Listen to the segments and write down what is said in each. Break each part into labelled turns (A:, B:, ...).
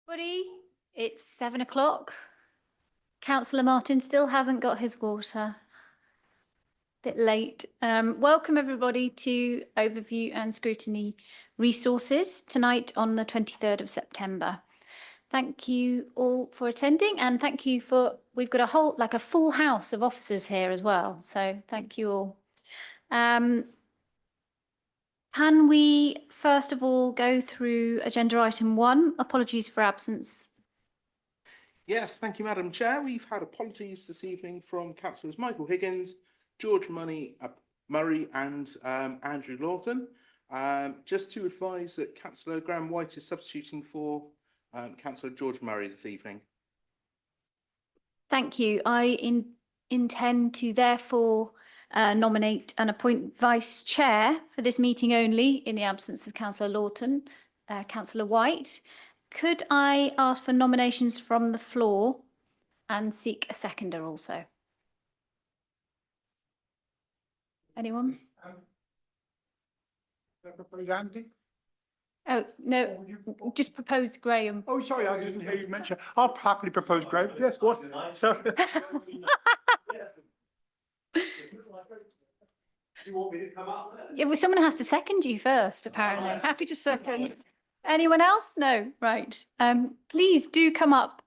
A: Everybody, it's 7 o'clock. Councillor Martin still hasn't got his water. Bit late. Welcome everybody to Overview and Scrutiny Resources tonight on the 23rd of September. Thank you all for attending, and thank you for, we've got a full house of officers here as well. So thank you all. Can we first of all go through agenda item 1? Apologies for absence.
B: Yes, thank you, Madam Chair. We've had apologies this evening from Councillors Michael Higgins, George Murray and Andrew Lawton. Just to advise that Councillor Graham White is substituting for Councillor George Murray this evening.
A: Thank you. I intend to therefore nominate and appoint Vice Chair for this meeting only in the absence of Councillor Lawton, Councillor White. Could I ask for nominations from the floor and seek a seconder also? Anyone?
C: Propose Andy?
A: Oh, no, just propose Graham.
C: Oh, sorry, I didn't hear you mention. I'll happily propose Graham. Yes, what? So.
D: You want me to come up there?
A: Yeah, well, someone has to second you first, apparently. Happy to second. Anyone else? No, right. Please do come up,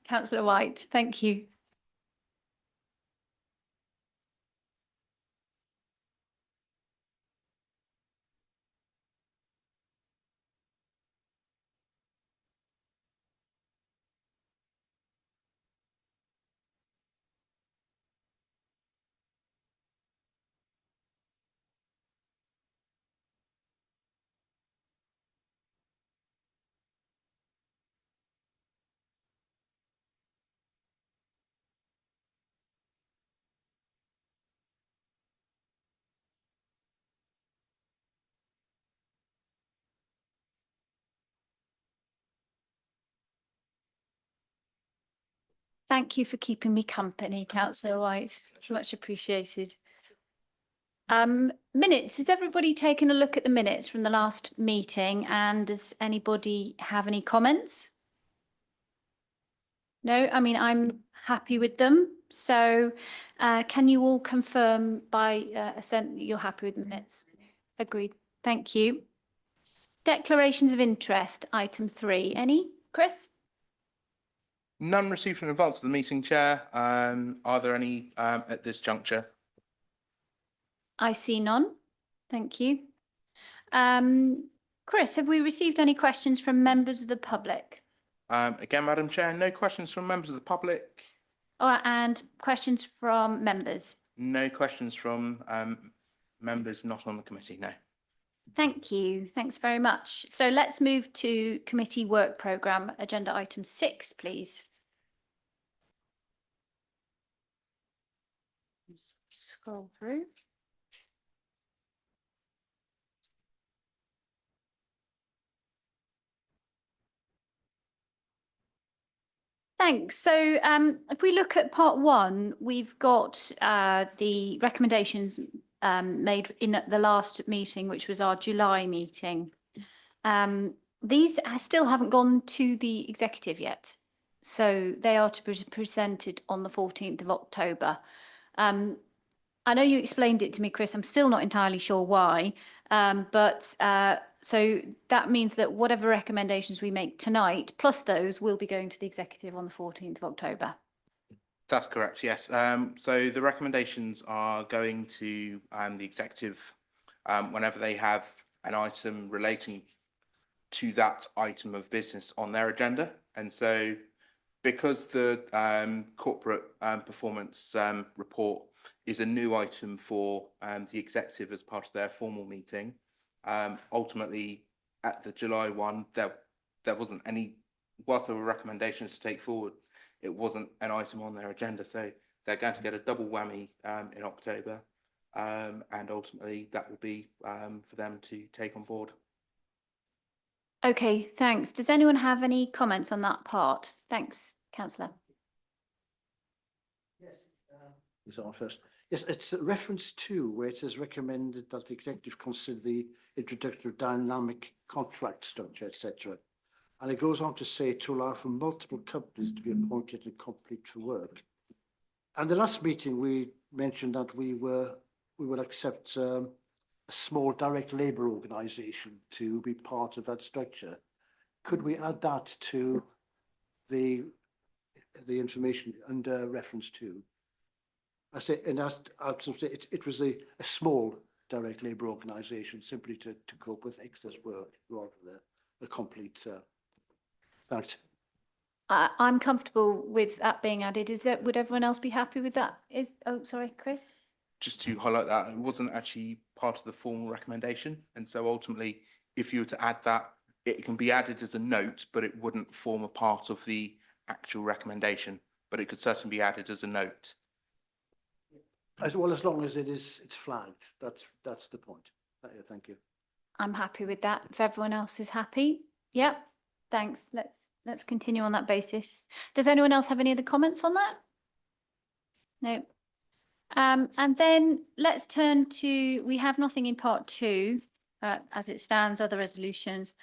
A: Councillor White. Thank you. Thank you for keeping me company, Councillor White. Much appreciated. Minutes. Has everybody taken a look at the minutes from the last meeting, and does anybody have any comments? No, I mean, I'm happy with them. So can you all confirm by assent that you're happy with the minutes? Agreed. Thank you. Declarations of interest, item 3. Any? Chris?
B: None received in advance of the meeting, Chair. Are there any at this juncture?
A: I see none. Thank you. Chris, have we received any questions from members of the public?
B: Again, Madam Chair, no questions from members of the public.
A: And questions from members?
B: No questions from members not on the committee, no.
A: Thank you. Thanks very much. So let's move to committee work programme, agenda item 6, please. Just scroll through. Thanks. So if we look at part 1, we've got the recommendations made in the last meeting, which was our July meeting. These still haven't gone to the executive yet. So they are to be presented on the 14th of October. I know you explained it to me, Chris. I'm still not entirely sure why. So that means that whatever recommendations we make tonight, plus those, will be going to the executive on the 14th of October.
B: That's correct, yes. So the recommendations are going to the executive whenever they have an item relating to that item of business on their agenda. And so because the corporate performance report is a new item for the executive as part of their formal meeting, ultimately at the July one, there wasn't any, whilst there were recommendations to take forward, it wasn't an item on their agenda. So they're going to get a double whammy in October. And ultimately that will be for them to take on board.
A: Okay, thanks. Does anyone have any comments on that part? Thanks, Councillor.
E: Yes, first. Yes, it's reference 2 where it says recommended that the executive consider the introduction of dynamic contract structure, etc. And it goes on to say to allow for multiple companies to be appointed and complete for work. And the last meeting, we mentioned that we would accept a small direct labour organisation to be part of that structure. Could we add that to the information under reference to? I say, and it was a small direct labour organisation simply to cope with excess work rather than a complete. Thanks.
A: I'm comfortable with that being added. Would everyone else be happy with that? Oh, sorry, Chris.
B: Just to highlight that, it wasn't actually part of the formal recommendation. And so ultimately, if you were to add that, it can be added as a note, but it wouldn't form a part of the actual recommendation, but it could certainly be added as a note.
E: As well, as long as it's flagged. That's the point. Thank you.
A: I'm happy with that. If everyone else is happy. Yep. Thanks. Let's continue on that basis. Does anyone else have any other comments on that? No. And then let's turn to, we have nothing in part 2 as it stands, other resolutions.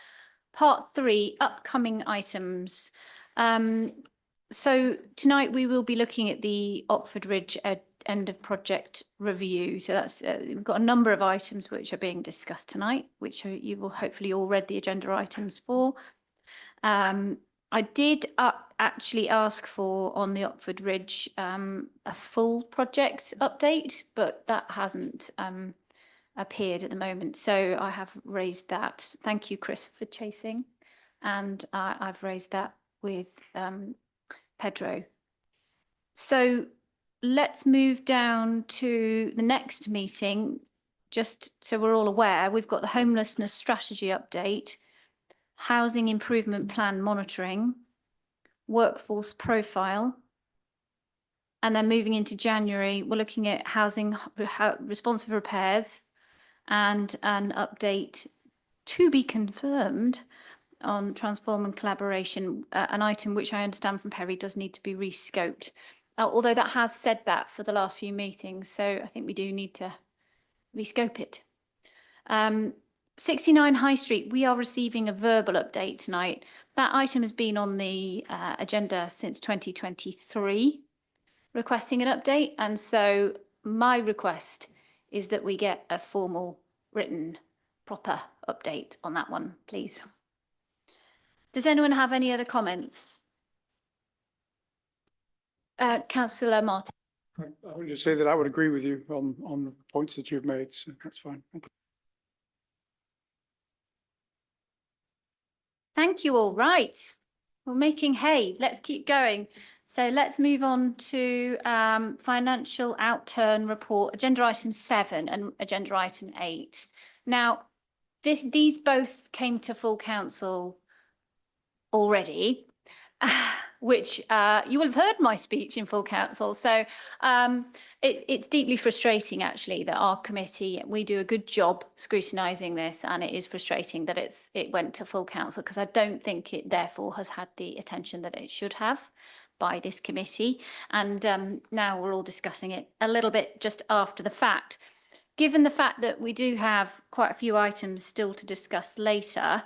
A: Part 3, upcoming items. So tonight we will be looking at the Oxford Ridge end of project review. So that's we've got a number of items which are being discussed tonight, which you will hopefully all read the agenda items for. I did actually ask for on the Oxford Ridge a full project update, but that hasn't appeared at the moment. So I have raised that. Thank you, Chris, for chasing. And I've raised that with Pedro. So let's move down to the next meeting. Just so we're all aware, we've got the homelessness strategy update, housing improvement plan monitoring, workforce profile, and then moving into January, we're looking at housing responsive repairs and an update to be confirmed on transform and collaboration, an item which I understand from Perry does need to be rescoped. Although that has said that for the last few meetings, so I think we do need to rescope it. 69 High Street, we are receiving a verbal update tonight. That item has been on the agenda since 2023, requesting an update. And so my request is that we get a formal, written, proper update on that one, please. Does anyone have any other comments? Councillor Martin.
C: I would just say that I would agree with you on the points that you've made, so that's fine. Thank you.
A: Thank you all. Right. We're making hay. Let's keep going. So let's move on to financial outturn report, agenda item 7 and agenda item 8. Now, these both came to full council already, which you will have heard my speech in full council. So it's deeply frustrating, actually, that our committee, we do a good job scrutinising this, and it is frustrating that it went to full council, because I don't think it therefore has had the attention that it should have by this committee. And now we're all discussing it a little bit just after the fact. Given the fact that we do have quite a few items still to discuss later,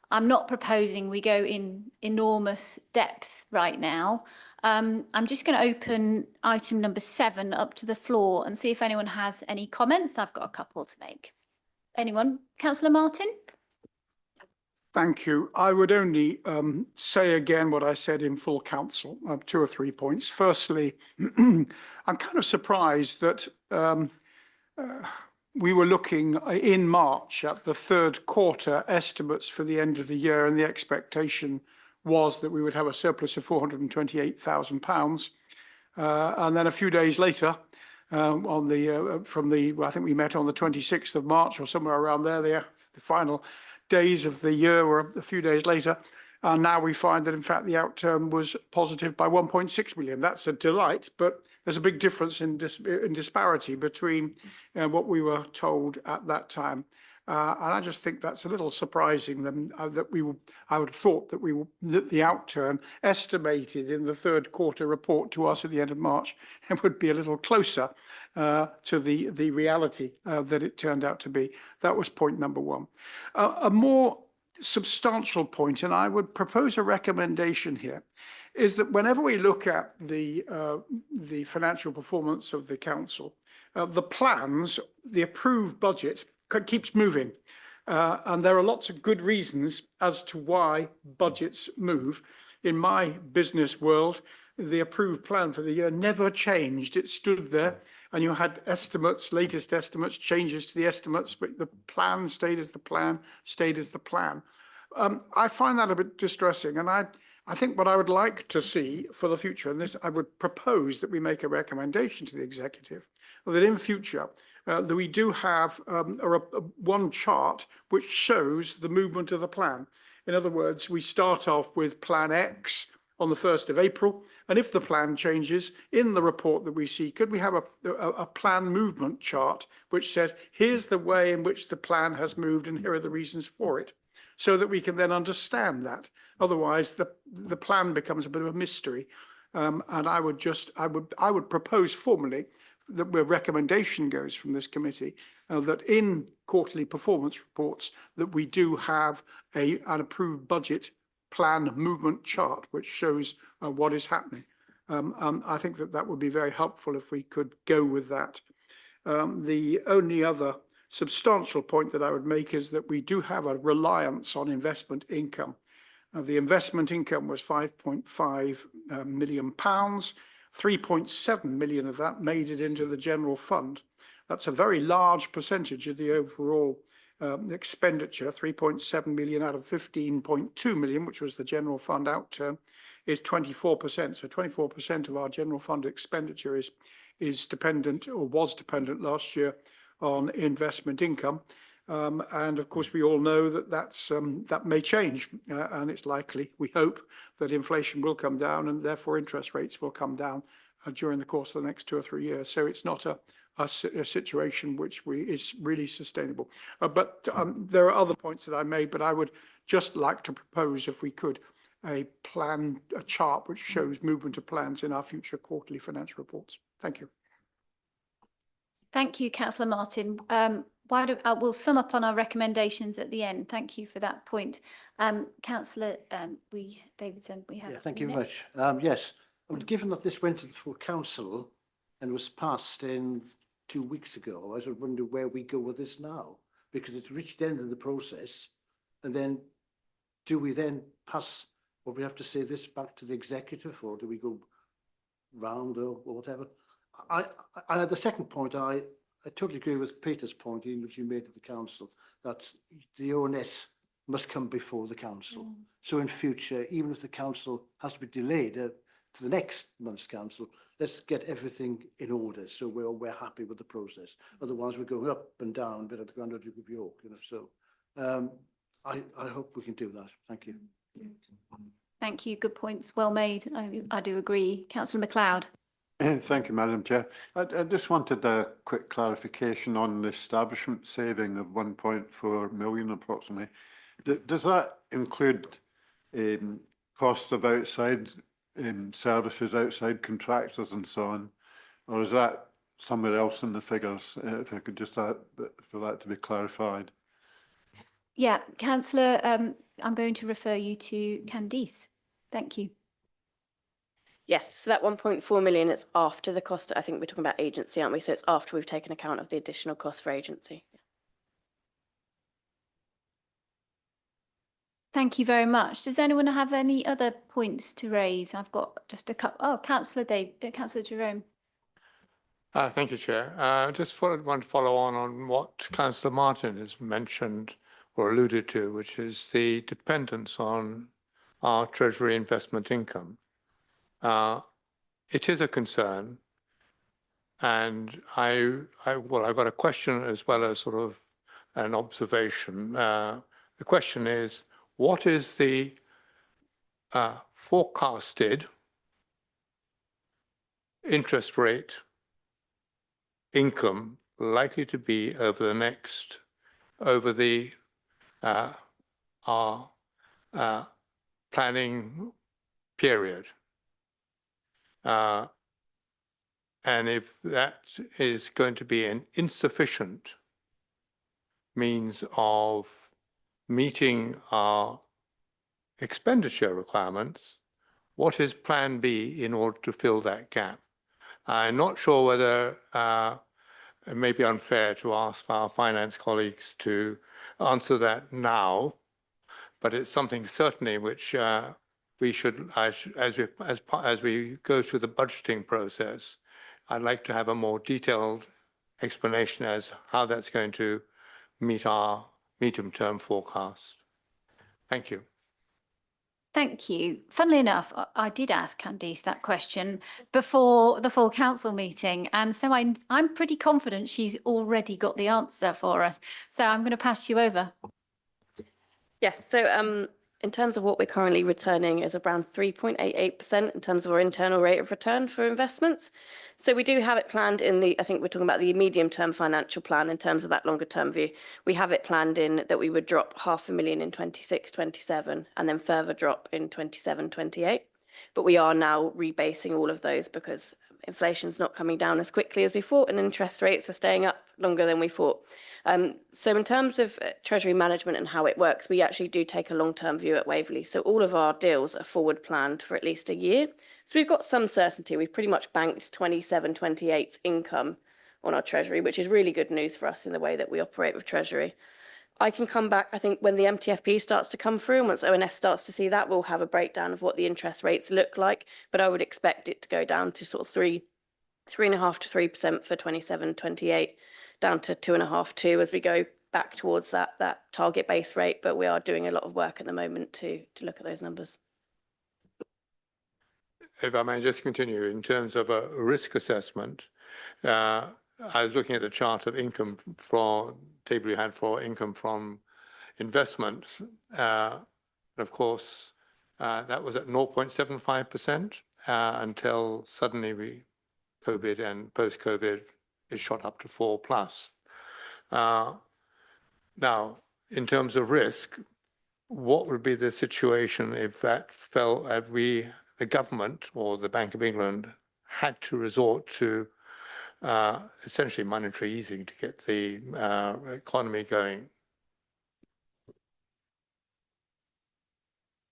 A: I'm not proposing we go in enormous depth right now. I'm just going to open item number 7 up to the floor and see if anyone has any comments. I've got a couple to make. Anyone? Councillor Martin?
C: Thank you. I would only say again what I said in full council, 2 or 3 points. Firstly, I'm kind of surprised that we were looking in March at the third quarter estimates for the end of the year, and the expectation was that we would have a surplus of £428,000. And then a few days later, I think we met on the 26th of March or somewhere around there, the final days of the year were a few days later. And now we find that, in fact, the outturn was positive by 1.6 million. That's a delight, but there's a big difference in disparity between what we were told at that time. And I just think that's a little surprising that I would have thought that the outturn estimated in the third quarter report to us at the end of March would be a little closer to the reality that it turned out to be. That was point number 1. A more substantial point, and I would propose a recommendation here, is that whenever we look at the financial performance of the council, the plans, the approved budget keeps moving. And there are lots of good reasons as to why budgets move. In my business world, the approved plan for the year never changed. It stood there and you had estimates, latest estimates, changes to the estimates, but the plan stayed as the plan, stayed as the plan. I find that a bit distressing, and I think what I would like to see for the future, and this I would propose that we make a recommendation to the executive, that in future that we do have one chart which shows the movement of the plan. In other words, we start off with Plan X on the 1st of April, and if the plan changes in the report that we see, could we have a plan movement chart which says, here's the way in which the plan has moved and here are the reasons for it, so that we can then understand that. Otherwise, the plan becomes a bit of a mystery. And I would propose formally that where recommendation goes from this committee, that in quarterly performance reports, that we do have an approved budget plan movement chart, which shows what is happening. I think that would be very helpful if we could go with that. The only other substantial point that I would make is that we do have a reliance on investment income. The investment income was £5.5 million. 3.7 million of that made it into the general fund. That's a very large percentage of the overall expenditure. 3.7 million out of 15.2 million, which was the general fund outturn, is 24%. So 24% of our general fund expenditure is dependent, or was dependent last year, on investment income. And of course, we all know that that may change, and it's likely, we hope, that inflation will come down and therefore interest rates will come down during the course of the next 2 or 3 years. So it's not a situation which is really sustainable. But there are other points that I made, but I would just like to propose, if we could, a chart which shows movement of plans in our future quarterly financial reports. Thank you.
A: Thank you, Councillor Martin. We'll sum up on our recommendations at the end. Thank you for that point. Councillor Davidson, we have.
E: Yeah, thank you very much. Yes, I mean, given that this went to the full council and was passed in 2 weeks ago, I sort of wonder where we go with this now, because it's reached the end of the process, and then do we then pass, or we have to say this back to the executive, or do we go round or whatever? The second point, I totally agree with Peter's point, which you made at the council, that the O&S must come before the council. So in future, even if the council has to be delayed to the next month's council, let's get everything in order so we're happy with the process. Otherwise, we're going up and down, but at the Grand Duke of York, you know. So I hope we can do that. Thank you.
A: Thank you. Good points. Well made. I do agree. Councillor MacLeod.
F: Thank you, Madam Chair. I just wanted a quick clarification on the establishment saving of 1.4 million approximately. Does that include cost of outside services, outside contractors and so on? Or is that somewhere else in the figures? If I could just add for that to be clarified.
A: Yeah, Councillor, I'm going to refer you to Candice. Thank you.
G: Yes, so that 1.4 million, it's after the cost. I think we're talking about agency, aren't we? So it's after we've taken account of the additional cost for agency.
A: Thank you very much. Does anyone have any other points to raise? I've got just a couple. Oh, Councillor Jerome.
H: Thank you, Chair. Just want to follow on what Councillor Martin has mentioned or alluded to, which is the dependence on our Treasury investment income. It is a concern, and I've got a question as well as sort of an observation. The question is, what is the forecasted interest rate income likely to be over the our planning period? And if that is going to be an insufficient means of meeting our expenditure requirements, what is Plan B in order to fill that gap? I'm not sure whether it may be unfair to ask our finance colleagues to answer that now, but it's something certainly which we should, as we go through the budgeting process, I'd like to have a more detailed explanation as how that's going to meet our medium-term forecast. Thank you.
A: Thank you. Funnily enough, I did ask Candice that question before the full council meeting, and so I'm pretty confident she's already got the answer for us. So I'm going to pass you over.
G: Yes, so in terms of what we're currently returning is around 3.88% in terms of our internal rate of return for investments. So we do have it planned in I think we're talking about the medium-term financial plan in terms of that longer-term view. We have it planned in that we would drop 500,000 in 26-27 and then further drop in 27-28. But we are now rebasing all of those because inflation's not coming down as quickly as we thought and interest rates are staying up longer than we thought. So in terms of treasury management and how it works, we actually do take a long-term view at Waverley. So all of our deals are forward planned for at least a year. So we've got some certainty. We've pretty much banked 27-28's income on our treasury, which is really good news for us in the way that we operate with treasury. I can come back, I think, when the MTFP starts to come through and once O&S starts to see that, we'll have a breakdown of what the interest rates look like. But I would expect it to go down to sort of 3.5% to 3% for 27-28. Down to 2.5%, 2% as we go back towards that target base rate. But we are doing a lot of work at the moment to look at those numbers.
H: If I may just continue, in terms of a risk assessment, I was looking at the chart of income table you had for income from investments. Of course, that was at 0.75% until suddenly COVID and post-COVID, it shot up to 4+. Now, in terms of risk, what would be the situation if that fell, if the government or the Bank of England had to resort to essentially monetary easing to get the economy going?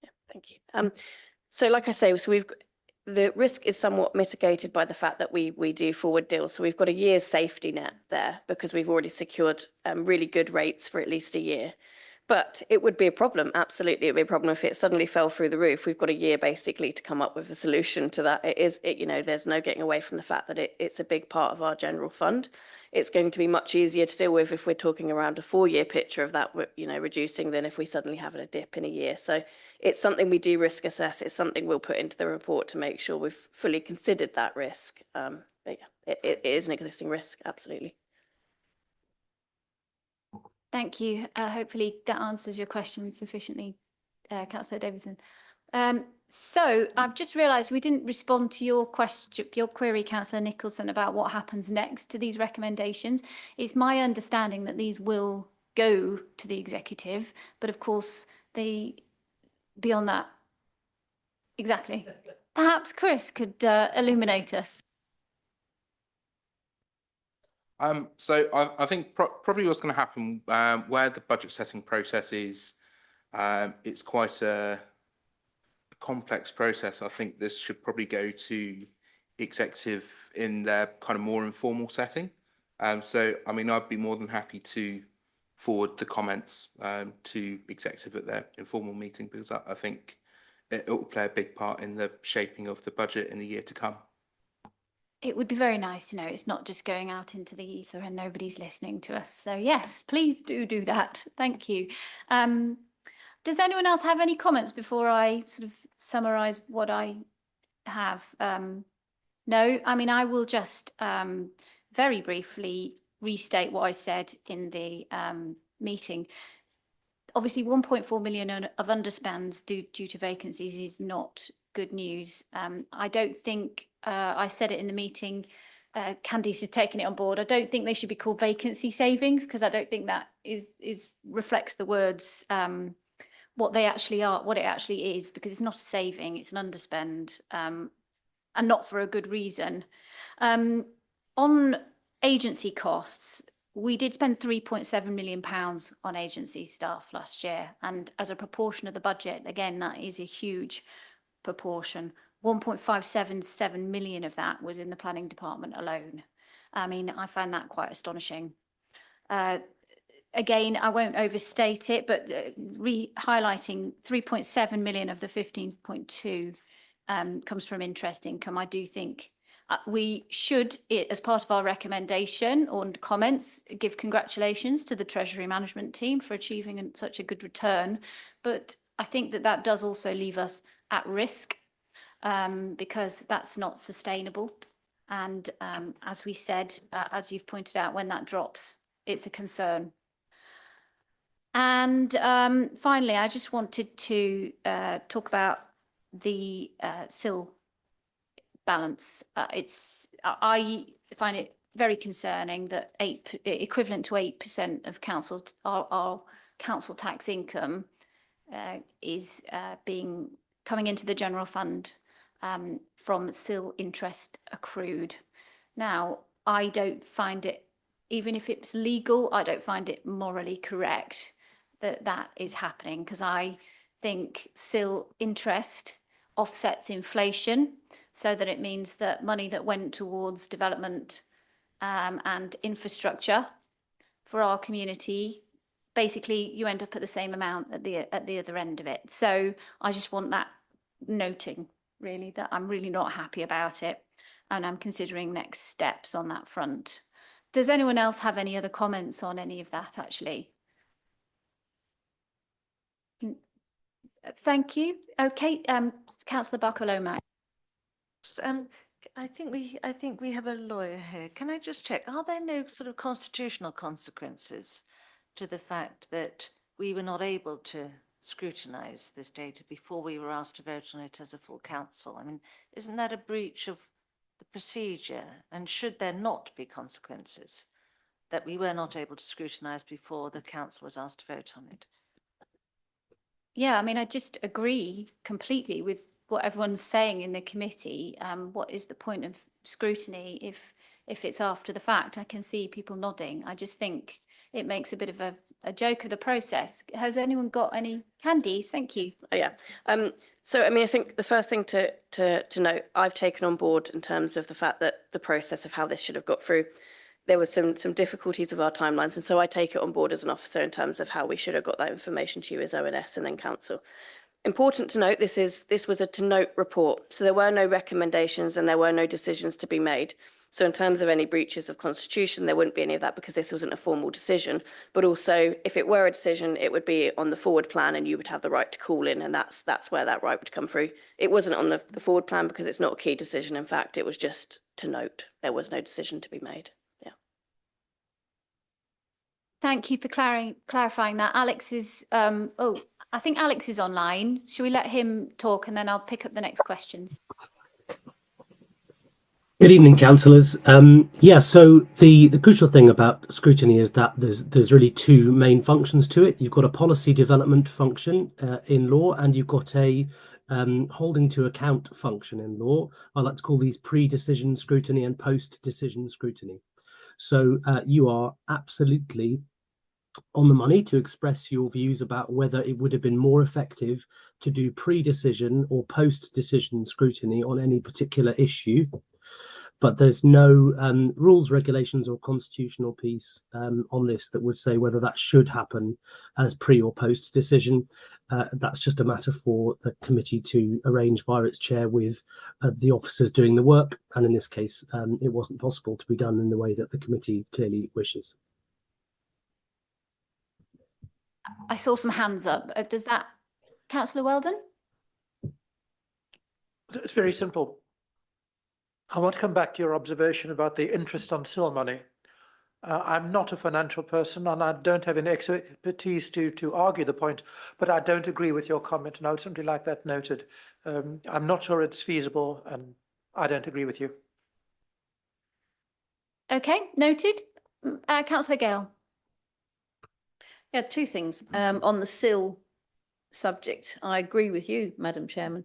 G: Yeah, thank you. So like I say, so the risk is somewhat mitigated by the fact that we do forward deals. So we've got a year's safety net there because we've already secured really good rates for at least a year. But it would be a problem. Absolutely, it would be a problem if it suddenly fell through the roof. We've got a year basically to come up with a solution to that. There's no getting away from the fact that it's a big part of our general fund. It's going to be much easier to deal with if we're talking around a 4-year picture of that, reducing than if we suddenly have a dip in a year. So it's something we do risk assess. It's something we'll put into the report to make sure we've fully considered that risk. But yeah, it is an existing risk, absolutely.
A: Thank you. Hopefully that answers your question sufficiently, Councillor Davidson. So I've just realised we didn't respond to your query, Councillor Nicholson, about what happens next to these recommendations. It's my understanding that these will go to the executive, but of course beyond that, exactly. Perhaps Chris could illuminate us.
B: So I think probably what's going to happen where the budget setting process is, it's quite a complex process. I think this should probably go to executive in their kind of more informal setting. So, I mean, I'd be more than happy to forward the comments to executive at their informal meeting because I think it will play a big part in the shaping of the budget in the year to come.
A: It would be very nice to know it's not just going out into the ether and nobody's listening to us. So yes, please do that. Thank you. Does anyone else have any comments before I sort of summarise what I have? No, I mean, I will just very briefly restate what I said in the meeting. Obviously, 1.4 million of underspends due to vacancies is not good news. I don't think, I said it in the meeting, Candice has taken it on board. I don't think they should be called vacancy savings because I don't think that reflects the words what they actually are, what it actually is, because it's not a saving, it's an underspend, and not for a good reason. On agency costs, we did spend £3.7 million on agency staff last year. And as a proportion of the budget, again, that is a huge proportion. 1.577 million of that was in the planning department alone. I mean, I found that quite astonishing. Again, I won't overstate it, but highlighting 3.7 million of the 15.2 comes from interest income. I do think we should, as part of our recommendation or comments, give congratulations to the Treasury Management team for achieving such a good return. But I think that that does also leave us at risk because that's not sustainable. And as we said, as you've pointed out, when that drops, it's a concern. And finally, I just wanted to talk about the SIL balance. I find it very concerning that equivalent to 8% of our council tax income is coming into the general fund from SIL interest accrued. Now, I don't find it, even if it's legal, I don't find it morally correct that is happening, because I think SIL interest offsets inflation, so that it means that money that went towards development and infrastructure for our community, basically you end up at the same amount at the other end of it. So I just want that noting, really, that I'm really not happy about it, and I'm considering next steps on that front. Does anyone else have any other comments on any of that, actually? Thank you. Okay, Councillor Barcolomac.
I: I think we have a lawyer here. Can I just check? Are there no sort of constitutional consequences to the fact that we were not able to scrutinise this data before we were asked to vote on it as a full council? I mean, isn't that a breach of the procedure? And should there not be consequences that we were not able to scrutinise before the council was asked to vote on it?
A: Yeah, I mean, I just agree completely with what everyone's saying in the committee. What is the point of scrutiny if it's after the fact? I can see people nodding. I just think it makes a bit of a joke of the process. Has anyone got any? Candy, thank you.
G: Oh, yeah. So, I mean, I think the first thing to note, I've taken on board in terms of the fact that the process of how this should have got through, there was some difficulties with our timelines. And so I take it on board as an officer in terms of how we should have got that information to you as O&S and then council. Important to note, this was a to note report. So there were no recommendations and there were no decisions to be made. So in terms of any breaches of constitution, there wouldn't be any of that because this wasn't a formal decision. But also, if it were a decision, it would be on the forward plan and you would have the right to call in, and that's where that right would come through. It wasn't on the forward plan because it's not a key decision. In fact, it was just to note. There was no decision to be made. Yeah.
A: Thank you for clarifying that. Alex is, I think Alex is online. Shall we let him talk and then I'll pick up the next questions?
J: Good evening, councillors. Yeah, so the crucial thing about scrutiny is that there's really two main functions to it. You've got a policy development function in law, and you've got a holding to account function in law. I like to call these pre-decision scrutiny and post-decision scrutiny. So you are absolutely on the money to express your views about whether it would have been more effective to do pre-decision or post-decision scrutiny on any particular issue. But there's no rules, regulations or constitutional piece on this that would say whether that should happen as pre or post decision. That's just a matter for the committee to arrange via its chair with the officers doing the work. And in this case, it wasn't possible to be done in the way that the committee clearly wishes.
A: I saw some hands up. Does that, Councillor Weldon?
D: It's very simple. I want to come back to your observation about the interest on SIL money. I'm not a financial person and I don't have any expertise to argue the point, but I don't agree with your comment, and I would simply like that noted. I'm not sure it's feasible and I don't agree with you.
A: Okay, noted. Councillor Gale.
K: Yeah, two things. On the SIL subject, I agree with you, Madam Chairman.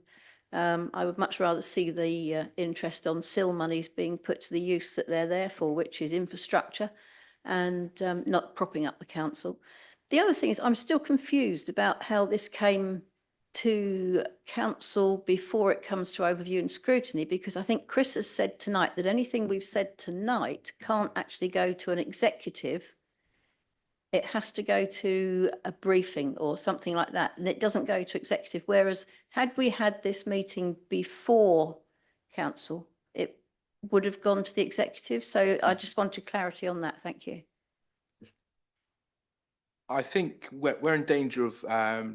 K: I would much rather see the interest on SIL monies being put to the use that they're there for, which is infrastructure. and not propping up the council. The other thing is I'm still confused about how this came to council before it comes to overview and scrutiny, because I think Chris has said tonight that anything we've said tonight can't actually go to an executive. It has to go to a briefing or something like that, and it doesn't go to executive. Whereas had we had this meeting before council, it would have gone to the executive. So I just wanted clarity on that. Thank you.
B: I think we're in danger of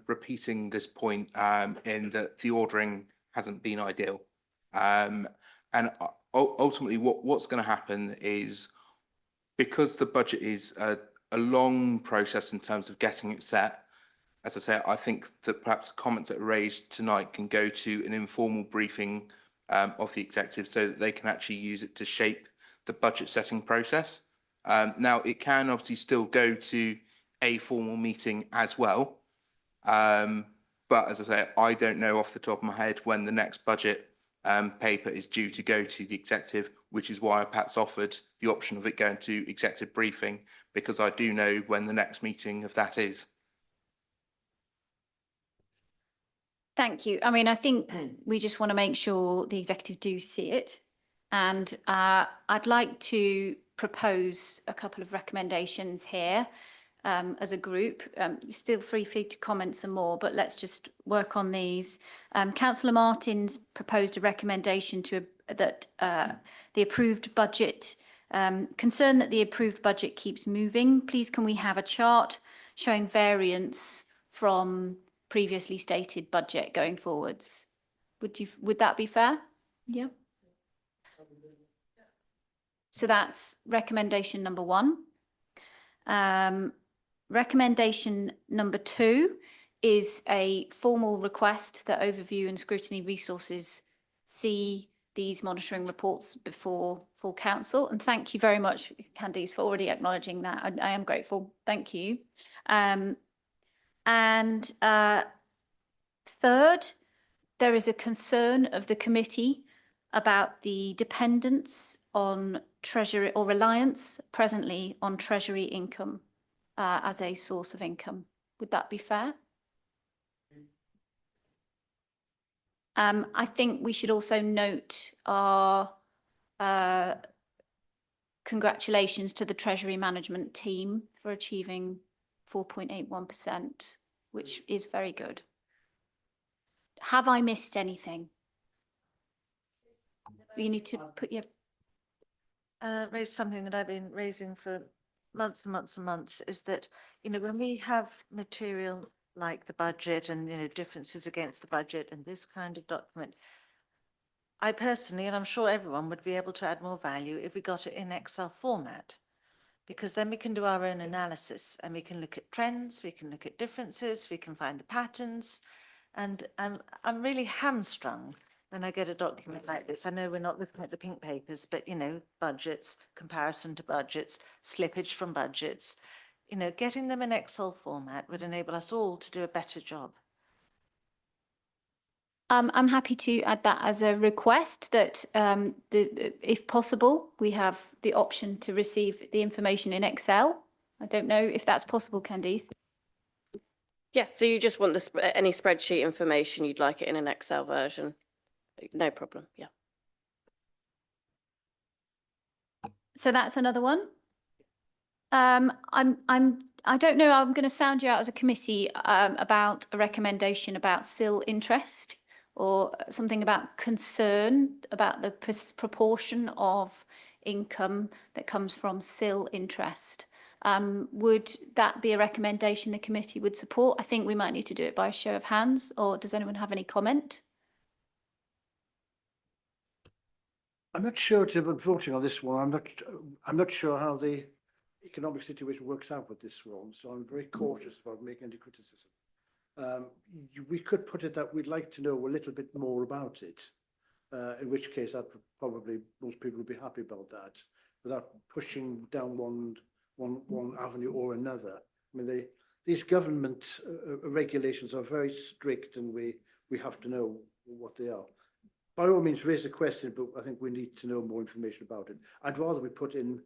B: repeating this point in that the ordering hasn't been ideal. And ultimately what's going to happen is, because the budget is a long process in terms of getting it set, as I say, I think that perhaps comments that are raised tonight can go to an informal briefing of the executive so that they can actually use it to shape the budget setting process. Now, it can obviously still go to a formal meeting as well. But as I say, I don't know off the top of my head when the next budget paper is due to go to the executive, which is why I perhaps offered the option of it going to executive briefing, because I do know when the next meeting of that is.
A: Thank you. I mean, I think we just want to make sure the executive do see it. And I'd like to propose a couple of recommendations here as a group. Still free to comment some more, but let's just work on these. Councillor Martin's proposed a recommendation that the approved budget, concerned that the approved budget keeps moving. Please can we have a chart showing variance from previously stated budget going forwards? Would that be fair? Yeah. So that's recommendation number 1. Recommendation number 2 is a formal request that overview and scrutiny resources see these monitoring reports before full council. And thank you very much, Candice, for already acknowledging that. I am grateful. Thank you. And third, there is a concern of the committee about the dependence on Treasury, or reliance presently on Treasury income as a source of income. Would that be fair? I think we should also note our congratulations to the Treasury management team for achieving 4.81%, which is very good. Have I missed anything? You need to put your...
I: Raise something that I've been raising for months and months and months, is that, you know, when we have material like the budget and, you know, differences against the budget and this kind of document, I personally, and I'm sure everyone would be able to add more value if we got it in Excel format, because then we can do our own analysis and we can look at trends, we can look at differences, we can find the patterns. And I'm really hamstrung when I get a document like this. I know we're not looking at the pink papers, but, you know, budgets, comparison to budgets, slippage from budgets, you know, getting them in Excel format would enable us all to do a better job.
A: I'm happy to add that as a request that if possible, we have the option to receive the information in Excel. I don't know if that's possible, Candice.
G: Yeah, so you just want any spreadsheet information, you'd like it in an Excel version. No problem, yeah.
A: So that's another one. I don't know, I'm going to sound you out as a committee about a recommendation about SIL interest, or something about concern about the proportion of income that comes from SIL interest. Would that be a recommendation the committee would support? I think we might need to do it by a show of hands, or does anyone have any comment?
E: I'm not sure to voting on this one. I'm not sure how the economic situation works out with this one, so I'm very cautious about making any criticism. We could put it that we'd like to know a little bit more about it, in which case that probably most people would be happy about that, without pushing down one avenue or another. I mean, these government regulations are very strict, and we have to know what they are. By all means, raise a question, but I think we need to know more information about it. I'd rather we put in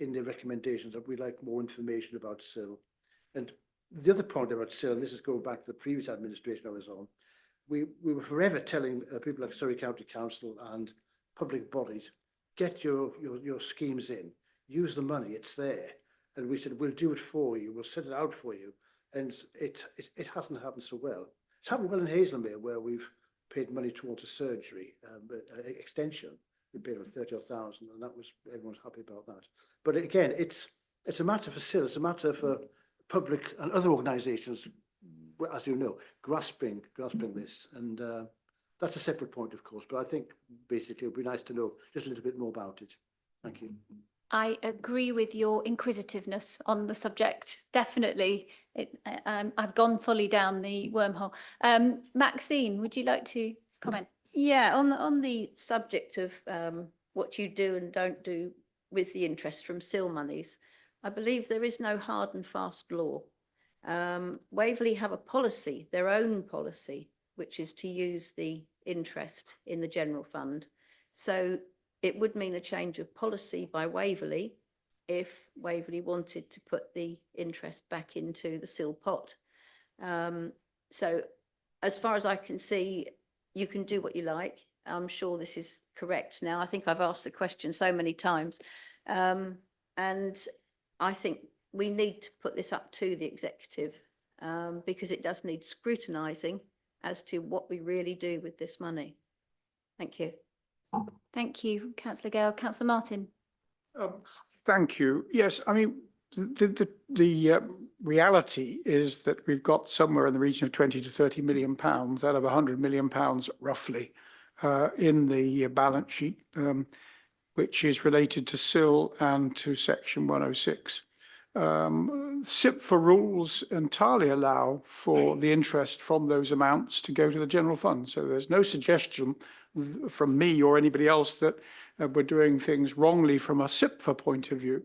E: in the recommendations that we'd like more information about SIL. And the other point about SIL, and this is going back to the previous administration I was on, we were forever telling people like Surrey County Council and public bodies, get your schemes in, use the money, it's there. And we said, we'll do it for you, we'll set it out for you. And it hasn't happened so well. It's happened well in Hazelmere, where we've paid money towards a surgery extension. We paid over 30,000, and that was, everyone's happy about that. But again, it's a matter for SIL, it's a matter for public and other organisations, as you know, grasping this, and that's a separate point, of course. But I think basically it would be nice to know just a little bit more about it. Thank you.
A: I agree with your inquisitiveness on the subject. Definitely, I've gone fully down the wormhole. Maxine, would you like to comment?
K: Yeah, on the subject of what you do and don't do with the interest from SIL monies, I believe there is no hard and fast law. Waverley have a policy, their own policy, which is to use the interest in the general fund. So it would mean a change of policy by Waverley if Waverley wanted to put the interest back into the SIL pot. So as far as I can see, you can do what you like. I'm sure this is correct now. I think I've asked the question so many times. And I think we need to put this up to the executive because it does need scrutinising as to what we really do with this money. Thank you.
A: Thank you, Councillor Gale. Councillor Martin.
C: Thank you. Yes, I mean, the reality is that we've got somewhere in the region of 20 to 30 million pounds out of 100 million pounds roughly in the balance sheet, which is related to SIL and to Section 106. SIPFA rules entirely allow for the interest from those amounts to go to the general fund. So there's no suggestion from me or anybody else that we're doing things wrongly from a SIPFA point of view.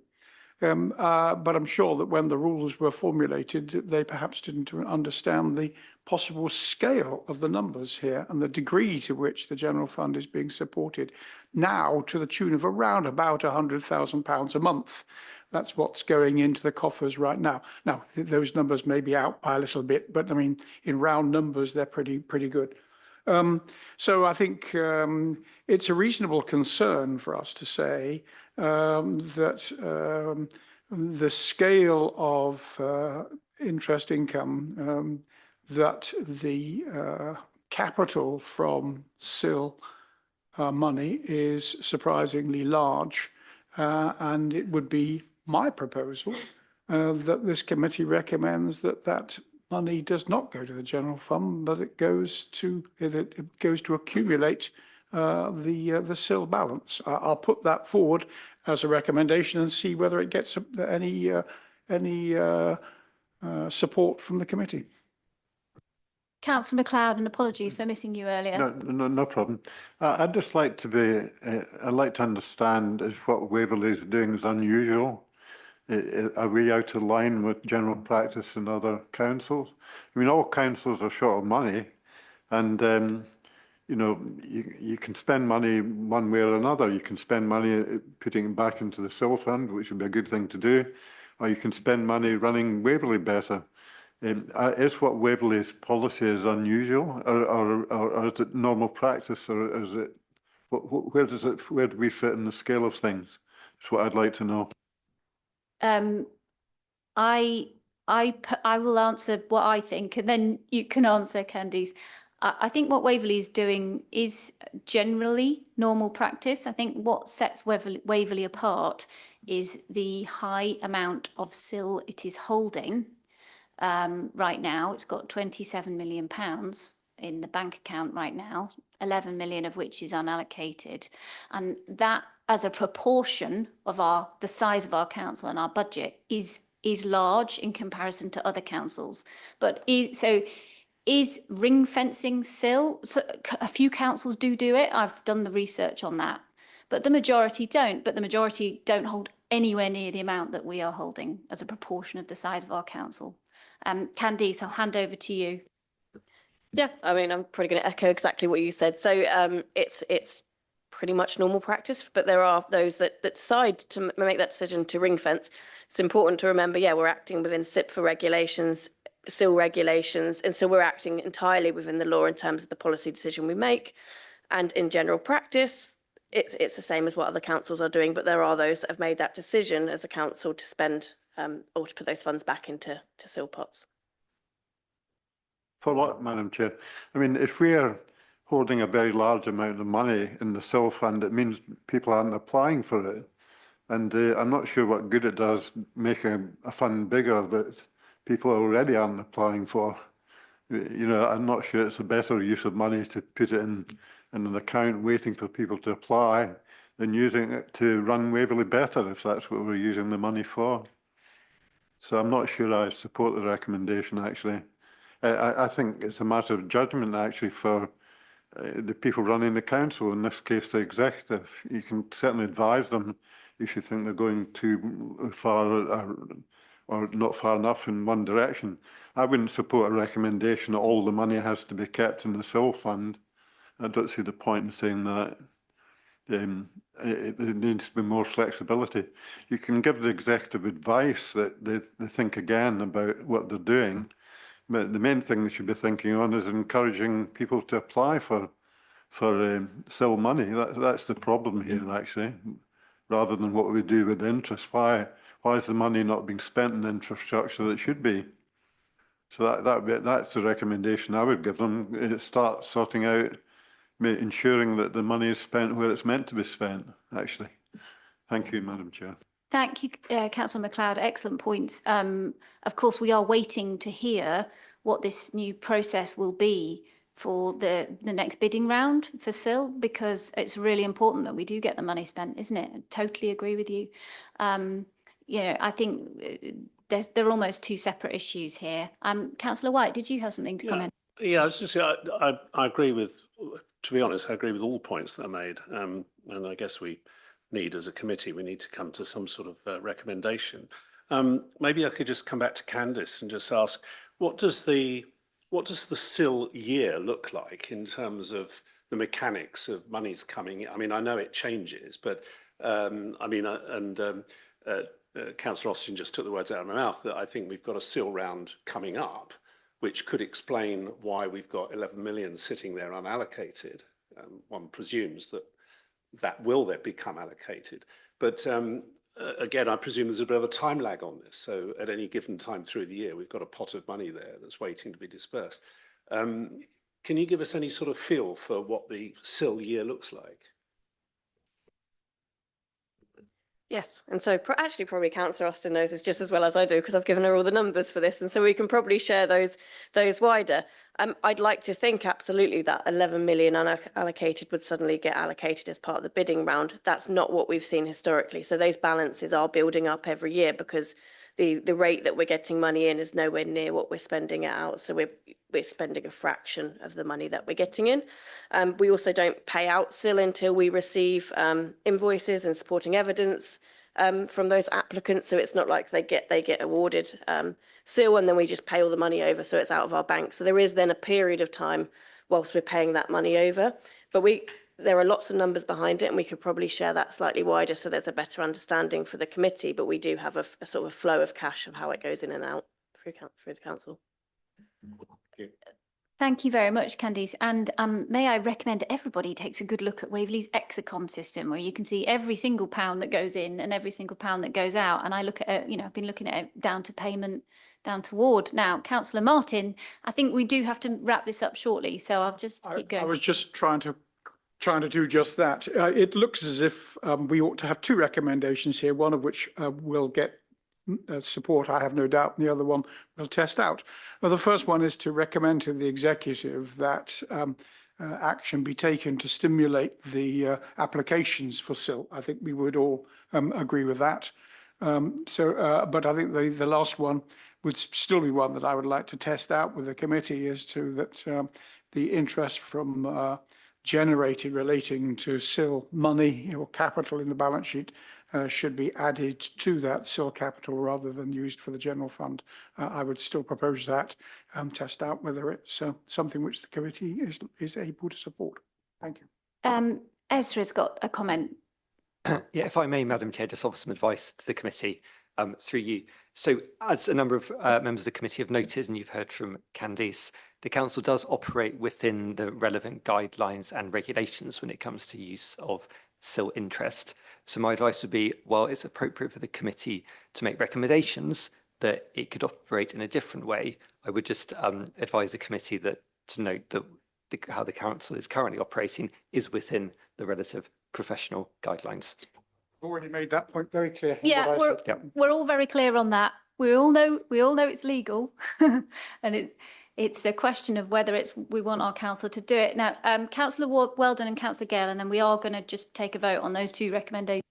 C: But I'm sure that when the rules were formulated, they perhaps didn't understand the possible scale of the numbers here and the degree to which the general fund is being supported now to the tune of around about £100,000 a month. That's what's going into the coffers right now. Now, those numbers may be out by a little bit, but I mean, in round numbers, they're pretty good. So I think it's a reasonable concern for us to say that the scale of interest income that the capital from SIL money is surprisingly large, and it would be my proposal that this committee recommends that money does not go to the general fund, but it goes to accumulate the SIL balance. I'll put that forward as a recommendation and see whether it gets any support from the committee.
A: Councillor MacLeod, and apologies for missing you earlier.
F: No problem. I'd just like to I'd like to understand if what Waverley is doing is unusual. Are we out of line with general practice in other councils? I mean, all councils are short of money, and you know, you can spend money one way or another. You can spend money putting it back into the SIL fund, which would be a good thing to do, or you can spend money running Waverley better. Is what Waverley's policy is unusual, or is it normal practice, or is it where do we fit in the scale of things? That's what I'd like to know.
A: I will answer what I think, and then you can answer, Candice. I think what Waverley is doing is generally normal practice. I think what sets Waverley apart is the high amount of SIL it is holding. Right now, it's got £27 million in the bank account right now, 11 million of which is unallocated, and that, as a proportion of the size of our council and our budget, is large in comparison to other councils. But is ring fencing SIL? So a few councils do it. I've done the research on that, but the majority don't. But the majority don't hold anywhere near the amount that we are holding as a proportion of the size of our council. Candice, I'll hand over to you.
G: Yeah, I mean, I'm probably going to echo exactly what you said. So it's pretty much normal practice, but there are those that decide to make that decision to ring fence. It's important to remember, yeah, we're acting within SIPFA regulations, SIL regulations, and so we're acting entirely within the law in terms of the policy decision we make. And in general practice, it's the same as what other councils are doing, but there are those that have made that decision as a council to spend or to put those funds back into SIL pots.
F: For what, Madam Chair? I mean, if we are holding a very large amount of money in the SIL fund, it means people aren't applying for it. And I'm not sure what good it does making a fund bigger that people already aren't applying for. You know, I'm not sure it's a better use of money to put it in an account waiting for people to apply than using it to run Waverley better, if that's what we're using the money for. So I'm not sure I support the recommendation, actually. I think it's a matter of judgment, actually, for the people running the council, in this case the executive. You can certainly advise them if you think they're going too far or not far enough in one direction. I wouldn't support a recommendation that all the money has to be kept in the SIL fund. I don't see the point in saying that. There needs to be more flexibility. You can give the executive advice that they think again about what they're doing, but the main thing they should be thinking on is encouraging people to apply for SIL money. That's the problem here, actually, rather than what we do with interest. Why is the money not being spent in infrastructure that should be? So that's the recommendation I would give them. Start sorting out, ensuring that the money is spent where it's meant to be spent, actually. Thank you, Madam Chair.
A: Thank you, Councillor MacLeod. Excellent points. Of course, we are waiting to hear what this new process will be for the next bidding round for SIL, because it's really important that we do get the money spent, isn't it? I totally agree with you. You know, I think they're almost two separate issues here. Councillor White, did you have something to comment?
L: Yeah, I was just I agree with, to be honest, I agree with all points that are made. And I guess we need, as a committee, we need to come to some sort of recommendation. Maybe I could just come back to Candice and just ask, what does the SIL year look like in terms of the mechanics of monies coming in? I mean, I know it changes, but I mean, Councillor Austin just took the words out of my mouth that I think we've got a SIL round coming up, which could explain why we've got 11 million sitting there unallocated. One presumes that will then become allocated. But again, I presume there's a bit of a time lag on this. So at any given time through the year, we've got a pot of money there that's waiting to be dispersed. Can you give us any sort of feel for what the SIL year looks like?
G: Yes, and so actually probably Councillor Austin knows this just as well as I do, because I've given her all the numbers for this, and so we can probably share those wider. I'd like to think absolutely that 11 million unallocated would suddenly get allocated as part of the bidding round. That's not what we've seen historically. So those balances are building up every year because the rate that we're getting money in is nowhere near what we're spending it out. So we're spending a fraction of the money that we're getting in. We also don't pay out SIL until we receive invoices and supporting evidence from those applicants. So it's not like they get awarded SIL and then we just pay all the money over, so it's out of our bank. So there is then a period of time whilst we're paying that money over. But there are lots of numbers behind it, and we could probably share that slightly wider so there's a better understanding for the committee, but we do have a sort of flow of cash of how it goes in and out through the council.
A: Thank you very much, Candice. And may I recommend everybody takes a good look at Waverley's Execom system, where you can see every single pound that goes in and every single pound that goes out. And I look at it, you know, I've been looking at it down to payment, down to ward. Now, Councillor Martin, I think we do have to wrap this up shortly, so I'll just keep going.
C: I was just trying to do just that. It looks as if we ought to have two recommendations here, one of which will get support, I have no doubt, and the other one we'll test out. Well, the first one is to recommend to the executive that action be taken to stimulate the applications for SIL. I think we would all agree with that. But I think the last one would still be one that I would like to test out with the committee, as to that the interest from generated relating to SIL money or capital in the balance sheet should be added to that SIL capital rather than used for the general fund. I would still propose that, test out whether it's something which the committee is able to support. Thank you.
A: Ezra's got a comment.
M: Yeah, if I may, Madam Chair, just offer some advice to the committee through you. So as a number of members of the committee have noted, and you've heard from Candice, the council does operate within the relevant guidelines and regulations when it comes to use of SIL interest. So my advice would be, while it's appropriate for the committee to make recommendations that it could operate in a different way, I would just advise the committee that to note that how the council is currently operating is within the relative professional guidelines.
C: I've already made that point very clear. in
A: Yeah,
C: what I said.
A: we're all very clear on that. We all know it's legal, and it's a question of whether we want our council to do it. Now, Councillor Weldon and Councillor Gale, and then we are going to just take a vote on those two recommendations.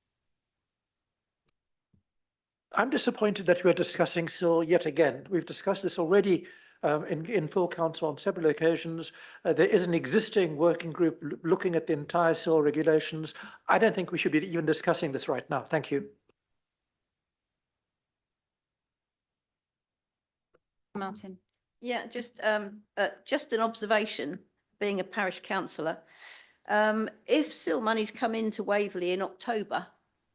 D: I'm disappointed that we're discussing SIL yet again. We've discussed this already in full council on several occasions. There is an existing working group looking at the entire SIL regulations. I don't think we should be even discussing this right now. Thank you.
A: Martin.
K: Yeah, just an observation, being a parish councillor. If SIL money's come into Waverley in October,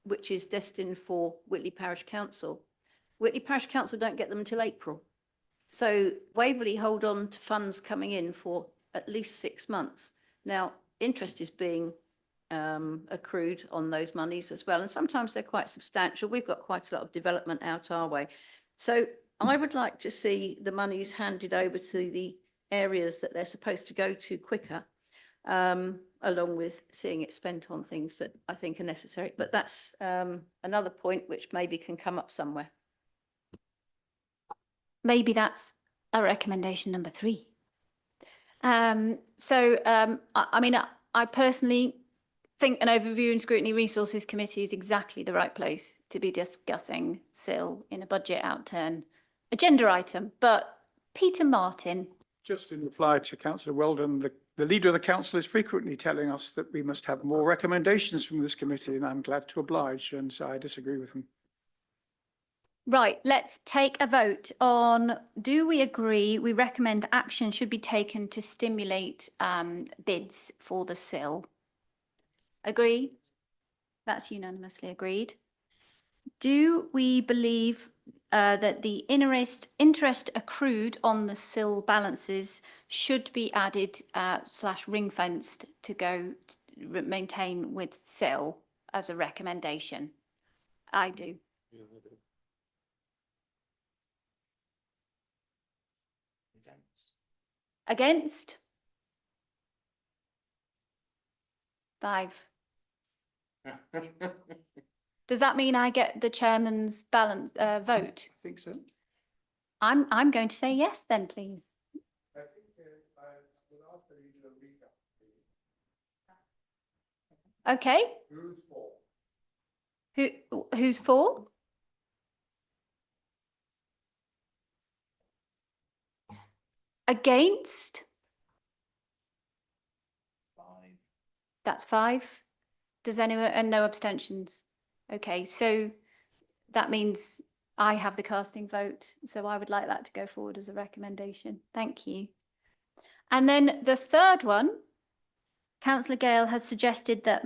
K: which is destined for Whitley Parish Council don't get them until April. So Waverley hold on to funds coming in for at least 6 months. Now, interest is being accrued on those monies as well, and sometimes they're quite substantial. We've got quite a lot of development out our way. So I would like to see the monies handed over to the areas that they're supposed to go to quicker, along with seeing it spent on things that I think are necessary. But that's another point which maybe can come up somewhere.
A: Maybe that's a recommendation number 3. I mean, I personally think an Overview and Scrutiny Resources Committee is exactly the right place to be discussing SIL in a budget outturn agenda item. But Peter Martin.
C: Just in reply to Councillor Weldon, the leader of the council is frequently telling us that we must have more recommendations from this committee, and I'm glad to oblige, and so I disagree with him.
A: Right, let's take a vote on, do we agree we recommend action should be taken to stimulate bids for the SIL? Agree? That's unanimously agreed. Do we believe that the interest accrued on the SIL balances should be added / ring fenced to go maintain with SIL as a recommendation? I do.
H: Yeah, I do.
A: Against? 5. Does that mean I get the chairman's balance vote?
C: I think so.
A: I'm going to say yes then, please.
C: I think I will ask you to recap.
A: Okay.
C: Who's for?
A: Who's for? Against?
C: 5.
A: That's 5. Does anyone, and no abstentions? Okay, so that means I have the casting vote. So I would like that to go forward as a recommendation. Thank you. And then the third one, Councillor Gale has suggested that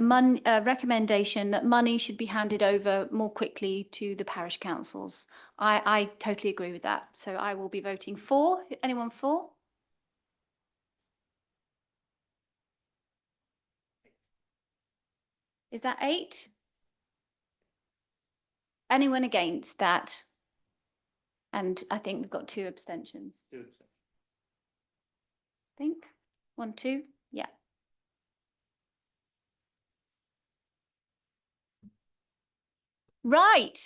A: recommendation that money should be handed over more quickly to the parish councils. I totally agree with that. So I will be voting for. Anyone for? Is that 8? Anyone against that? And I think we've got 2 abstentions.
B: 2 abstentions.
A: I think 1, 2, yeah. Right,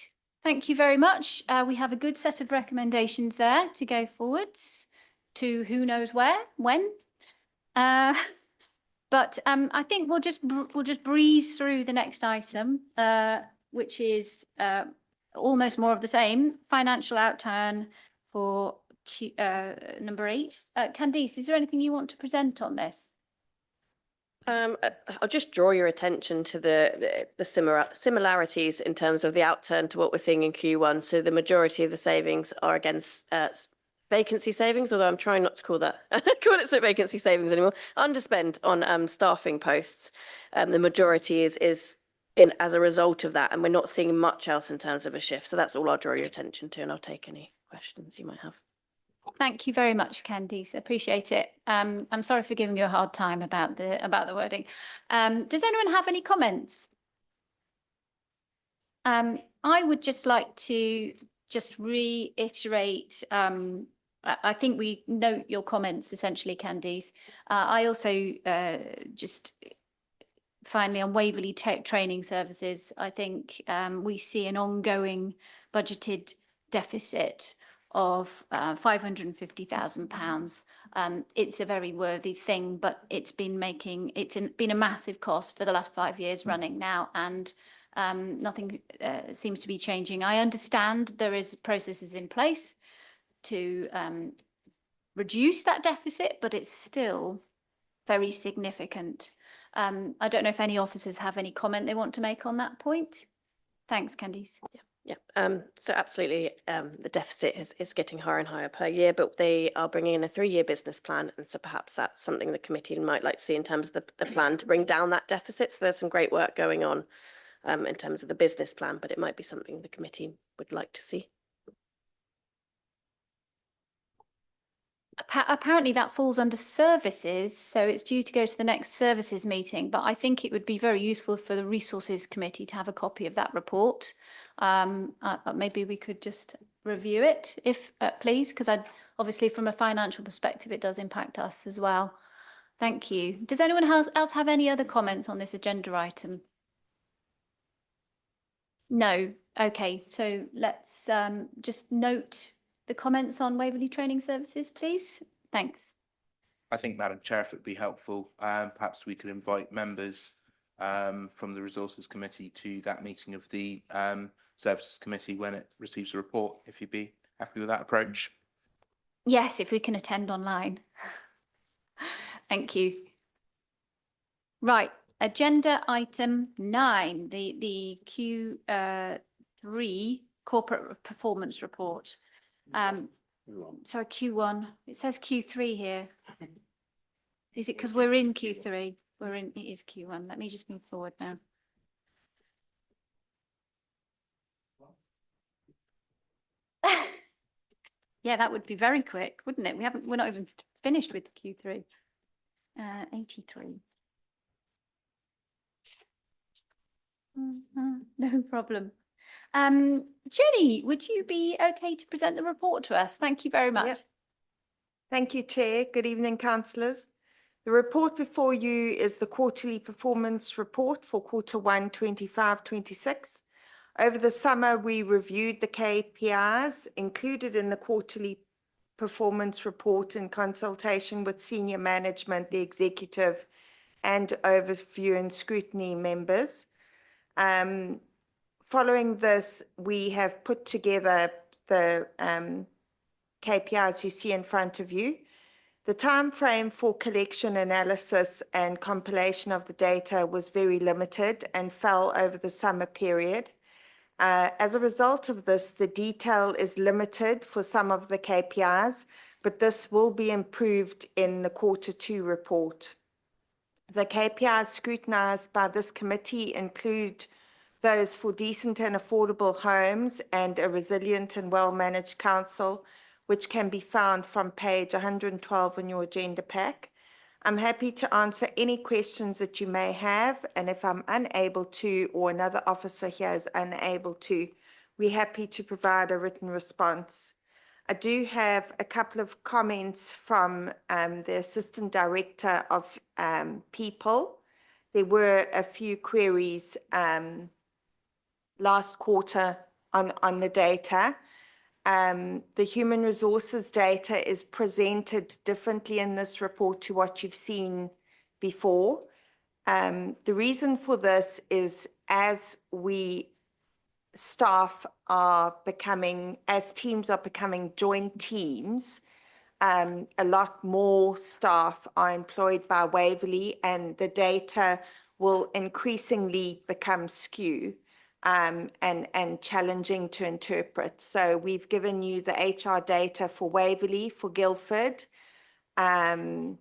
A: thank you very much. We have a good set of recommendations there to go forwards to who knows where, when. But I think we'll just breeze through the next item, which is almost more of the same, financial outturn for number 8. Candice, is there anything you want to present on this?
G: I'll just draw your attention to the similarities in terms of the outturn to what we're seeing in Q1. So the majority of the savings are against vacancy savings, although I'm trying not to call that call it so vacancy savings anymore. Underspend on staffing posts. The majority is in as a result of that, and we're not seeing much else in terms of a shift. So that's all I'll draw your attention to, and I'll take any questions you might have.
A: Thank you very much, Candice. Appreciate it. I'm sorry for giving you a hard time about the wording. Does anyone have any comments? I would just like to just reiterate. I think we note your comments essentially, Candice. I also just finally on Waverley Tech Training Services. I think we see an ongoing budgeted deficit of £550,000. It's a very worthy thing, but it's been been a massive cost for the last 5 years running now, and nothing seems to be changing. I understand there is processes in place to reduce that deficit, but it's still very significant. I don't know if any officers have any comment they want to make on that point. Thanks, Candice.
G: Yeah. So absolutely, the deficit is getting higher and higher per year, but they are bringing in a 3-year business plan, and so perhaps that's something the committee might like to see in terms of the plan to bring down that deficit. So there's some great work going on in terms of the business plan, but it might be something the committee would like to see.
A: Apparently that falls under services, so it's due to go to the next services meeting, but I think it would be very useful for the resources committee to have a copy of that report. Maybe we could just review it, if please, because obviously from a financial perspective it does impact us as well. Thank you. Does anyone else have any other comments on this agenda item? No. Okay, so let's just note the comments on Waverley Training Services, please. Thanks.
B: I think, Madam Chair, if it would be helpful, perhaps we could invite members from the Resources Committee to that meeting of the Services Committee when it receives a report, if you'd be happy with that approach.
A: Yes, if we can attend online. Thank you. Right, agenda item 9, the Q3 corporate performance report. Sorry, Q1. It says Q3 here. Is it because we're in Q3? It is Q1. Let me just move forward now. Yeah, that would be very quick, wouldn't it? We're not even finished with Q3. 83. No problem. Jenny, would you be okay to present the report to us? Thank you very much.
N: Yep. Thank you, Chair. Good evening, councillors. The report before you is the quarterly performance report for Q1 25-26. Over the summer, we reviewed the KPIs included in the quarterly performance report in consultation with senior management, the executive, and overview and scrutiny members. Following this, we have put together the KPIs you see in front of you. The time frame for collection, analysis, and compilation of the data was very limited and fell over the summer period. As a result of this, the detail is limited for some of the KPIs, but this will be improved in the Q2 report. The KPIs scrutinised by this committee include those for decent and affordable homes and a resilient and well-managed council, which can be found from page 112 in your agenda pack. I'm happy to answer any questions that you may have, and if I'm unable to, or another officer here is unable to, we're happy to provide a written response. I do have a couple of comments from the Assistant Director of People. There were a few queries last quarter on the data. The human resources data is presented differently in this report to what you've seen before. The reason for this is as teams are becoming joint teams, a lot more staff are employed by Waverley, and the data will increasingly become skew. and challenging to interpret. So we've given you the HR data for Waverley, for Guildford, and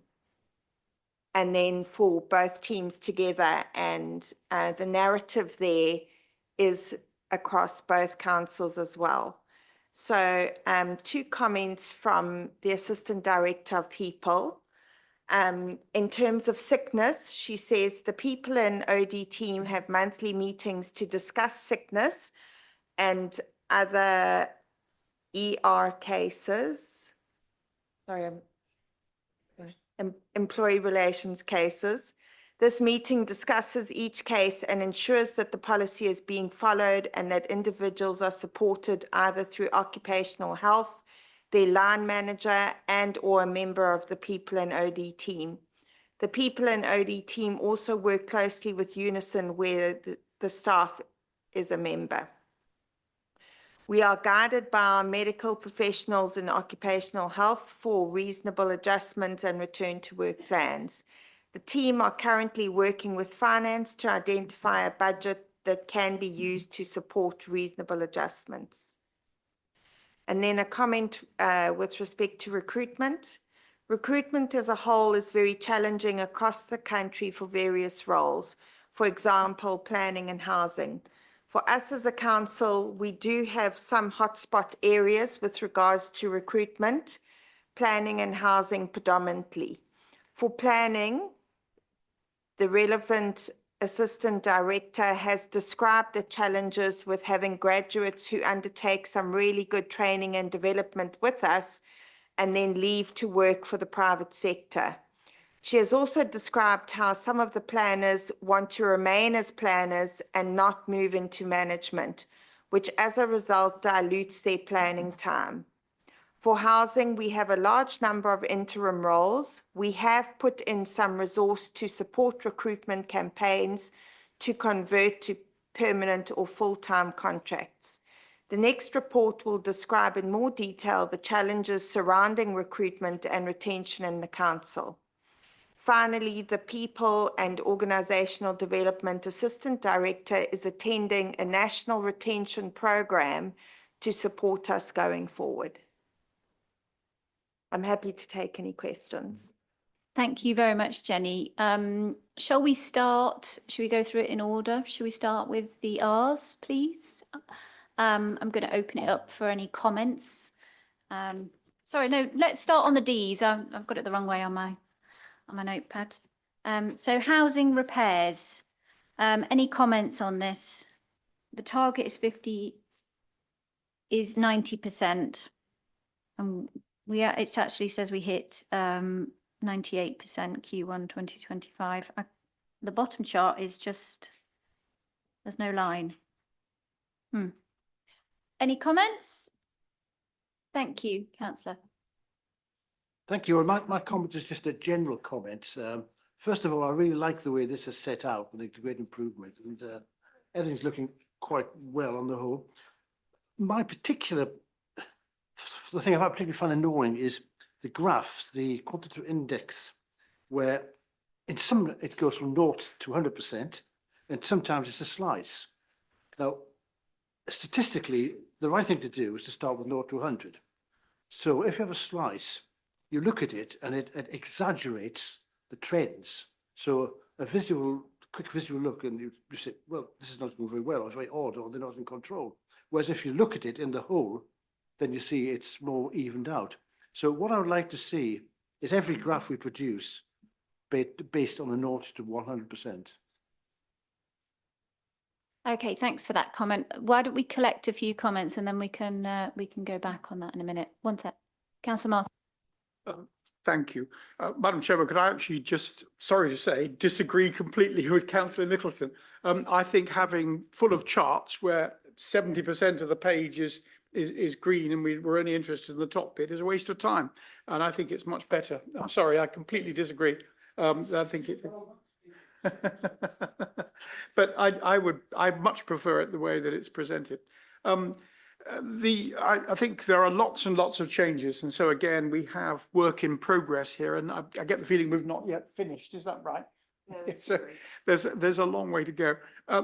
N: then for both teams together. And the narrative there is across both councils as well. So 2 comments from the Assistant Director of People. In terms of sickness, she says the people in OD team have monthly meetings to discuss sickness and other ER cases. Sorry, employee relations cases. This meeting discusses each case and ensures that the policy is being followed and that individuals are supported either through occupational health, their line manager, and or a member of the people in OD team. The people in OD team also work closely with Unison where the staff is a member. We are guided by our medical professionals in occupational health for reasonable adjustments and return to work plans. The team are currently working with finance to identify a budget that can be used to support reasonable adjustments. And then a comment with respect to recruitment. Recruitment as a whole is very challenging across the country for various roles. For example, planning and housing. For us as a council, we do have some hotspot areas with regards to recruitment, planning and housing predominantly. For planning, the relevant assistant director has described the challenges with having graduates who undertake some really good training and development with us and then leave to work for the private sector. She has also described how some of the planners want to remain as planners and not move into management, which as a result dilutes their planning time. For housing, we have a large number of interim roles. We have put in some resource to support recruitment campaigns to convert to permanent or full-time contracts. The next report will describe in more detail the challenges surrounding recruitment and retention in the council. Finally, the People and Organisational Development Assistant Director is attending a national retention program to support us going forward. I'm happy to take any questions.
A: Thank you very much, Jenny. Shall we start? Should we go through it in order? Should we start with the R's, please? I'm going to open it up for any comments. Sorry, no, let's start on the D's. I've got it the wrong way on my notepad. So housing repairs. Any comments on this? The target is 90%. And it actually says we hit 98% Q1 2025. The bottom chart is just, there's no line. Any comments? Thank you, Councillor.
E: Thank you. Well, my comment is just a general comment. First of all, I really like the way this is set out. I think it's a great improvement, and everything's looking quite well on the whole. The thing I particularly find annoying is the graphs, the quantitative index, where in some it goes from 0 to 100%, and sometimes it's a slice. Now, statistically, the right thing to do is to start with 0 to 100. So if you have a slice, you look at it and it exaggerates the trends. So a quick visual look, and you say, well, this is not going very well, or it's very odd, or they're not in control. Whereas if you look at it in the whole, then you see it's more evened out. So what I would like to see is every graph we produce based on a 0 to 100%.
A: Okay, thanks for that comment. Why don't we collect a few comments and then we can go back on that in a minute. One sec. Councillor Martin.
C: Thank you. Madam Chairman, could I actually just, sorry to say, disagree completely with Councillor Nicholson. I think having full of charts where 70% of the page is green and we're only interested in the top bit is a waste of time. And I think it's much better. I'm sorry, I completely disagree. I think it's... But I much prefer it the way that it's presented. I think there are lots and lots of changes, and so again we have work in progress here, and I get the feeling we've not yet finished. Is that right? So there's a long way to go.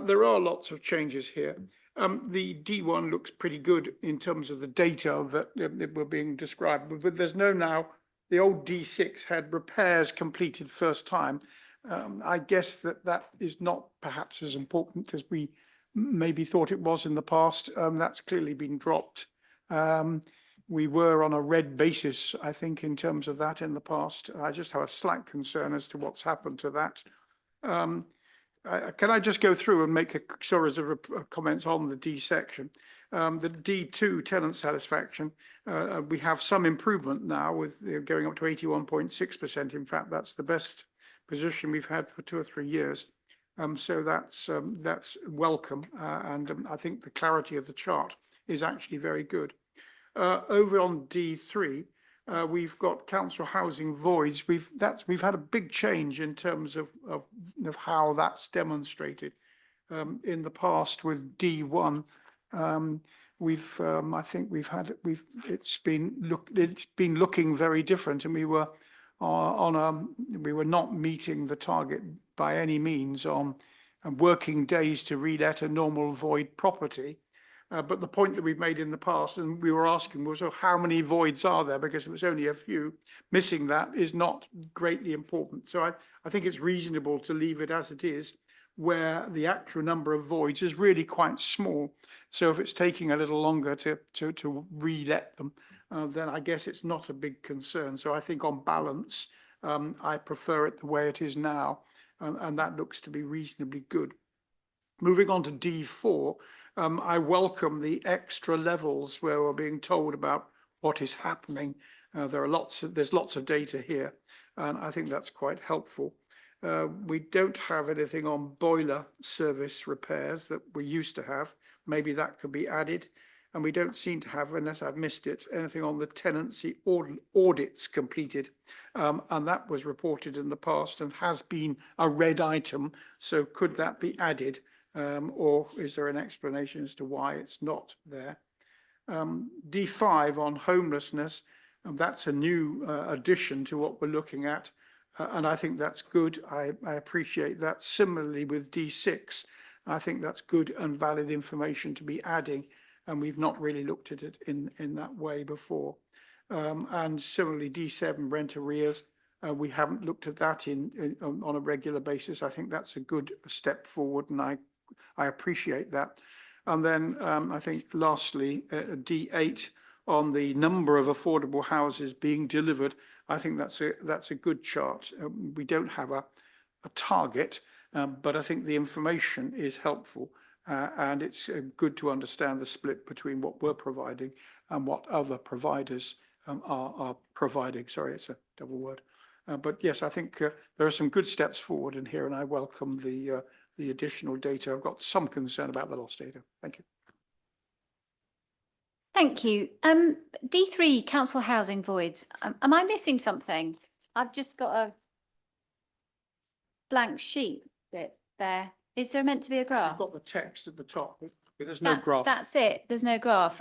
C: There are lots of changes here. The D1 looks pretty good in terms of the data that were being described, but there's no now. The old D6 had repairs completed first time. I guess that is not perhaps as important as we maybe thought it was in the past. That's clearly been dropped. We were on a red basis, I think, in terms of that in the past. I just have a slight concern as to what's happened to that. Can I just go through and make a series of comments on the D section? The D2 tenant satisfaction, we have some improvement now with going up to 81.6%. In fact, that's the best position we've had for 2 or 3 years. So that's welcome. And I think the clarity of the chart is actually very good. Over on D3, we've got council housing voids. We've had a big change in terms of how that's demonstrated. In the past with D1, it's been looking very different, and we were not meeting the target by any means on working days to relet a normal void property. But the point that we've made in the past, and we were asking, was, well, how many voids are there? Because it was only a few. Missing that is not greatly important. So I think it's reasonable to leave it as it is, where the actual number of voids is really quite small. So if it's taking a little longer to relet them, then I guess it's not a big concern. So I think on balance, I prefer it the way it is now, and that looks to be reasonably good. Moving on to D4, I welcome the extra levels where we're being told about what is happening. There's lots of data here, and I think that's quite helpful. We don't have anything on boiler service repairs that we used to have. Maybe that could be added. And we don't seem to have, unless I've missed it, anything on the tenancy audits completed. And that was reported in the past and has been a red item. So could that be added? Or is there an explanation as to why it's not there? D5 on homelessness, that's a new addition to what we're looking at. And I think that's good. I appreciate that. Similarly with D6, I think that's good and valid information to be adding. And we've not really looked at it in that way before. And similarly, D7 rent arrears, we haven't looked at that on a regular basis. I think that's a good step forward, and I appreciate that. And then I think lastly, D8 on the number of affordable houses being delivered. I think that's a good chart. We don't have a target, but I think the information is helpful. And it's good to understand the split between what we're providing and what other providers are providing. Sorry, it's a double word. But yes, I think there are some good steps forward in here, and I welcome the additional data. I've got some concern about the lost data. Thank you.
A: Thank you. D3, council housing voids. Am I missing something? I've just got a blank sheet bit there. Is there meant to be a graph?
C: You've got the text at the top, but there's no graph.
A: That's it. There's no graph.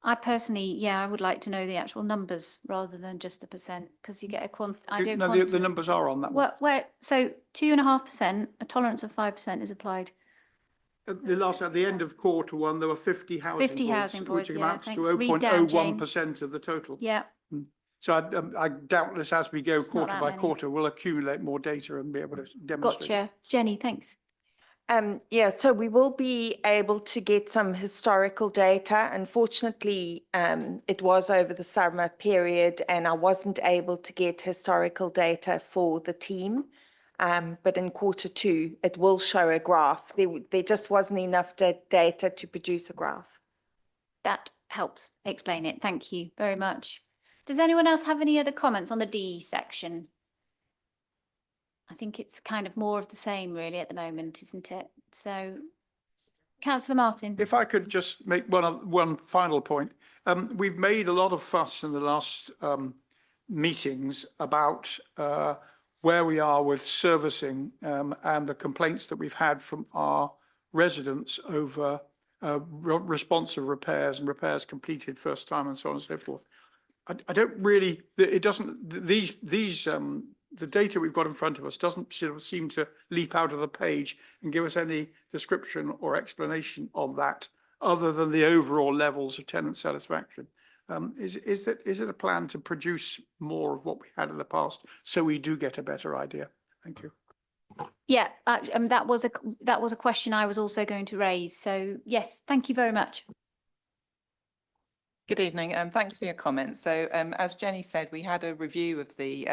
A: I personally, I would like to know the actual numbers rather than just the percent, because you get a
C: the numbers are on that one.
A: So 2.5%, a tolerance of 5% is applied.
C: At the end of quarter one, there were 50 housing voids, which amounts to 0.01% of the total.
A: Yeah.
C: So I doubtless, as we go quarter by quarter, we'll accumulate more data and be able to demonstrate.
A: Gotcha. Jenny, thanks.
N: So we will be able to get some historical data. Unfortunately, it was over the summer period and I wasn't able to get historical data for the team. But in quarter two, it will show a graph. There just wasn't enough data to produce a graph.
A: That helps explain it. Thank you very much. Does anyone else have any other comments on the D section? I think it's kind of more of the same really at the moment, isn't it? So, Councillor Martin.
C: If I could just make one final point. We've made a lot of fuss in the last meetings about where we are with servicing and the complaints that we've had from our residents over responsive repairs and repairs completed first time and so on and so forth. I don't really, it doesn't, these the data we've got in front of us doesn't sort of seem to leap out of the page and give us any description or explanation on that, other than the overall levels of tenant satisfaction. Is it a plan to produce more of what we had in the past, so we do get a better idea? Thank you.
A: Yeah, that was a question I was also going to raise. So yes, thank you very much.
O: Good evening, thanks for your comments. So as Jenny said, we had a review of the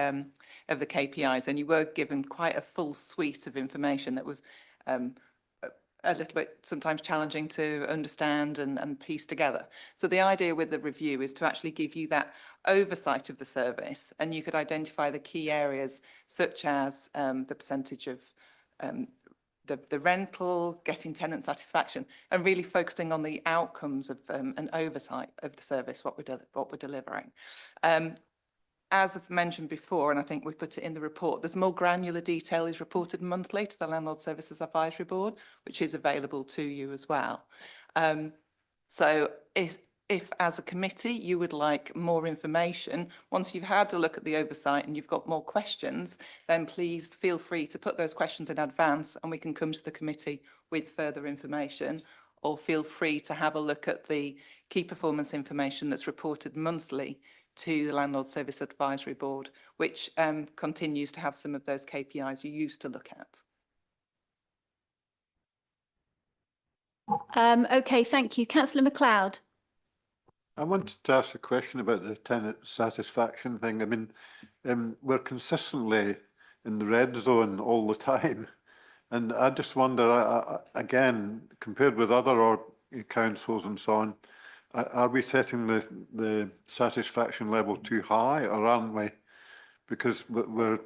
O: KPIs, and you were given quite a full suite of information that was a little bit sometimes challenging to understand and piece together. So the idea with the review is to actually give you that oversight of the service, and you could identify the key areas such as the percentage of the rental, getting tenant satisfaction, and really focusing on the outcomes of an oversight of the service, what we're delivering. As I've mentioned before, and I think we put it in the report, there's more granular detail is reported monthly to the Landlord Services Advisory Board, which is available to you as well. So if as a committee you would like more information, once you've had a look at the oversight and you've got more questions, then please feel free to put those questions in advance and we can come to the committee with further information, or feel free to have a look at the key performance information that's reported monthly to the Landlord Service Advisory Board, which continues to have some of those KPIs you used to look at.
A: Okay, thank you. Councillor MacLeod.
F: I wanted to ask a question about the tenant satisfaction thing. I mean, we're consistently in the red zone all the time. And I just wonder, again, compared with other councils and so on, are we setting the satisfaction level too high, or aren't we? Because we're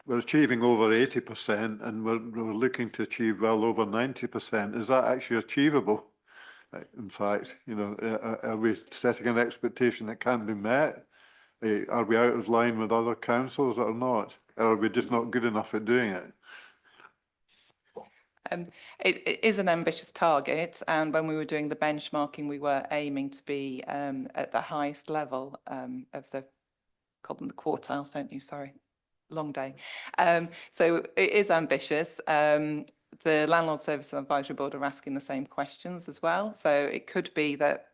F: achieving over 80% and we're looking to achieve well over 90%. Is that actually achievable? In fact, you know, are we setting an expectation that can be met? Are we out of line with other councils or not? Or are we just not good enough at doing it?
O: It is an ambitious target, and when we were doing the benchmarking, we were aiming to be at the highest level of the, call them the quartiles, don't you? Sorry, long day. So it is ambitious. The Landlord Service Advisory Board are asking the same questions as well. So it could be that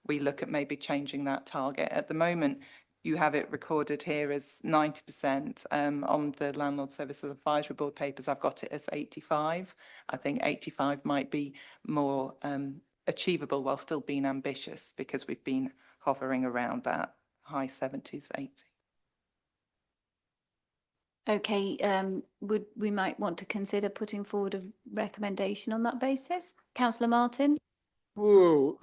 O: we look at maybe changing that target. At the moment, you have it recorded here as 90%. On the Landlord Services Advisory Board papers, I've got it as 85. I think 85 might be more achievable while still being ambitious, because we've been hovering around that high 70s, 80.
A: Okay, we might want to consider putting forward a recommendation on that basis. Councillor Martin.
C: Whoa,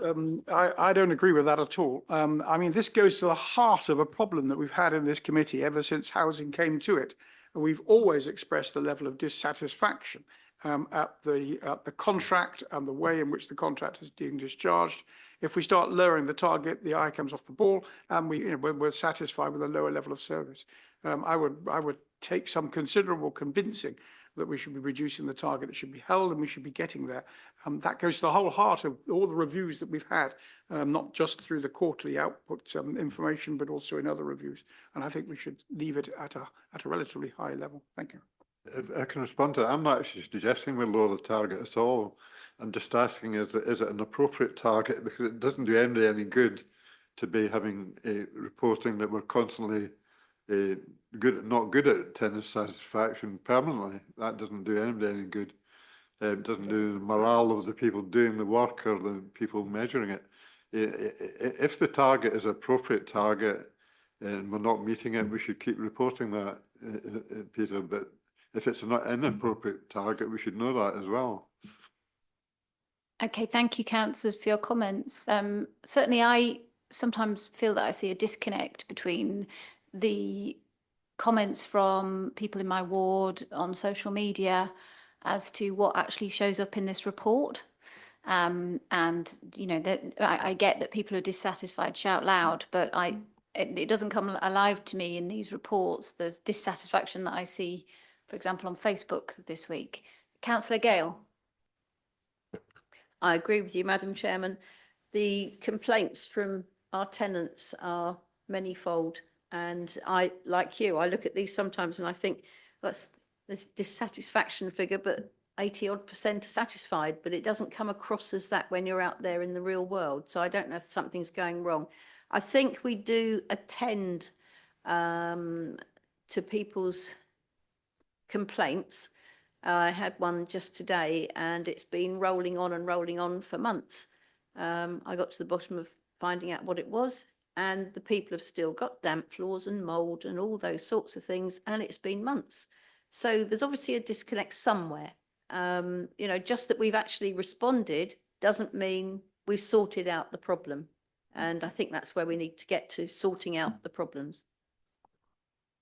C: I don't agree with that at all. I mean, this goes to the heart of a problem that we've had in this committee ever since housing came to it. We've always expressed the level of dissatisfaction at the contract and the way in which the contract is being discharged. If we start lowering the target, the eye comes off the ball, and we're satisfied with a lower level of service. I would take some considerable convincing that we should be reducing the target, it should be held, and we should be getting there. That goes to the whole heart of all the reviews that we've had, not just through the quarterly output information, but also in other reviews. And I think we should leave it at a relatively high level. Thank you.
F: If I can respond to that, I'm not actually suggesting we lower the target at all. I'm just asking, is it an appropriate target? Because it doesn't do anybody any good to be having reporting that we're constantly not good at tenant satisfaction permanently. That doesn't do anybody any good. It doesn't do the morale of the people doing the work or the people measuring it. If the target is an appropriate target and we're not meeting it, we should keep reporting that, Peter. But if it's not an inappropriate target, we should know that as well.
A: Okay, thank you, councillors, for your comments. Certainly, I sometimes feel that I see a disconnect between the comments from people in my ward on social media as to what actually shows up in this report. And, you know, that I get that people are dissatisfied, shout loud, but it doesn't come alive to me in these reports. There's dissatisfaction that I see, for example, on Facebook this week. Councillor Gale.
K: I agree with you, Madam Chairman. The complaints from our tenants are manifold, And I, like you, I look at these sometimes and I think that's this dissatisfaction figure, but 80% are satisfied, but it doesn't come across as that when you're out there in the real world. So I don't know if something's going wrong. I think we do attend to people's complaints. I had one just today and it's been rolling on for months. I got to the bottom of finding out what it was, and the people have still got damp floors and mould and all those sorts of things, and it's been months. So there's obviously a disconnect somewhere. You know, just that we've actually responded doesn't mean we've sorted out the problem. And I think that's where we need to get to, sorting out the problems.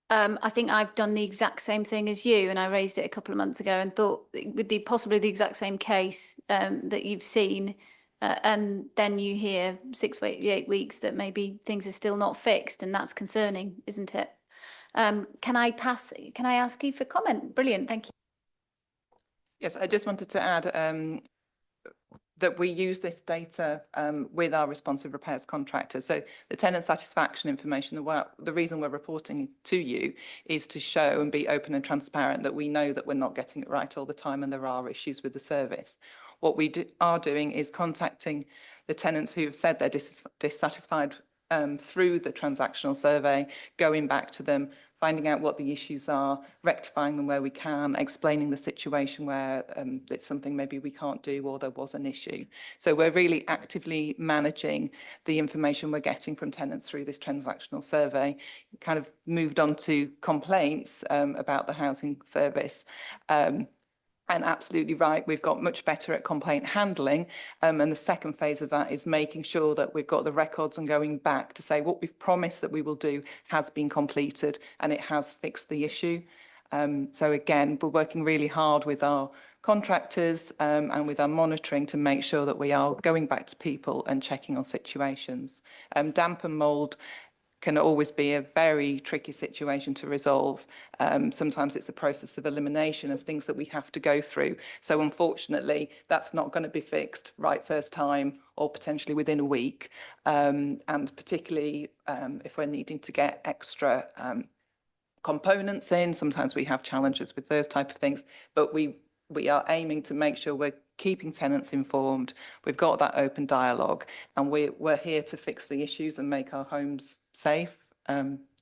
A: I think I've done the exact same thing as you, and I raised it a couple of months ago and thought with the possibly the exact same case that you've seen, and then you hear 6 to 8 weeks that maybe things are still not fixed, and that's concerning, isn't it? Can I ask you for comment? Brilliant, thank you.
O: Yes, I just wanted to add that we use this data with our responsive repairs contractors. So the tenant satisfaction information, the reason we're reporting to you is to show and be open and transparent that we know that we're not getting it right all the time and there are issues with the service. What we are doing is contacting the tenants who have said they're dissatisfied through the transactional survey, going back to them, finding out what the issues are, rectifying them where we can, explaining the situation where it's something maybe we can't do or there was an issue. So we're really actively managing the information we're getting from tenants through this transactional survey. Kind of moved on to complaints about the housing service. And absolutely right, we've got much better at complaint handling. And the second phase of that is making sure that we've got the records and going back to say what we've promised that we will do has been completed and it has fixed the issue. So again, we're working really hard with our contractors and with our monitoring to make sure that we are going back to people and checking on situations. Damp and mould can always be a very tricky situation to resolve. Sometimes it's a process of elimination of things that we have to go through. So unfortunately, that's not going to be fixed right first time or potentially within a week. And particularly if we're needing to get extra components in, sometimes we have challenges with those type of things, but we are aiming to make sure we're keeping tenants informed. We've got that open dialogue and we're here to fix the issues and make our homes safe.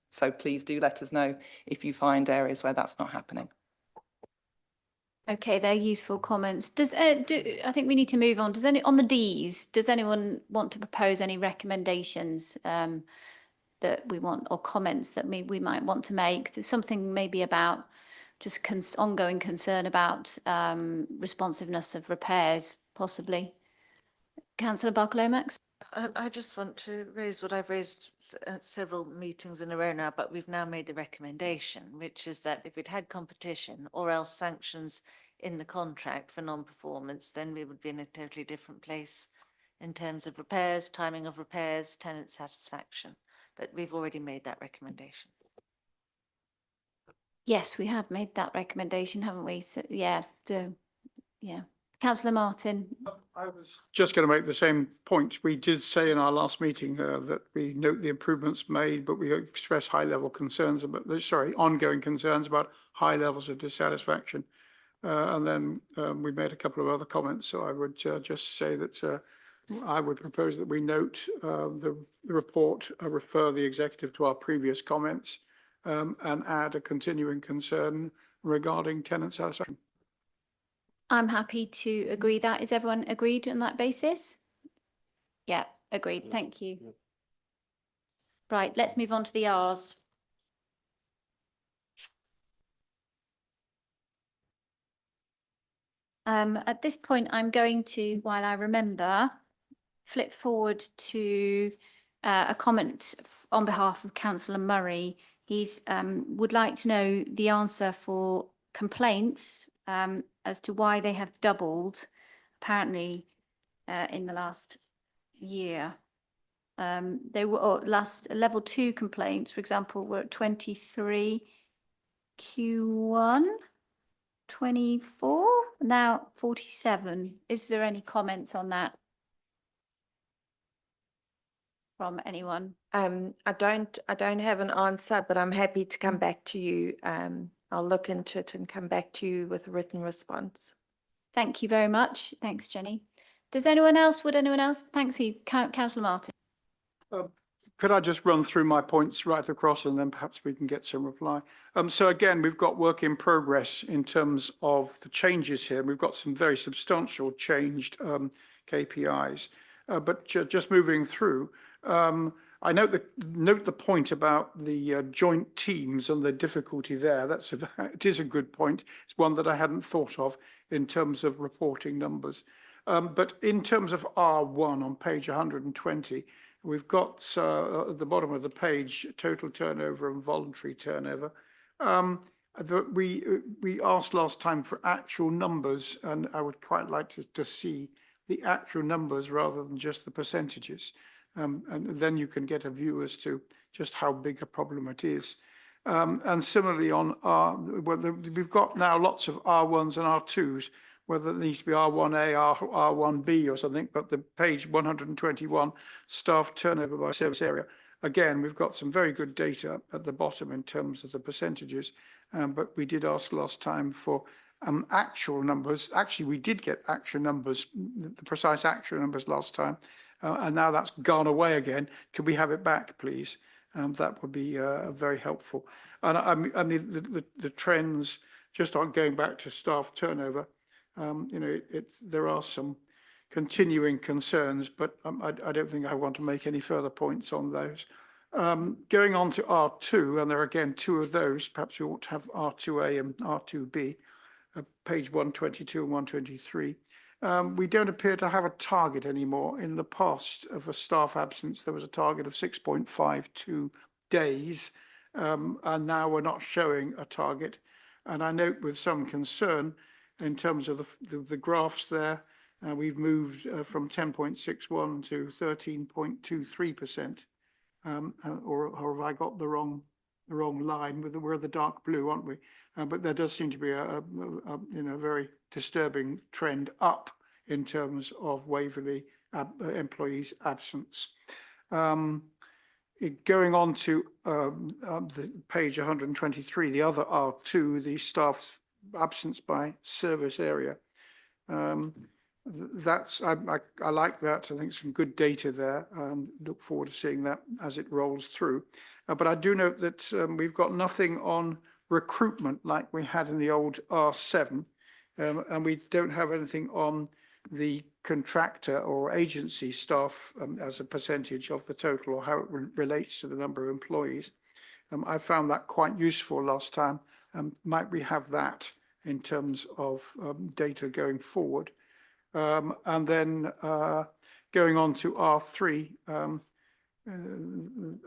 O: So please do let us know if you find areas where that's not happening.
A: Okay, they're useful comments. I think we need to move on. On the Ds, does anyone want to propose any recommendations that we want, or comments that we might want to make? There's something maybe about just ongoing concern about responsiveness of repairs, possibly. Councillor Barker-Lomax?
I: I just want to raise what I've raised at several meetings in a row now, but we've now made the recommendation, which is that if it had competition or else sanctions in the contract for non-performance, then we would be in a totally different place in terms of repairs, timing of repairs, tenant satisfaction. But we've already made that recommendation.
A: Yes, we have made that recommendation, haven't we? So, yeah. Councillor Martin.
C: I was just going to make the same point. We did say in our last meeting that we note the improvements made, but we express ongoing concerns about high levels of dissatisfaction. And then we made a couple of other comments. So I would just say that I would propose that we note the report, refer the executive to our previous comments, and add a continuing concern regarding tenant satisfaction.
A: I'm happy to agree that. Is everyone agreed on that basis? Yeah, agreed. Thank you. Yeah. Right, let's move on to the Rs. At this point, I'm going to, while I remember, flip forward to a comment on behalf of Councillor Murray. He's would like to know the answer for complaints as to why they have doubled, apparently, in the last year. They were last level 2 complaints, for example, were at 23 Q1 24, now 47. Is there any comments on that? from anyone?
N: I don't have an answer, but I'm happy to come back to you. I'll look into it and come back to you with a written response.
A: Thank you very much. Thanks, Jenny. Would anyone else? Thanks you, Councillor Martin.
C: Could I just run through my points right across and then perhaps we can get some reply? So again, we've got work in progress in terms of the changes here. We've got some very substantial changed KPIs, but just moving through, I note the point about the joint teams and the difficulty there. It is a good point. It's one that I hadn't thought of in terms of reporting numbers. But in terms of R1 on page 120, we've got at the bottom of the page total turnover and voluntary turnover. We asked last time for actual numbers, and I would quite like to see the actual numbers rather than just the percentages. And then you can get a view as to just how big a problem it is. And similarly on we've got now lots of R1s and R2s, whether it needs to be R1A, R1B or something, but the page 121, staff turnover by service area. Again, we've got some very good data at the bottom in terms of the percentages, but we did ask last time for actual numbers. Actually, we did get actual numbers, the precise actual numbers last time, and now that's gone away again. Could we have it back, please? That would be very helpful. And I mean, the trends, just on going back to staff turnover, you know, there are some continuing concerns, but I don't think I want to make any further points on those. Going on to R2, and there are again two of those, perhaps we ought to have R2A and R2B, page 122 and 123. We don't appear to have a target anymore. In the past of a staff absence, there was a target of 6.52 days, and now we're not showing a target. And I note with some concern in terms of the graphs there, we've moved from 10.61 to 13.23%, or have I got the wrong line? We're the dark blue, aren't we? But there does seem to be a you know, very disturbing trend up in terms of Waverley employees' absence. Going on to the page 123, the other R2, the staff absence by service area. That's I like that. I think some good data there. Look forward to seeing that as it rolls through. But I do note that we've got nothing on recruitment like we had in the old R7, and we don't have anything on the contractor or agency staff as a percentage of the total, or how it relates to the number of employees. I found that quite useful last time. Might we have that in terms of data going forward? And then going on to R3,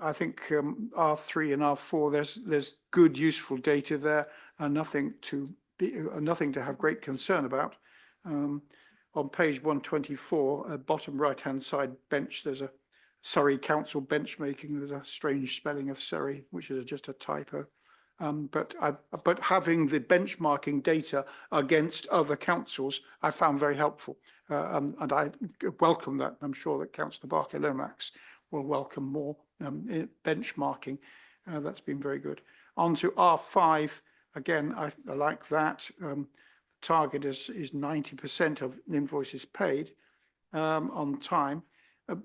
C: I think R3 and R4, there's good, useful data there, and nothing to have great concern about. On page 124, bottom right-hand side bench, there's a Surrey Council bench making. There's a strange spelling of Surrey, which is just a typo. But having the benchmarking data against other councils, I found very helpful, and I welcome that. I'm sure that Councillor Barker-Lomax will welcome more benchmarking. That's been very good. On to R5, again, I like that. Target is 90% of invoices paid on time.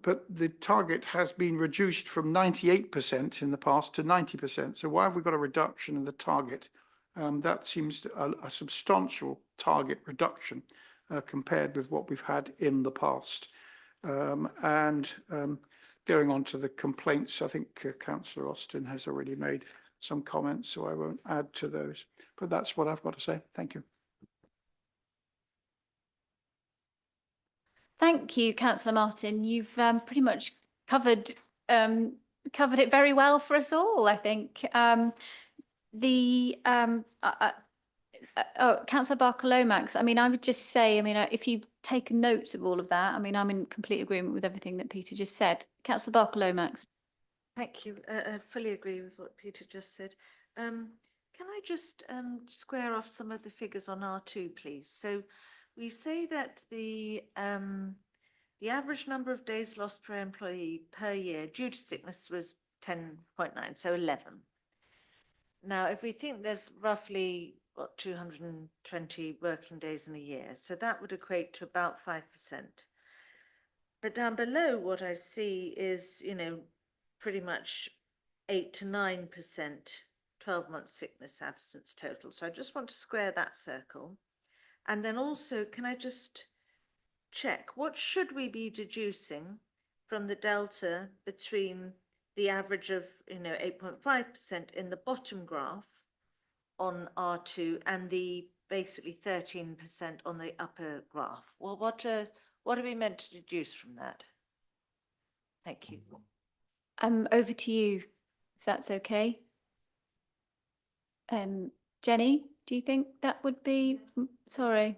C: But the target has been reduced from 98% in the past to 90%. So why have we got a reduction in the target? That seems a substantial target reduction compared with what we've had in the past. And going on to the complaints, I think Councillor Austin has already made some comments, so I won't add to those. But that's what I've got to say. Thank you.
A: Thank you, Councillor Martin. You've pretty much covered it very well for us all, I think. Councillor Barker-Lomax, I mean, I would just say, I mean, if you take notes of all of that, I mean, I'm in complete agreement with everything that Peter just said. Councillor Barker-Lomax.
I: Thank you. I fully agree with what Peter just said. Can I just square off some of the figures on R2, please? So we say that the the average number of days lost per employee per year due to sickness was 10.9, so 11. Now, if we think there's roughly, what, 220 working days in a year, so that would equate to about 5%. But down below, what I see is, pretty much 8 to 9% 12-month sickness absence total. So I just want to square that circle. And then also, can I just check, what should we be deducing from the delta between the average of, 8.5% in the bottom graph on R2 and the basically 13% on the upper graph? Well, what are we meant to deduce from that? Thank you.
A: Over to you, if that's okay. Jenny, do you think that would be, sorry.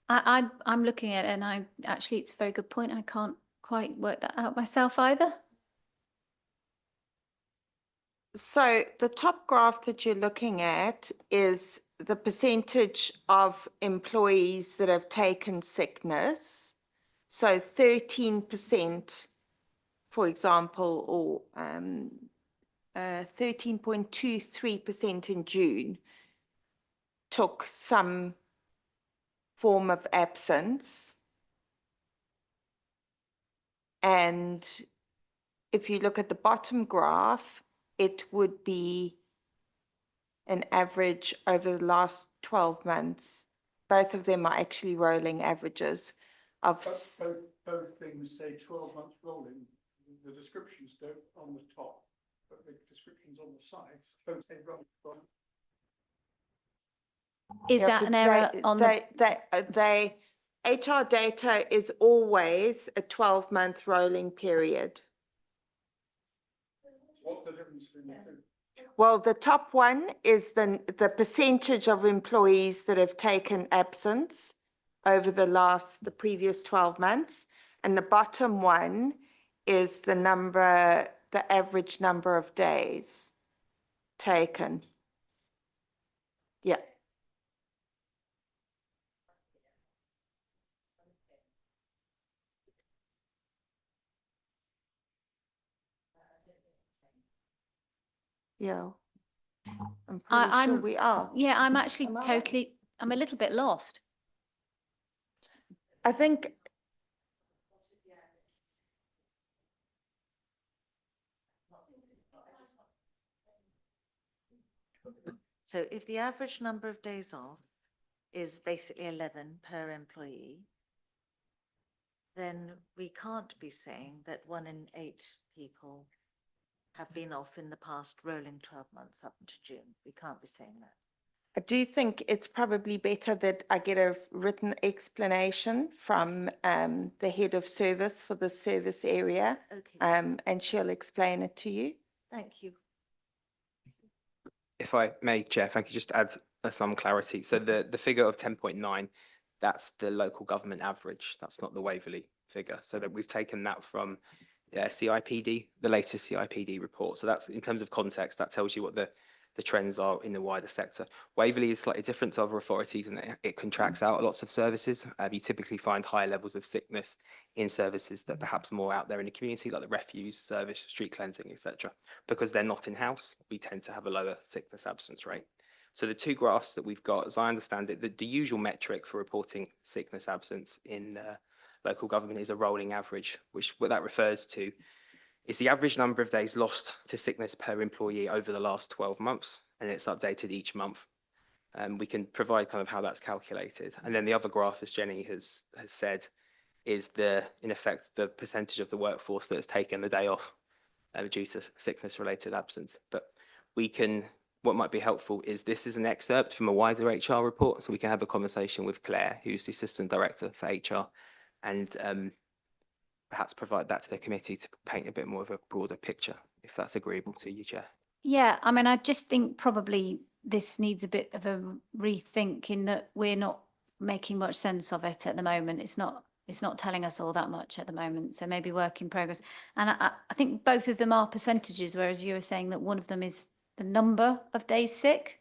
A: I'm looking at it and actually it's a very good point. I can't quite work that out myself either.
N: So the top graph that you're looking at is the percentage of employees that have taken sickness. So 13%, for example, or 13.23% in June took some form of absence. And if you look at the bottom graph, it would be an average over the last 12 months. Both of them are actually rolling averages of...
C: Both things say 12 months rolling. The descriptions don't on the top, but the descriptions on the sides both say rolling.
A: Is that an error on
N: the... HR data is always a 12-month rolling period.
C: What's the difference between the two?
N: Well, the top one is the percentage of employees that have taken absence over the previous 12 months. And the bottom one is the average number of days taken. Yeah. Yeah, I'm pretty sure we are.
A: Yeah, I'm actually I'm a little bit lost.
N: I think
I: So if the average number of days off is basically 11 per employee, then we can't be saying that 1 in 8 people have been off in the past rolling 12 months up to June. We can't be saying that.
N: I do think it's probably better that I get a written explanation from the head of service for the service area,
I: Okay.
N: and she'll explain it to you.
I: Thank you.
P: If I may, Chair, if I could just add some clarity. So the figure of 10.9, that's the local government average. That's not the Waverley figure. So that we've taken that from CIPD, the latest CIPD report. So that's in terms of context, that tells you what the trends are in the wider sector. Waverley is slightly different to other authorities and it contracts out lots of services. You typically find higher levels of sickness in services that perhaps more out there in the community, like the refuse service, street cleansing, etc. Because they're not in-house, we tend to have a lower sickness absence rate. So the two graphs that we've got, as I understand it, the usual metric for reporting sickness absence in local government is a rolling average, which what that refers to is the average number of days lost to sickness per employee over the last 12 months, and it's updated each month. We can provide kind of how that's calculated. And then the other graph, as Jenny has said, is in effect, the percentage of the workforce that has taken the day off due to sickness-related absence. But what might be helpful is this is an excerpt from a wider HR report, so we can have a conversation with Claire, who's the Assistant Director for HR, and perhaps provide that to the committee to paint a bit more of a broader picture, if that's agreeable to you, Chair.
A: Yeah, I mean, I just think probably this needs a bit of a rethink in that we're not making much sense of it at the moment. It's not telling us all that much at the moment. So maybe work in progress. And I think both of them are percentages, whereas you were saying that one of them is the number of days sick.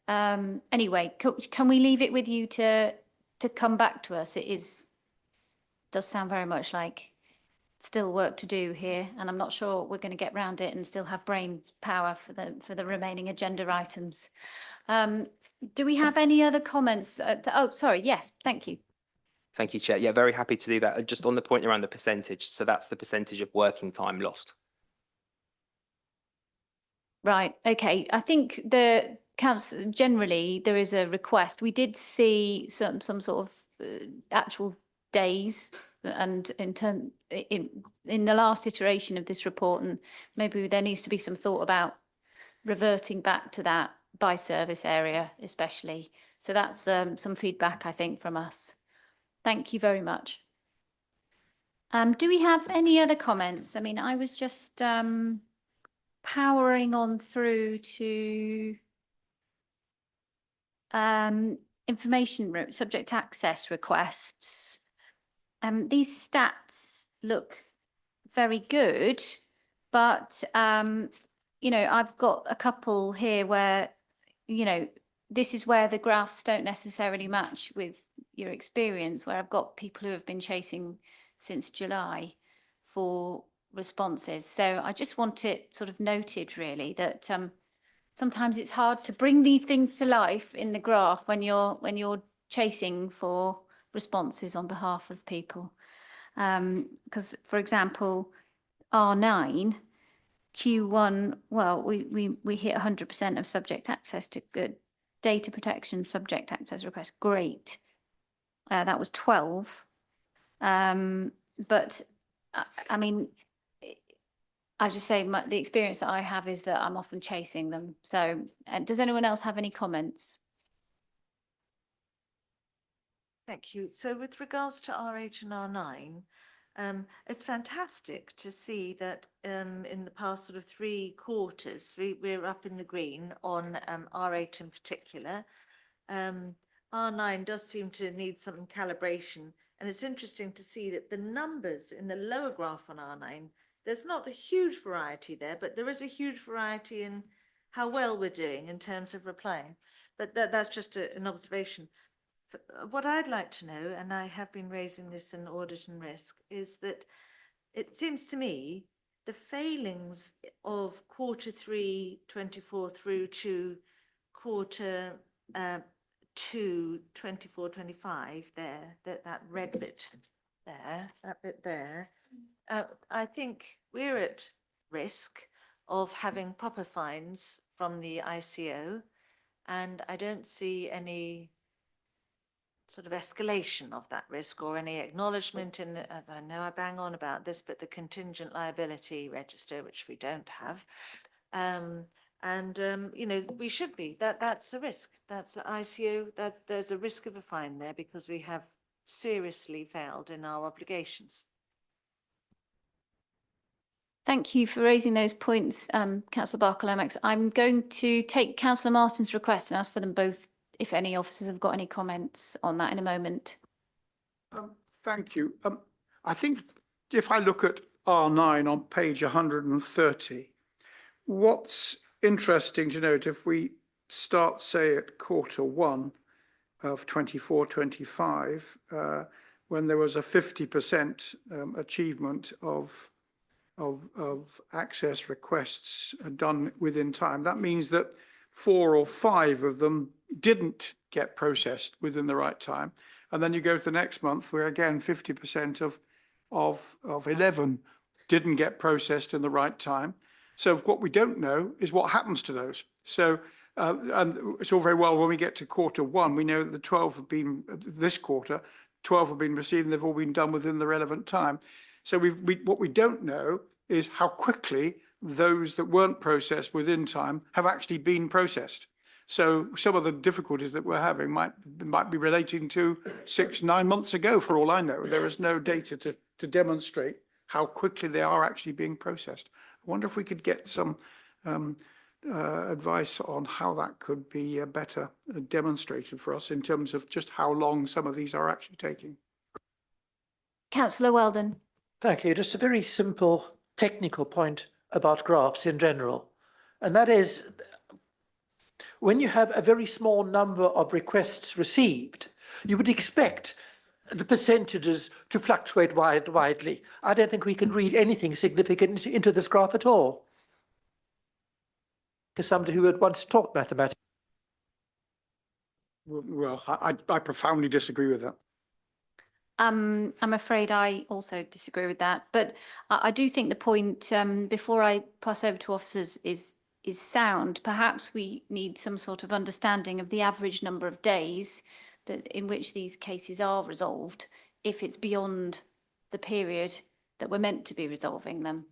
A: Anyway, can we leave it with you to come back to us? It is. does sound very much like still work to do here, and I'm not sure we're going to get round it and still have brain power for the remaining agenda items. Do we have any other comments? Oh, sorry. Yes, thank you.
P: Thank you, Chair. Yeah, very happy to do that. Just on the point around the percentage, so that's the percentage of working time lost.
A: Right. Okay. I think the council generally there is a request. We did see some sort of actual days, and in the last iteration of this report, and maybe there needs to be some thought about reverting back to that by service area, especially. So that's some feedback I think from us. Thank you very much. Do we have any other comments? I mean, I was just powering on through to information subject access requests. These stats look very good, but you know, I've got a couple here where, you know, this is where the graphs don't necessarily match with your experience, where I've got people who have been chasing since July for responses. So I just want it sort of noted really that sometimes it's hard to bring these things to life in the graph when you're chasing for responses on behalf of people. Because for example, R9, Q1, well, we hit 100% of subject access to good data protection subject access requests. Great. That was 12. But I mean, I just say the experience that I have is that I'm often chasing them. So does anyone else have any comments?
I: Thank you. So with regards to R8 and R9, it's fantastic to see that in the past sort of 3 quarters, we're up in the green on R8 in particular. R9 does seem to need some calibration, and it's interesting to see that the numbers in the lower graph on R9, there's not a huge variety there, but there is a huge variety in how well we're doing in terms of replying. But that's just an observation. What I'd like to know, and I have been raising this in audit and risk, is that it seems to me the failings of Q3 24 through to Q2 24 25 there, that red bit there, that bit there, I think we're at risk of having proper fines from the ICO, and I don't see any sort of escalation of that risk or any acknowledgement in, I know I bang on about this, but the contingent liability register, which we don't have. You know, we should be, that's a risk. That's the ICO, that there's a risk of a fine there because we have seriously failed in our obligations.
A: Thank you for raising those points, Councillor Barker-Lomax. I'm going to take Councillor Martin's request and ask for them both if any officers have got any comments on that in a moment.
C: Thank you. I think if I look at R9 on page 130, what's interesting to note, if we start, say, at Q1 of 24-25, when there was a 50% achievement of access requests done within time, that means that 4 or 5 of them didn't get processed within the right time. And then you go to the next month where again 50% of 11 didn't get processed in the right time. So what we don't know is what happens to those. So and it's all very well when we get to Q1, we know that the 12 have been, this quarter, 12 have been received and they've all been done within the relevant time. So what we don't know is how quickly those that weren't processed within time have actually been processed. So some of the difficulties that we're having might be relating to 6-9 months ago, for all I know. There is no data to demonstrate how quickly they are actually being processed. I wonder if we could get some advice on how that could be better demonstrated for us in terms of just how long some of these are actually taking.
A: Councillor Weldon.
D: Thank you. Just a very simple technical point about graphs in general, and that is when you have a very small number of requests received, you would expect the percentages to fluctuate widely. I don't think we can read anything significant into this graph at all. As somebody who had once taught mathematics.
C: Well, I profoundly disagree with that.
A: I'm afraid I also disagree with that, but I do think the point, before I pass over to officers, is sound. Perhaps we need some sort of understanding of the average number of days that in which these cases are resolved, if it's beyond the period that we're meant to be resolving them.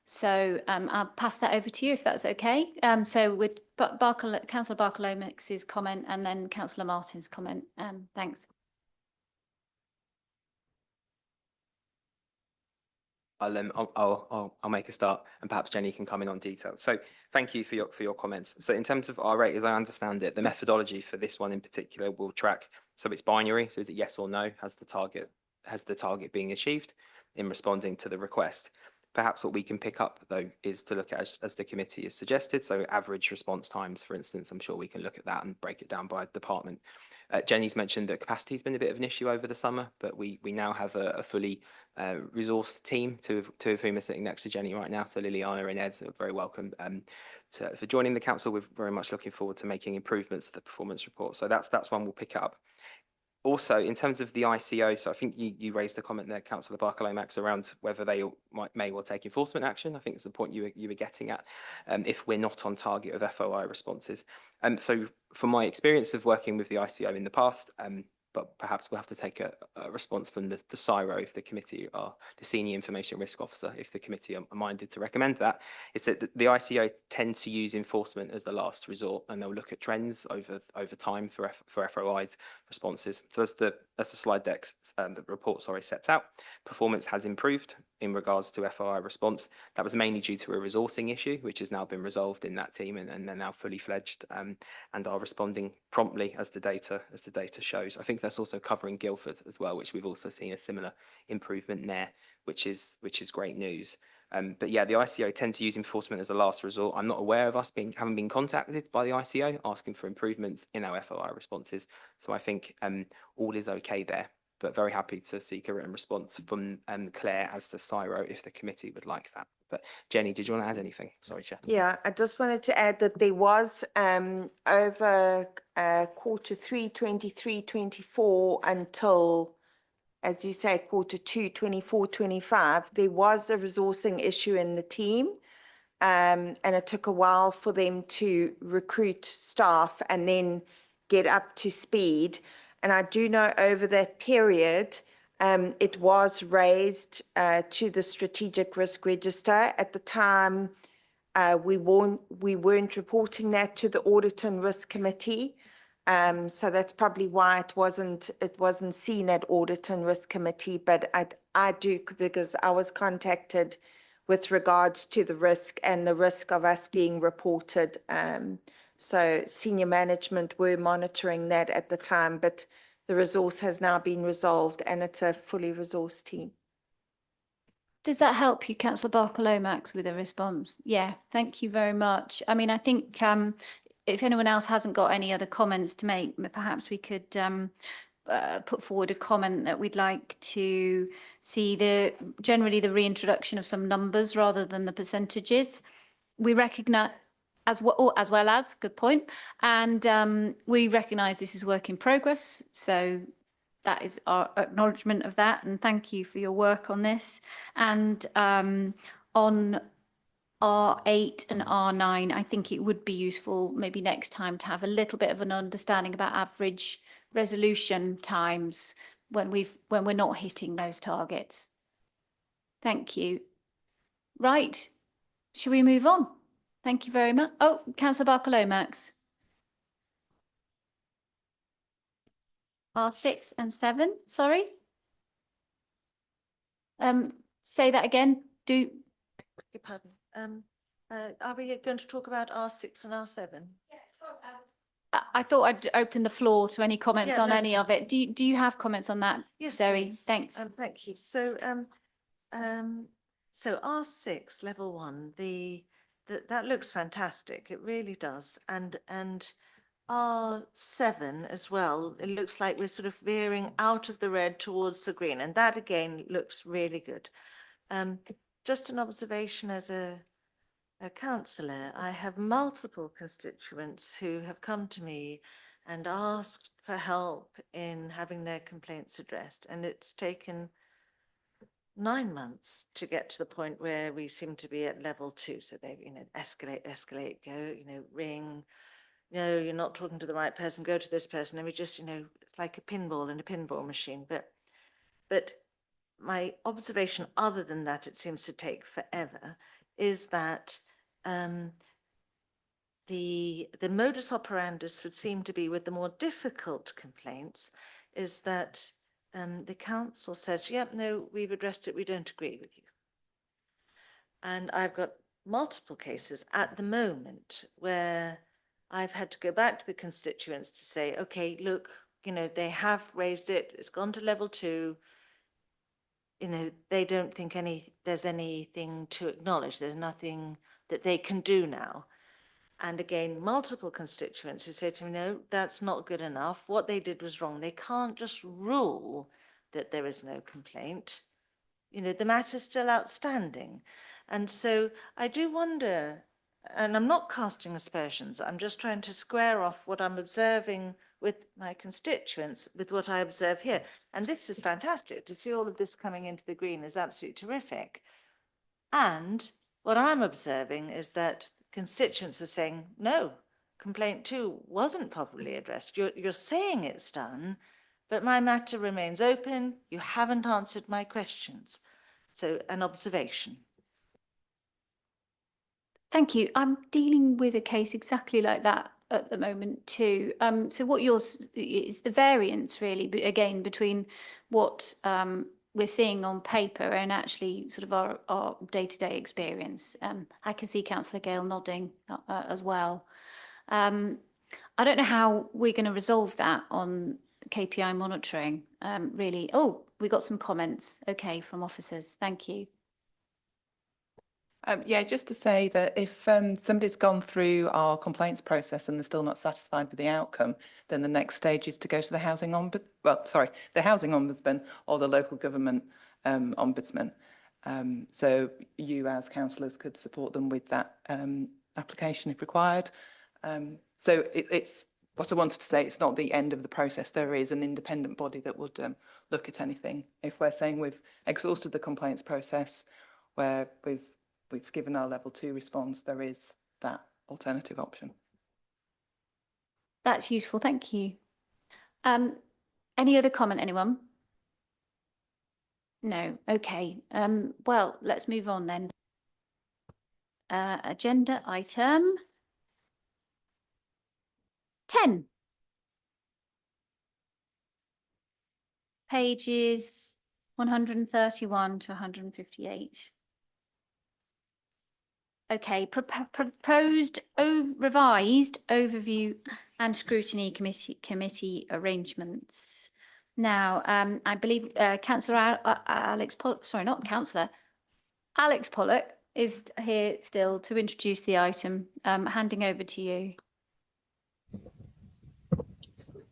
A: So I'll pass that over to you if that's okay. So with Councillor Bartolomax's comment and then Councillor Martin's comment. Thanks.
P: I'll make a start, and perhaps Jenny can come in on detail. So thank you for your comments. So in terms of our rate, as I understand it, the methodology for this one in particular will track. So it's binary. So is it yes or no? Has the target being achieved in responding to the request? Perhaps what we can pick up, though, is to look at, as the committee has suggested, so average response times, for instance. I'm sure we can look at that and break it down by department. Jenny's mentioned that capacity has been a bit of an issue over the summer, but we now have a fully resourced team, two of whom are sitting next to Jenny right now. So Liliana and Ed are very welcome for joining the council. We're very much looking forward to making improvements to the performance report. So that's one we'll pick up. Also, in terms of the ICO, so I think you raised a comment there, Councillor Bartolomax, around whether they may well take enforcement action. I think it's the point you were getting at, if we're not on target of FOI responses. So from my experience of working with the ICO in the past, but perhaps we'll have to take a response from the CIRO if the committee are the Senior Information Risk Officer, if the committee are minded to recommend that, is that the ICO tend to use enforcement as the last resort, and they'll look at trends over time for FOI's responses. So as the slide deck, the report, sets out, performance has improved in regards to FOI response. That was mainly due to a resourcing issue, which has now been resolved in that team, and they're now fully fledged and are responding promptly as the data shows. I think that's also covering Guildford as well, which we've also seen a similar improvement there, which is great news. But yeah, the ICO tend to use enforcement as a last resort. I'm not aware of us having been contacted by the ICO asking for improvements in our FOI responses. So I think all is okay there, but very happy to seek a written response from Claire as the CIRO if the committee would like that. But Jenny, did you want to add anything? Sorry, Chair.
N: Yeah, I just wanted to add that there was over Q3 23-24 until, as you say, Q2 24-25, there was a resourcing issue in the team, and it took a while for them to recruit staff and then get up to speed. And I do know over that period, it was raised to the Strategic Risk Register. At the time, we weren't reporting that to the Audit and Risk Committee. So that's probably why it wasn't seen at Audit and Risk Committee, but I do, because I was contacted with regards to the risk and the risk of us being reported. So senior management were monitoring that at the time, but the resource has now been resolved and it's a fully resourced team.
A: Does that help you, Councillor Bartolomax, with a response? Yeah, thank you very much. I mean, I think if anyone else hasn't got any other comments to make, perhaps we could put forward a comment that we'd like to see generally the reintroduction of some numbers rather than the percentages. We recognise as well as good point, and we recognise this is work in progress. So that is our acknowledgement of that, and thank you for your work on this. And on R8 and R9, I think it would be useful maybe next time to have a little bit of an understanding about average resolution times when we're not hitting those targets. Thank you. Right, should we move on? Thank you very much. Oh, Councillor Bartolomax. R6 and 7, sorry. Say that again.
I: Beg your pardon. Are we going to talk about R6 and R7?
A: Yes. I thought I'd open the floor to any comments on any of it. Do you have comments on that?
I: Yes,
A: Zoe?
I: please.
A: Thanks.
I: Thank you. So, so R6 level 1, that looks fantastic. It really does. And R7 as well, it looks like we're sort of veering out of the red towards the green, and that again looks really good. Just an observation as a councillor, I have multiple constituents who have come to me and asked for help in having their complaints addressed, and it's taken 9 months to get to the point where we seem to be at level 2. So they, escalate, go, ring. No, you're not talking to the right person. Go to this person, and we just, it's like a pinball in a pinball machine. But my observation, other than that, it seems to take forever, is that the modus operandus would seem to be with the more difficult complaints is that the council says, yep, no, we've addressed it, we don't agree with you. And I've got multiple cases at the moment where I've had to go back to the constituents to say, okay, look, they have raised it, it's gone to level 2. They don't think there's anything to acknowledge. There's nothing that they can do now. And again, multiple constituents who say to me, no, that's not good enough. What they did was wrong. They can't just rule that there is no complaint. The matter's still outstanding. And so I do wonder, and I'm not casting aspersions, I'm just trying to square off what I'm observing with my constituents with what I observe here. And this is fantastic. To see all of this coming into the green is absolutely terrific. And what I'm observing is that constituents are saying, no, complaint 2 wasn't properly addressed. You're saying it's done, but my matter remains open. You haven't answered my questions. So an observation.
A: Thank you. I'm dealing with a case exactly like that at the moment too. So what is the variance really, again, between what we're seeing on paper and actually sort of our day-to-day experience. I can see Councillor Gale nodding as well. I don't know how we're going to resolve that on KPI monitoring, really. Oh, we got some comments, okay, from officers. Thank you.
O: Yeah, just to say that if somebody's gone through our complaints process and they're still not satisfied with the outcome, then the next stage is to go to the housing ombudsman or the local government ombudsman. So you as councillors could support them with that application if required. So it's what I wanted to say. It's not the end of the process. There is an independent body that would look at anything. If we're saying we've exhausted the complaints process, where we've given our level 2 response, there is that alternative option.
A: That's useful, thank you. Any other comment, anyone? No, okay. Well, let's move on then. Agenda item 10. Pages 131 to 158. Okay, proposed revised overview and scrutiny committee arrangements. Now, I believe Councillor Alex Pollock, sorry, not Councillor, Alex Pollock is here still to introduce the item. Handing over to you.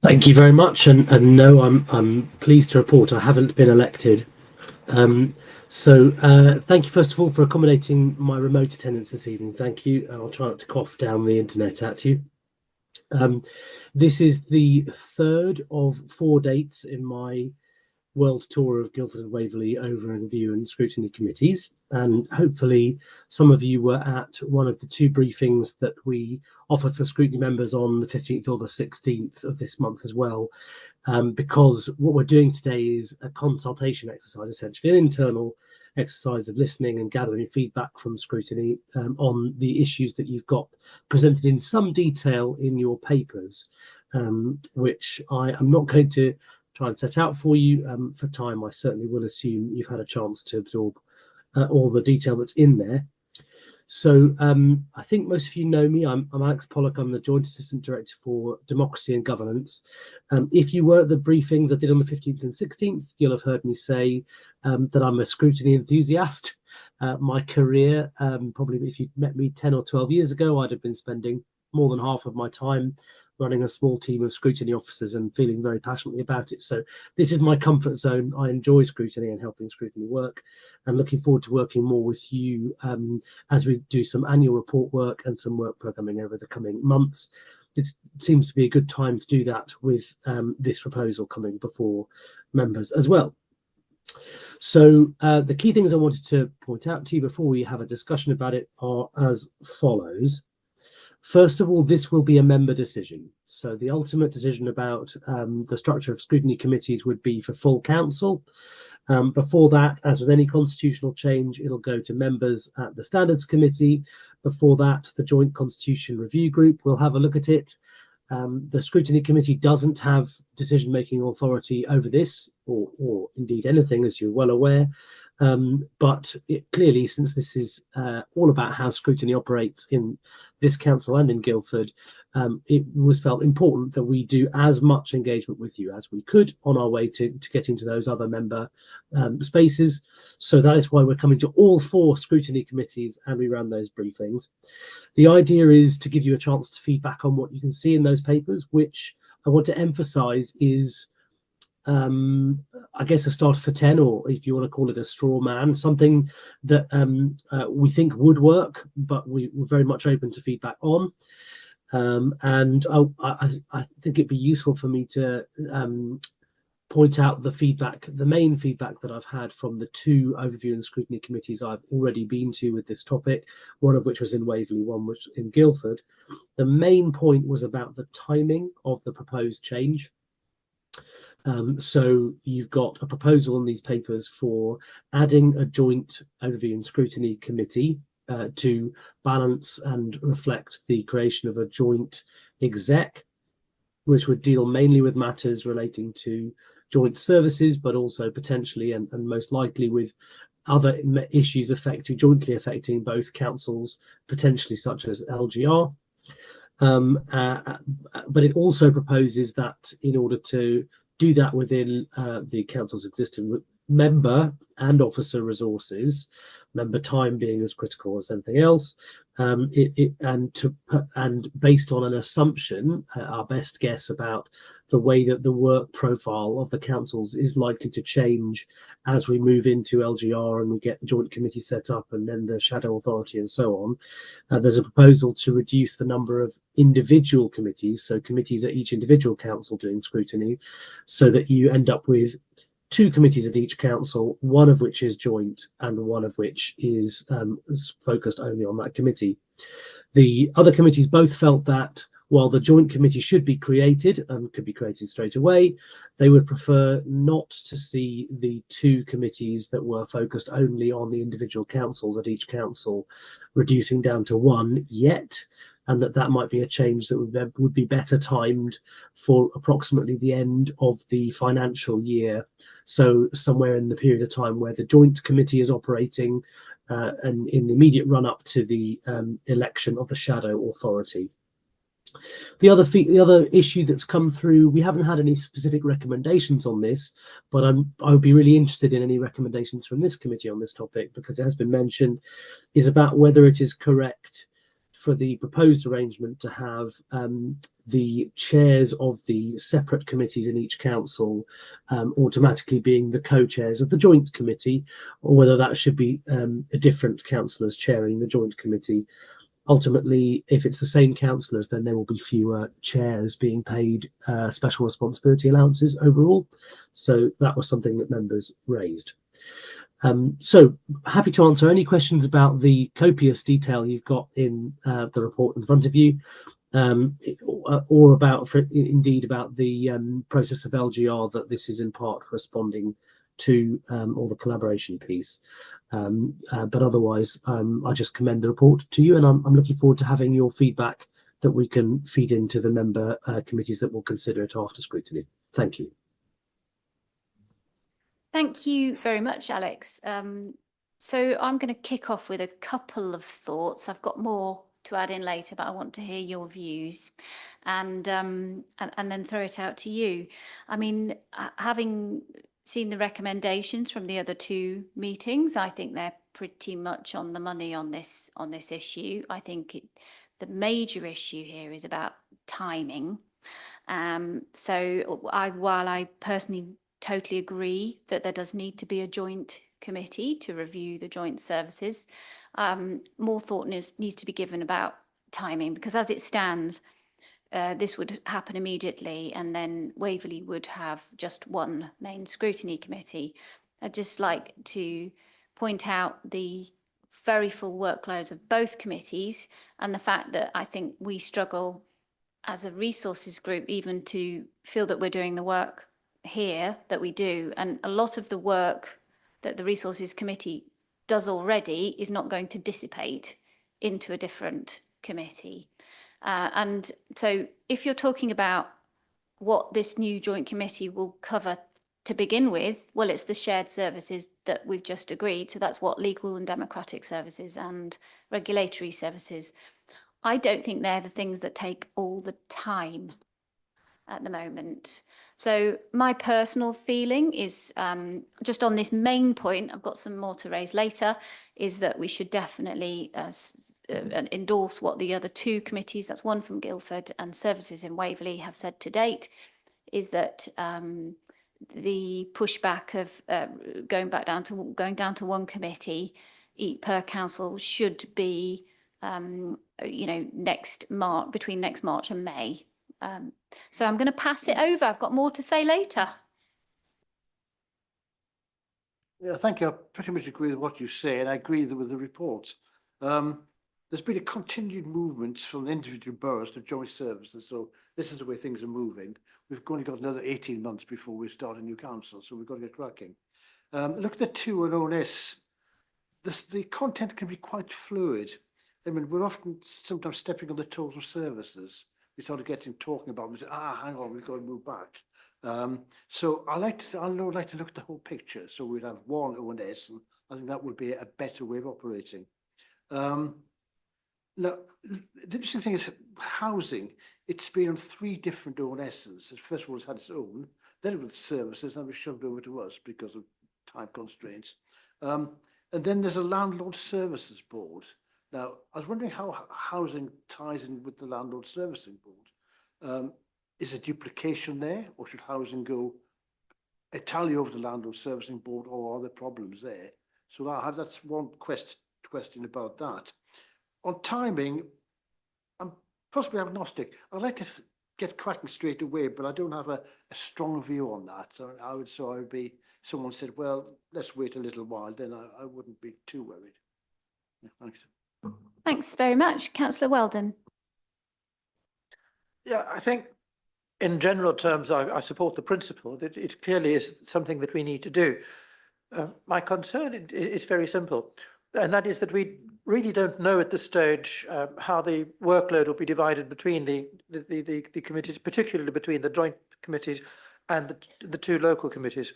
J: Thank you very much, and no, I'm pleased to report I haven't been elected. So thank you first of all for accommodating my remote attendance this evening. Thank you. I'll try not to cough down the internet at you. This is the 3rd of 4 dates in my world tour of Guildford and Waverley overview and scrutiny committees, and hopefully some of you were at one of the 2 briefings that we offered for scrutiny members on the 15th or the 16th of this month as well, because what we're doing today is a consultation exercise, essentially an internal exercise of listening and gathering feedback from scrutiny on the issues that you've got presented in some detail in your papers, which I am not going to try and set out for you. For time, I certainly will assume you've had a chance to absorb all the detail that's in there. So I think most of you know me. I'm Alex Pollock. I'm the Joint Assistant Director for Democracy and Governance. If you were at the briefings I did on the 15th and 16th, you'll have heard me say that I'm a scrutiny enthusiast. My career, probably if you'd met me 10 or 12 years ago, I'd have been spending more than half of my time running a small team of scrutiny officers and feeling very passionately about it. So this is my comfort zone. I enjoy scrutiny and helping scrutiny work, and looking forward to working more with you as we do some annual report work and some work programming over the coming months. It seems to be a good time to do that with this proposal coming before members as well. So the key things I wanted to point out to you before we have a discussion about it are as follows. First of all, this will be a member decision. So the ultimate decision about the structure of scrutiny committees would be for full council. Before that, as with any constitutional change, it'll go to members at the Standards Committee. Before that, the Joint Constitution Review Group will have a look at it. The Scrutiny Committee doesn't have decision-making authority over this, or indeed anything, as you're well aware. But clearly, since this is all about how scrutiny operates in this council and in Guildford, it was felt important that we do as much engagement with you as we could on our way to getting to those other member spaces. So that is why we're coming to all 4 scrutiny committees and we ran those briefings. The idea is to give you a chance to feedback on what you can see in those papers, which I want to emphasize is I guess a start for 10, or if you want to call it a straw man, something that we think would work, but we're very much open to feedback on. And I think it'd be useful for me to point out the main feedback that I've had from the 2 overview and scrutiny committees I've already been to with this topic, one of which was in Waverley, one which was in Guildford. The main point was about the timing of the proposed change. So you've got a proposal in these papers for adding a joint overview and scrutiny committee to balance and reflect the creation of a joint exec, which would deal mainly with matters relating to joint services, but also potentially and most likely with other issues jointly affecting both councils, potentially such as LGR. But it also proposes that in order to do that within the council's existing member and officer resources, member time being as critical as anything else, and based on an assumption, our best guess about the way that the work profile of the councils is likely to change as we move into LGR and we get the joint committee set up and then the shadow authority and so on. There's a proposal to reduce the number of individual committees, so committees at each individual council doing scrutiny, so that you end up with 2 committees at each council, one of which is joint and one of which is focused only on that committee. The other committees both felt that while the joint committee should be created and could be created straight away, they would prefer not to see the 2 committees that were focused only on the individual councils at each council reducing down to 1 yet, and that might be a change that would be better timed for approximately the end of the financial year. So somewhere in the period of time where the joint committee is operating and in the immediate run up to the election of the shadow authority. The other issue that's come through, we haven't had any specific recommendations on this, but I would be really interested in any recommendations from this committee on this topic, because it has been mentioned, is about whether it is correct for the proposed arrangement to have the chairs of the separate committees in each council automatically being the co-chairs of the joint committee, or whether that should be a different councillors chairing the joint committee. Ultimately, if it's the same councillors, then there will be fewer chairs being paid special responsibility allowances overall. So that was something that members raised. So happy to answer any questions about the copious detail you've got in the report in front of you, or about the process of LGR that this is in part responding to, or the collaboration piece. But otherwise, I just commend the report to you, and I'm looking forward to having your feedback that we can feed into the member committees that will consider it after scrutiny. Thank you.
A: Thank you very much, Alex. So I'm going to kick off with a couple of thoughts. I've got more to add in later, but I want to hear your views and then throw it out to you. I mean, having seen the recommendations from the other 2 meetings, I think they're pretty much on the money on this issue. I think the major issue here is about timing. So while I personally totally agree that there does need to be a joint committee to review the joint services, more thought needs to be given about timing, because as it stands, this would happen immediately, and then Waverley would have just one main scrutiny committee. I'd just like to point out the very full workloads of both committees, and the fact that I think we struggle as a resources group even to feel that we're doing the work here that we do. And a lot of the work that the resources committee does already is not going to dissipate into a different committee. And so if you're talking about what this new joint committee will cover to begin with, well, it's the shared services that we've just agreed. So that's what legal and democratic services and regulatory services. I don't think they're the things that take all the time at the moment. So my personal feeling is, just on this main point, I've got some more to raise later, is that we should definitely endorse what the other two committees, that's one from Guildford and Services in Waverley, have said to date, is that the pushback of going down to one committee per council should be between next March and May. So I'm going to pass it over. I've got more to say later.
E: Yeah, thank you. I pretty much agree with what you say, and I agree with the report. There's been a continued movement from individual boroughs to joint services, so this is the way things are moving. We've only got another 18 months before we start a new council, so we've got to get cracking. Look at the two and O&S. The content can be quite fluid. I mean, we're often sometimes stepping on the toes of services. We start getting talking about them and say, hang on, we've got to move back. So I like to look at the whole picture. So we'd have one O&S, and I think that would be a better way of operating. Now, the interesting thing is housing. It's been on 3 different O&Ss. First of all, it's had its own, then it was services, and it was shoved over to us because of time constraints. And then there's a landlord services board. Now, I was wondering how housing ties in with the landlord servicing board. Is there duplication there, or should housing go entirely over the landlord servicing board, or are there problems there? So that's one question about that. On timing, I'm possibly agnostic. I'd like to get cracking straight away, but I don't have a strong view on that. So I would be, someone said, well, let's wait a little while, then I wouldn't be too worried. Yeah, thanks.
A: Thanks very much. Councillor Weldon.
D: Yeah, I think in general terms, I support the principle that it clearly is something that we need to do. My concern is very simple, and that is that we really don't know at this stage how the workload will be divided between the committees, particularly between the joint committees and the 2 local committees.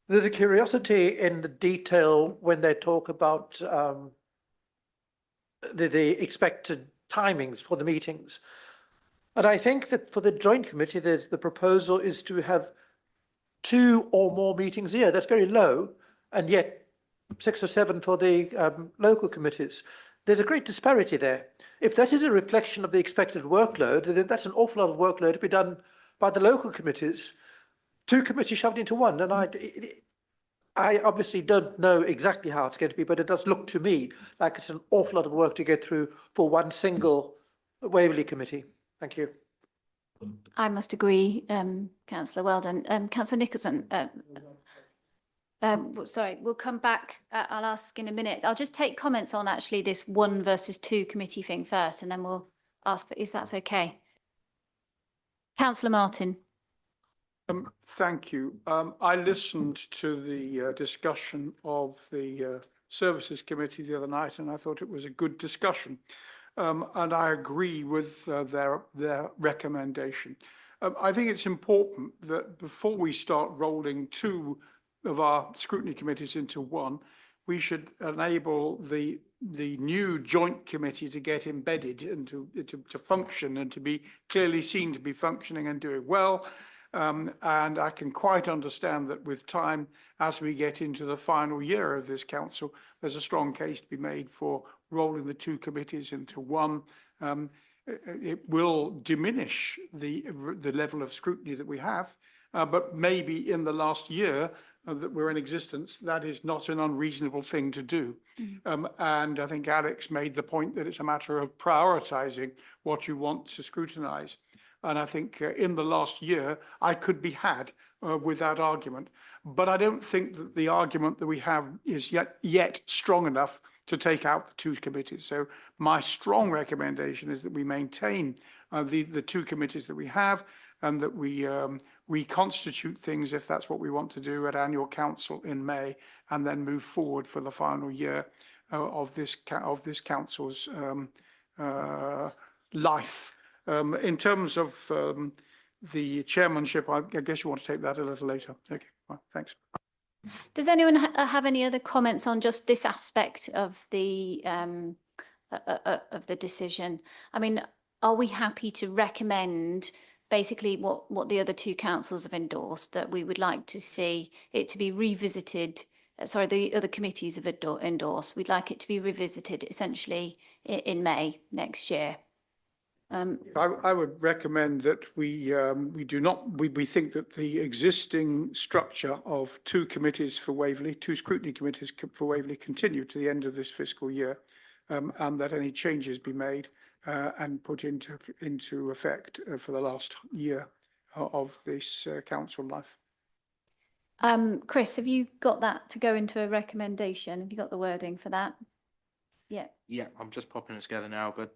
D: There's a curiosity in the detail when they talk about the expected timings for the meetings. And I think that for the joint committee, the proposal is to have 2 or more meetings a year. That's very low, and yet 6 or 7 for the local committees. There's a great disparity there. If that is a reflection of the expected workload, then that's an awful lot of workload to be done by the local committees. 2 committees shoved into one, and I obviously don't know exactly how it's going to be, but it does look to me like it's an awful lot of work to get through for one single Waverley committee. Thank you.
A: I must agree, Councillor Weldon. Councillor Nicholson, sorry, we'll come back. I'll ask in a minute. I'll just take comments on actually this 1 versus 2 committee thing first, and then we'll ask for, is that okay? Councillor Martin.
C: Thank you. I listened to the discussion of the Services Committee the other night, and I thought it was a good discussion. And I agree with their recommendation. I think it's important that before we start rolling 2 of our scrutiny committees into one, we should enable the new joint committee to get embedded and to function and to be clearly seen to be functioning and doing well. And I can quite understand that with time, as we get into the final year of this council, there's a strong case to be made for rolling the two committees into one. It will diminish the level of scrutiny that we have, but maybe in the last year that we're in existence, that is not an unreasonable thing to do. And I think Alex made the point that it's a matter of prioritising what you want to scrutinise. And I think in the last year, I could be had with that argument. But I don't think that the argument that we have is yet strong enough to take out the two committees. So my strong recommendation is that we maintain the two committees that we have, and that we reconstitute things if that's what we want to do at annual council in May, and then move forward for the final year of this council's life. In terms of the chairmanship, I guess you want to take that a little later. Okay, well, thanks.
A: Does anyone have any other comments on just this aspect of the decision? I mean, are we happy to recommend basically what the other two councils have endorsed, that we would like to see it to be revisited? Sorry, the other committees have endorsed. We'd like it to be revisited essentially in May next year.
C: I would recommend that we think that the existing structure of two committees for Waverley, two scrutiny committees for Waverley, continue to the end of this fiscal year, and that any changes be made and put into effect for the last year of this council life.
A: Chris, have you got that to go into a recommendation? Have you got the wording for that? Yeah.
B: Yeah, I'm just popping it together now, but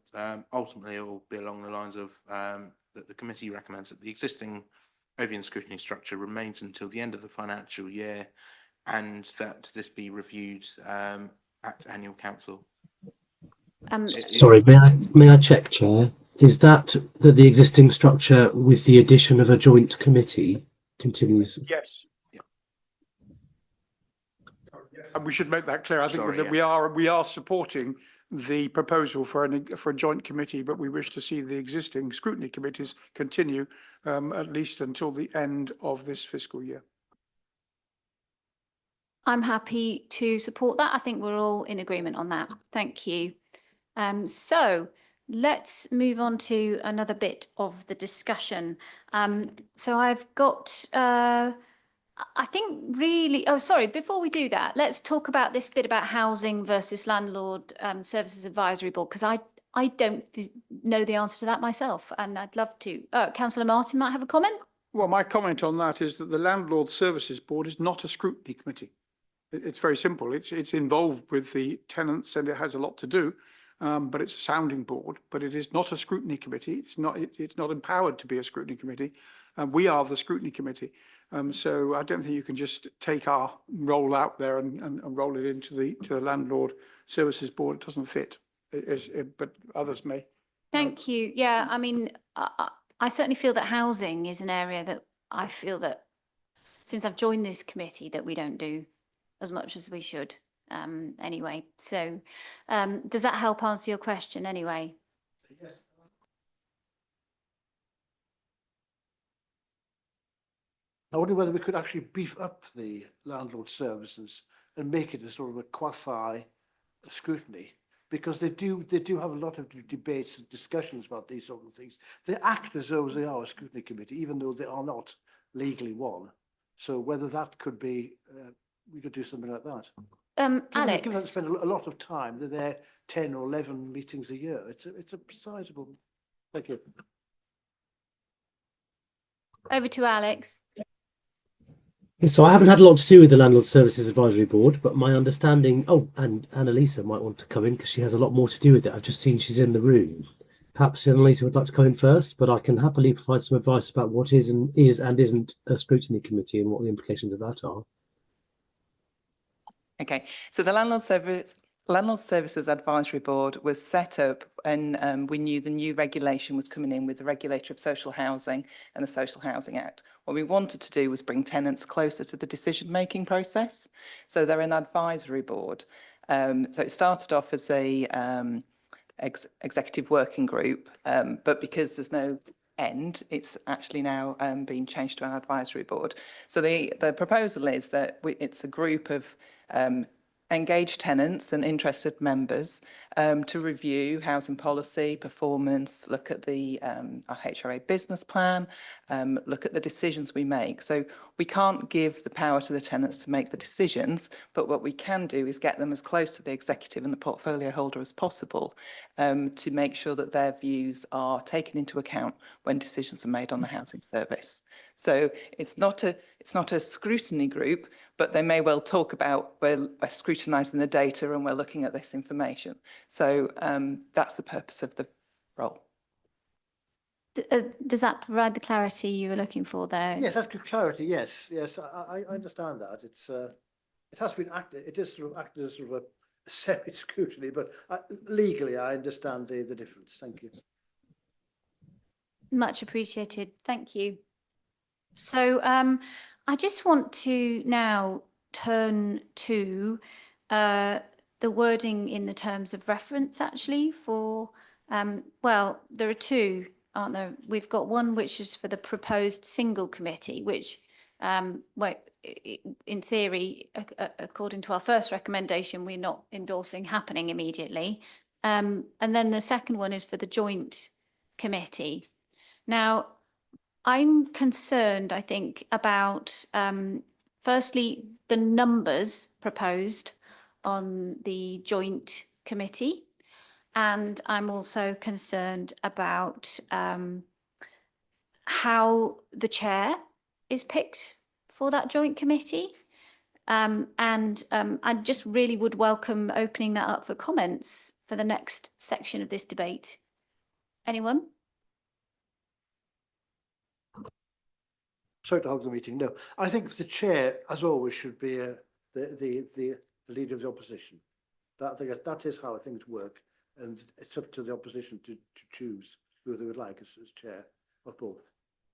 B: ultimately it will be along the lines of that the committee recommends that the existing OVN scrutiny structure remains until the end of the financial year, and that this be reviewed at annual council.
J: Sorry, may I check, Chair? Is that the existing structure with the addition of a joint committee continues?
C: Yes. And we should make that clear. I think
B: Sorry,
C: that we are supporting the proposal for a joint committee, but we wish to see the existing scrutiny committees continue at least until the end of this fiscal year.
A: I'm happy to support that. I think we're all in agreement on that. Thank you. So let's move on to another bit of the discussion. So I've got I think really, oh, sorry, before we do that, let's talk about this bit about housing versus landlord services advisory board, because I don't know the answer to that myself, and I'd love to. Councillor Martin might have a comment.
C: Well, my comment on that is that the landlord services board is not a scrutiny committee. It's very simple. It's involved with the tenants and it has a lot to do, but it's a sounding board, but it is not a scrutiny committee. It's not empowered to be a scrutiny committee. We are the scrutiny committee. So I don't think you can just take our role out there and roll it into the landlord services board. It doesn't fit, but others may.
A: Thank you. Yeah, I mean, I certainly feel that housing is an area that I feel that since I've joined this committee that we don't do as much as we should anyway. So does that help answer your question anyway?
E: Yes. I wonder whether we could actually beef up the landlord services and make it a sort of a quasi scrutiny, because they do have a lot of debates and discussions about these sort of things. They act as though they are a scrutiny committee, even though they are not legally one. So whether that could be, we could do something like that.
A: Alex,
E: Given that spend a lot of time, they're there 10 or 11 meetings a year. It's a sizable. Thank you.
A: over to Alex.
J: So I haven't had a lot to do with the Landlord Services Advisory Board, but my understanding, oh, and Annalisa might want to come in because she has a lot more to do with it. I've just seen she's in the room. Perhaps Annalisa would like to come in first, but I can happily provide some advice about what is and isn't a scrutiny committee and what the implications of that are.
O: Okay, so the Landlord Services Advisory Board was set up and we knew the new regulation was coming in with the Regulator of Social Housing and the Social Housing Act. What we wanted to do was bring tenants closer to the decision-making process. So they're an advisory board. So it started off as a executive working group, but because there's no end, it's actually now being changed to an advisory board. So the proposal is that it's a group of engage tenants and interested members to review housing policy, performance, look at the our HRA business plan, look at the decisions we make. So we can't give the power to the tenants to make the decisions, but what we can do is get them as close to the executive and the portfolio holder as possible to make sure that their views are taken into account when decisions are made on the housing service. So it's not a scrutiny group, but they may well talk about we're scrutinising the data and we're looking at this information. So that's the purpose of the role.
A: Does that provide the clarity you were looking for there?
E: Yes, that's good clarity. Yes, yes, I understand that. It's it has been acted. It is sort of acted as sort of a separate scrutiny, but legally, I understand the difference. Thank you.
A: Much appreciated. Thank you. So I just want to now turn to the wording in the terms of reference actually for, well, there are two, aren't there? We've got one which is for the proposed single committee, which well, in theory, according to our first recommendation, we're not endorsing happening immediately. And then the second one is for the joint committee. Now, I'm concerned, I think, about firstly, the numbers proposed on the joint committee. And I'm also concerned about how the chair is picked for that joint committee. I just really would welcome opening that up for comments for the next section of this debate. Anyone?
E: Sorry to hog the meeting. No, I think the chair, as always, should be the leader of the opposition. That is how things work, and it's up to the opposition to choose who they would like as chair of both.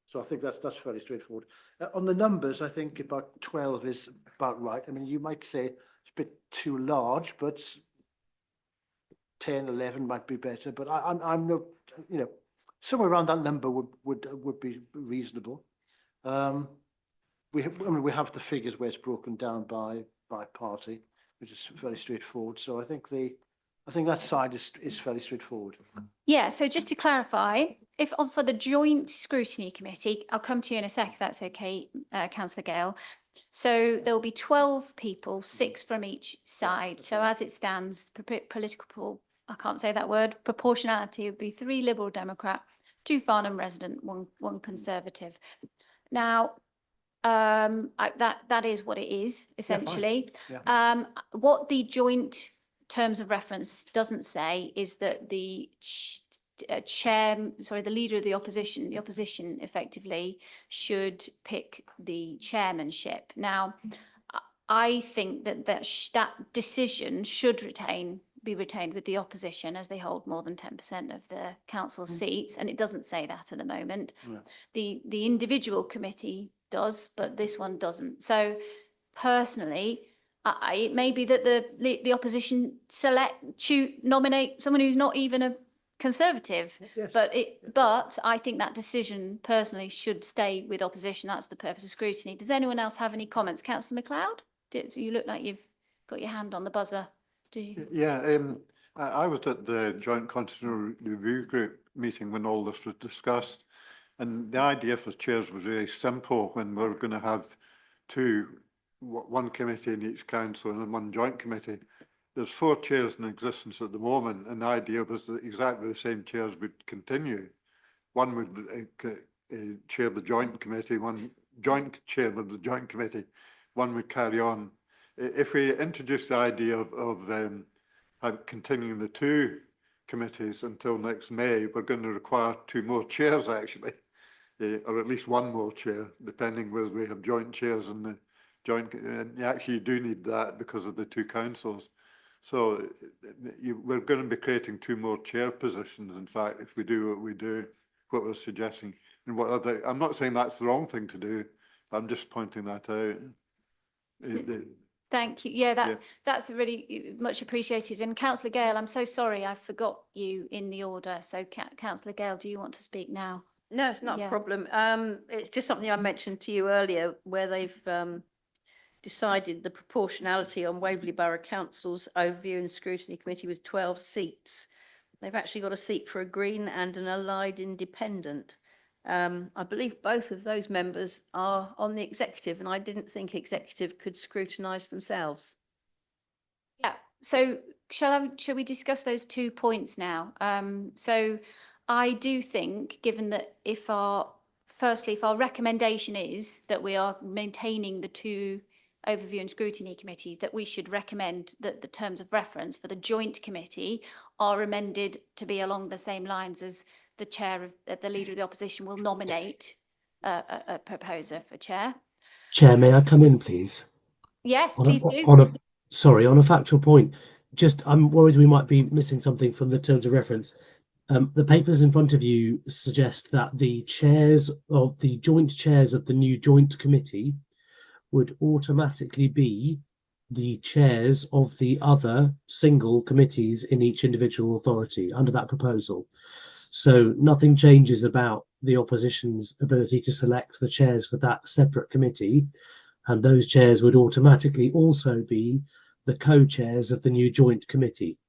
E: So I think that's fairly straightforward. On the numbers, I think about 12 is about right. I mean, you might say it's a bit too large, but 10, 11 might be better. But I'm no, you know, somewhere around that number would be reasonable. We have the figures where it's broken down by party, which is very straightforward. So I think that side is fairly straightforward.
A: Yeah, so just to clarify, if for the joint scrutiny committee, I'll come to you in a sec, if that's okay, Councillor Gale. So there will be 12 people, 6 from each side. So as it stands, political, I can't say that word, proportionality would be 3 Liberal Democrat, 2 Farnham resident, 1 Conservative. Now, that is what it is, essentially. Yeah, what the joint terms of reference doesn't say is that the the leader of the opposition effectively should pick the chairmanship. Now, I think that decision should be retained with the opposition, as they hold more than 10% of the council seats, and it doesn't say that at the moment. Yeah. The individual committee does, but this one doesn't. So personally, it may be that the opposition nominate someone who's not even a Conservative. Yes. But I think that decision personally should stay with opposition. That's the purpose of scrutiny. Does anyone else have any comments? Councillor MacLeod, you look like you've got your hand on the buzzer. Did you?
F: Yeah, I was at the Joint Constitutional Review Group meeting when all this was discussed, and the idea for chairs was very simple. When we're going to have one committee in each council and 1 joint committee, there's 4 chairs in existence at the moment, and the idea was that exactly the same chairs would continue. One would chair the joint committee, 1 joint chairman of the joint committee, 1 would carry on. If we introduce the idea of continuing the 2 committees until next May, we're going to require 2 more chairs actually, or at least 1 more chair, depending whether we have joint chairs in the joint. And you actually do need that because of the 2 councils. So we're going to be creating 2 more chair positions. In fact, if we do what we do, what we're suggesting, and I'm not saying that's the wrong thing to do. I'm just pointing that out.
A: Thank you. Yeah, that's really much appreciated. And Councillor Gale, I'm so sorry I forgot you in the order. So Councillor Gale, do you want to speak now?
K: No, it's not a problem. It's just something I mentioned to you earlier, where they've decided the proportionality on Waverley Borough Council's Overview and Scrutiny Committee was 12 seats. They've actually got a seat for a Green and an allied independent. I believe both of those members are on the executive, and I didn't think executive could scrutinise themselves.
A: Yeah, so shall we discuss those 2 points now? So I do think, given that if our recommendation is that we are maintaining the 2 overview and scrutiny committees, that we should recommend that the terms of reference for the joint committee are amended to be along the same lines as the the leader of the opposition will nominate a proposer for chair.
J: Chair, may I come in, please?
A: Yes,
J: On
A: please
J: a,
A: do.
J: on a factual point, I'm worried we might be missing something from the terms of reference. The papers in front of you suggest that the joint chairs of the new joint committee would automatically be the chairs of the other single committees in each individual authority under that proposal. So nothing changes about the opposition's ability to select the chairs for that separate committee, and those chairs would automatically also be the co-chairs of the new joint committee.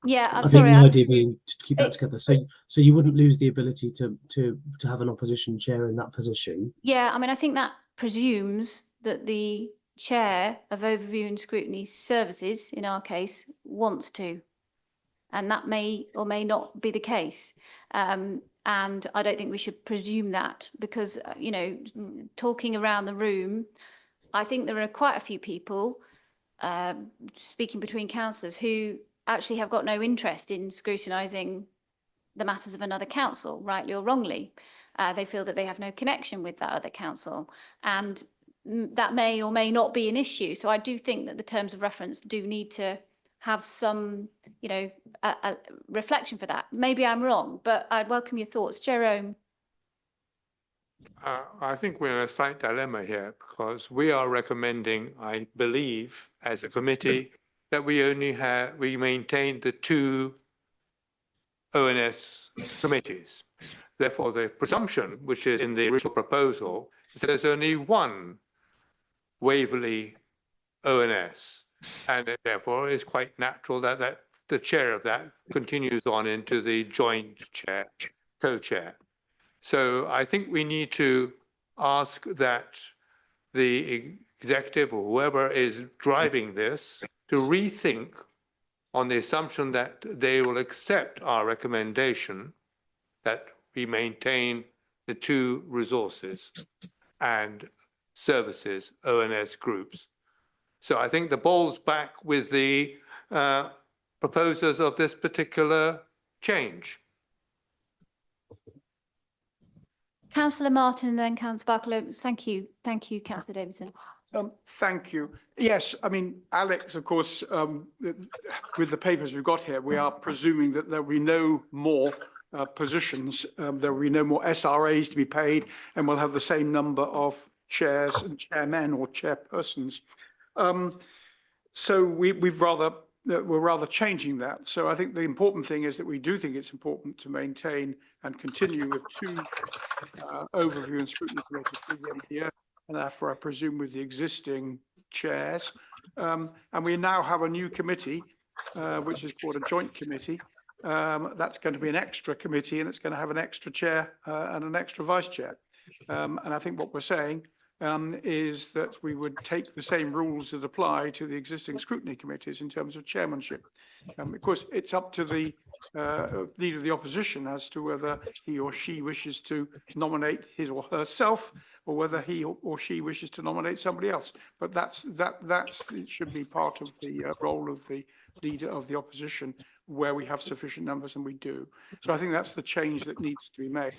A: Yeah,
J: I think the idea being to keep that together, so you wouldn't lose the ability to have an opposition chair in that position.
A: Yeah, I mean, I think that presumes that the chair of Overview and Scrutiny Services, in our case, wants to, and that may or may not be the case. And I don't think we should presume that, because, you know, talking around the room, I think there are quite a few people speaking between councillors who actually have got no interest in scrutinising the matters of another council, rightly or wrongly. They feel that they have no connection with that other council, and that may or may not be an issue. So I do think that the terms of reference do need to have some, you know, a reflection for that. Maybe I'm wrong, but I'd welcome your thoughts. Jerome.
H: I think we're in a slight dilemma here, because we are recommending, I believe, as a committee, that we maintain the 2 O&S committees. Therefore, the presumption, which is in the original proposal, is that there's only 1 Waverley O&S, and therefore it's quite natural that the chair of that continues on into the joint chair, co-chair. So I think we need to ask that the executive or whoever is driving this to rethink on the assumption that they will accept our recommendation that we maintain the 2 resources and services O&S groups. So I think the ball's back with the proposers of this particular change.
A: Councillor Martin and then Councillor Barclay. Thank you, Councillor Davidson.
C: Thank you. Yes, I mean, Alex, of course, with the papers we've got here, we are presuming that there will be no more positions, there will be no more SRAs to be paid, and we'll have the same number of chairs and chairmen or chairpersons. So we're rather changing that. So I think the important thing is that we do think it's important to maintain and continue with 2 overview and scrutiny committees through the end of the year, and therefore I presume with the existing chairs. And we now have a new committee, which is called a joint committee. That's going to be an extra committee, and it's going to have an extra chair and an extra vice chair. And I think what we're saying is that we would take the same rules that apply to the existing scrutiny committees in terms of chairmanship. Of course, it's up to the leader of the opposition as to whether he or she wishes to nominate his or herself, or whether he or she wishes to nominate somebody else. But it should be part of the role of the leader of the opposition, where we have sufficient numbers, and we do. So I think that's the change that needs to be made.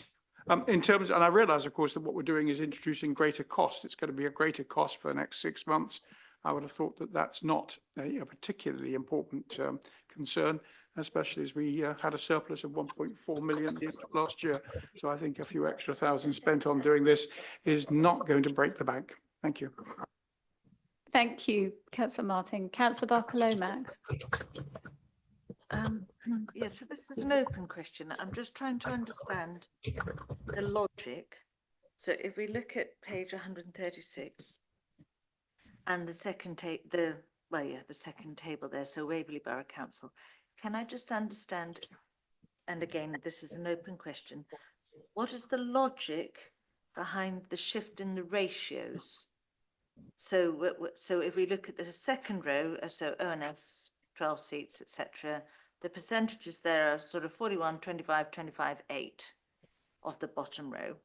C: In terms, and I realise, of course, that what we're doing is introducing greater cost. It's going to be a greater cost for the next 6 months. I would have thought that that's not a particularly important concern, especially as we had a surplus of 1.4 million last year. So I think a few extra thousand spent on doing this is not going to break the bank. Thank you.
A: Thank you, Councillor Martin. Councillor Barclay-Max.
I: Yes, so this is an open question. I'm just trying to understand the logic. So if we look at page 136, and the second the second table there, so Waverley Borough Council. Can I just understand, and again, this is an open question, what is the logic behind the shift in the ratios? So, so if we look at the second row, so O&S, 12 seats, etc., the percentages there are sort of 41, 25, 25, 8 of the bottom row.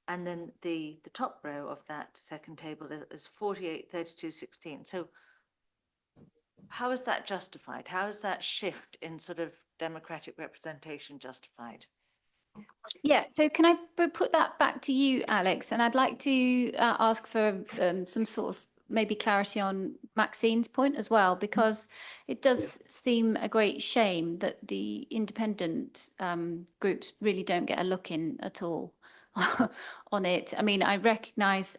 I: And then the top row of that second table is 48, 32, 16. So how is that justified? How is that shift in sort of democratic representation justified?
A: Yeah, so can I put that back to you, Alex? And I'd like to ask for some sort of maybe clarity on Maxine's point as well, because it does seem a great shame that the independent groups really don't get a look in at all on it. I mean, I recognise,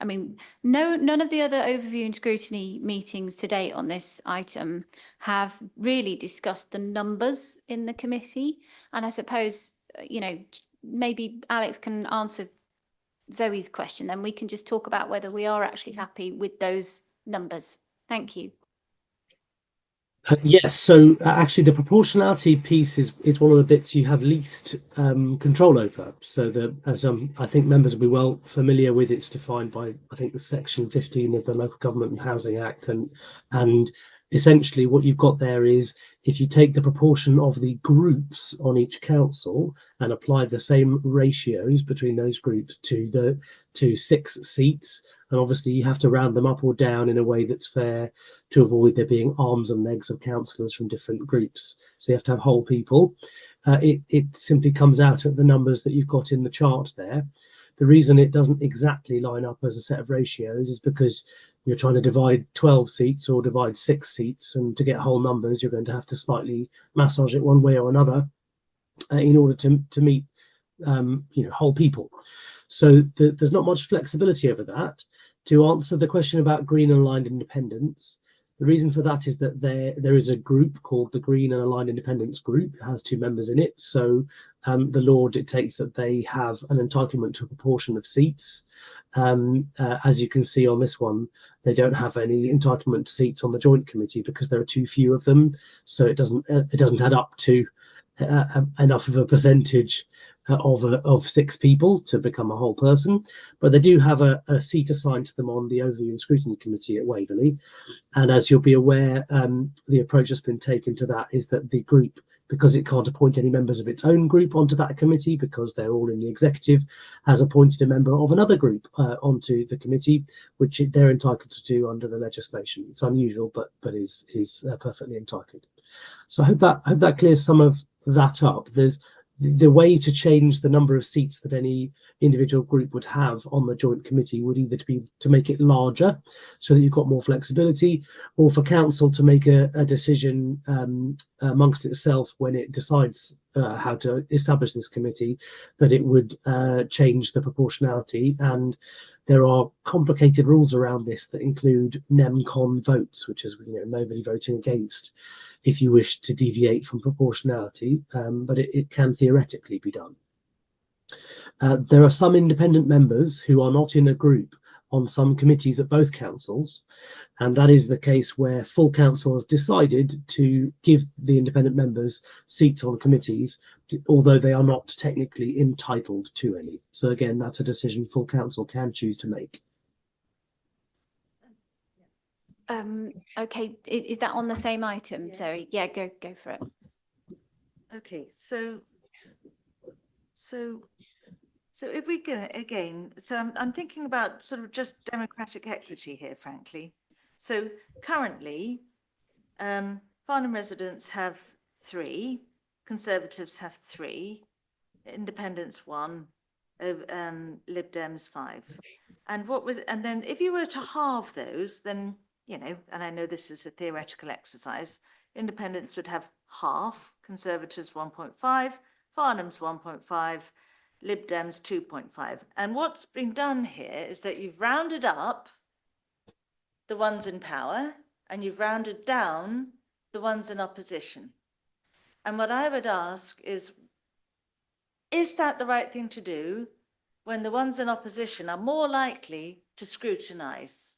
A: none of the other overview and scrutiny meetings to date on this item have really discussed the numbers in the committee. And I suppose, maybe Alex can answer Zoe's question, then we can just talk about whether we are actually happy with those numbers. Thank you.
J: Yes, so actually the proportionality piece is one of the bits you have least control over. So as I think members will be well familiar with, it's defined by, I think, the section 15 of the Local Government and Housing Act, and essentially what you've got there is, if you take the proportion of the groups on each council and apply the same ratios between those groups to 6 seats, and obviously you have to round them up or down in a way that's fair to avoid there being arms and legs of councillors from different groups. So you have to have whole people. It simply comes out at the numbers that you've got in the chart there. The reason it doesn't exactly line up as a set of ratios is because you're trying to divide 12 seats or divide 6 seats, and to get whole numbers, you're going to have to slightly massage it one way or another in order to meet whole people. So there's not much flexibility over that. To answer the question about green and aligned independents, the reason for that is that there is a group called the Green and Aligned Independents Group. It has 2 members in it. So the law dictates that they have an entitlement to a proportion of seats. As you can see on this one, they don't have any entitlement to seats on the joint committee because there are too few of them. So it doesn't add up to enough of a percentage of 6 people to become a whole person, but they do have a seat assigned to them on the Overview and Scrutiny Committee at Waverley. And as you'll be aware, the approach that's been taken to that is that the group, because it can't appoint any members of its own group onto that committee because they're all in the executive, has appointed a member of another group onto the committee, which they're entitled to do under the legislation. It's unusual, but is perfectly entitled. So I hope that clears some of that up. There's the way to change the number of seats that any individual group would have on the joint committee would either be to make it larger so that you've got more flexibility, or for council to make a decision amongst itself when it decides how to establish this committee, that it would change the proportionality. And there are complicated rules around this that include nem-con votes, which is nobody voting against, if you wish to deviate from proportionality, but it can theoretically be done. There are some independent members who are not in a group on some committees at both councils, and that is the case where full council has decided to give the independent members seats on committees, although they are not technically entitled to any. So again, that's a decision full council can choose to make.
A: Okay, is that on the same item?
I: Yes.
A: Zoe? Yeah, go for it.
I: Okay, so if we go again, so I'm thinking about sort of just democratic equity here, frankly. So currently, Farnham residents have 3, Conservatives have 3, Independents 1, Lib Dems 5. And then if you were to halve those, then, and I know this is a theoretical exercise, Independents would have half, Conservatives 1.5, Farnham's 1.5, Lib Dems 2.5. And what's been done here is that you've rounded up the ones in power and you've rounded down the ones in opposition. And what I would ask is that the right thing to do when the ones in opposition are more likely to scrutinise?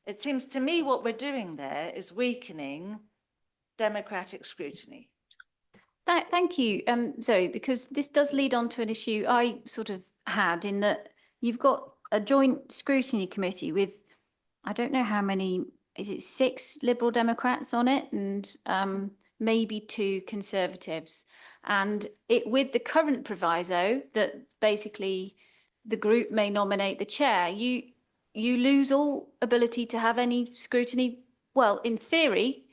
I: It seems to me what we're doing there is weakening democratic scrutiny.
A: Thank you, Zoe, because this does lead on to an issue I sort of had in that you've got a joint scrutiny committee with, I don't know how many, is it 6 Liberal Democrats on it and maybe 2 Conservatives. And it with the current proviso that basically the group may nominate the chair, you lose all ability to have any scrutiny, well, in theory,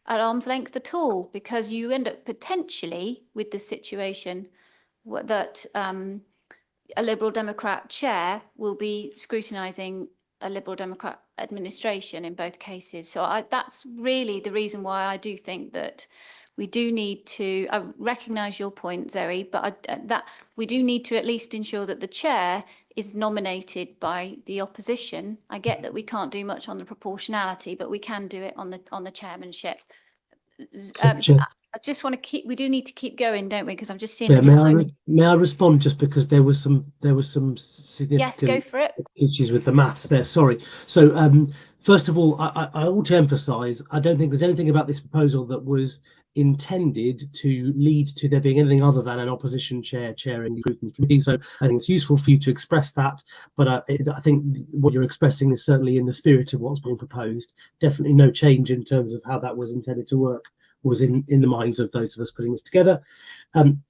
A: at arm's length at all, because you end up potentially with the situation that a Liberal Democrat chair will be scrutinising a Liberal Democrat administration in both cases. So that's really the reason why I do think that we do need to, I recognise your point, Zoe, but that we do need to at least ensure that the chair is nominated by the opposition. I get that we can't do much on the proportionality, but we can do it on the chairmanship. I just want to keep, we do need to keep going, don't we? Because I'm just seeing the time.
J: May I respond just because there was some significant
A: Yes, go for it.
J: issues with the maths there. Sorry. So first of all, I want to emphasise I don't think there's anything about this proposal that was intended to lead to there being anything other than an opposition chair chairing the scrutiny committee. So I think it's useful for you to express that, but I think what you're expressing is certainly in the spirit of what's being proposed. Definitely no change in terms of how that was intended to work was in the minds of those of us putting this together.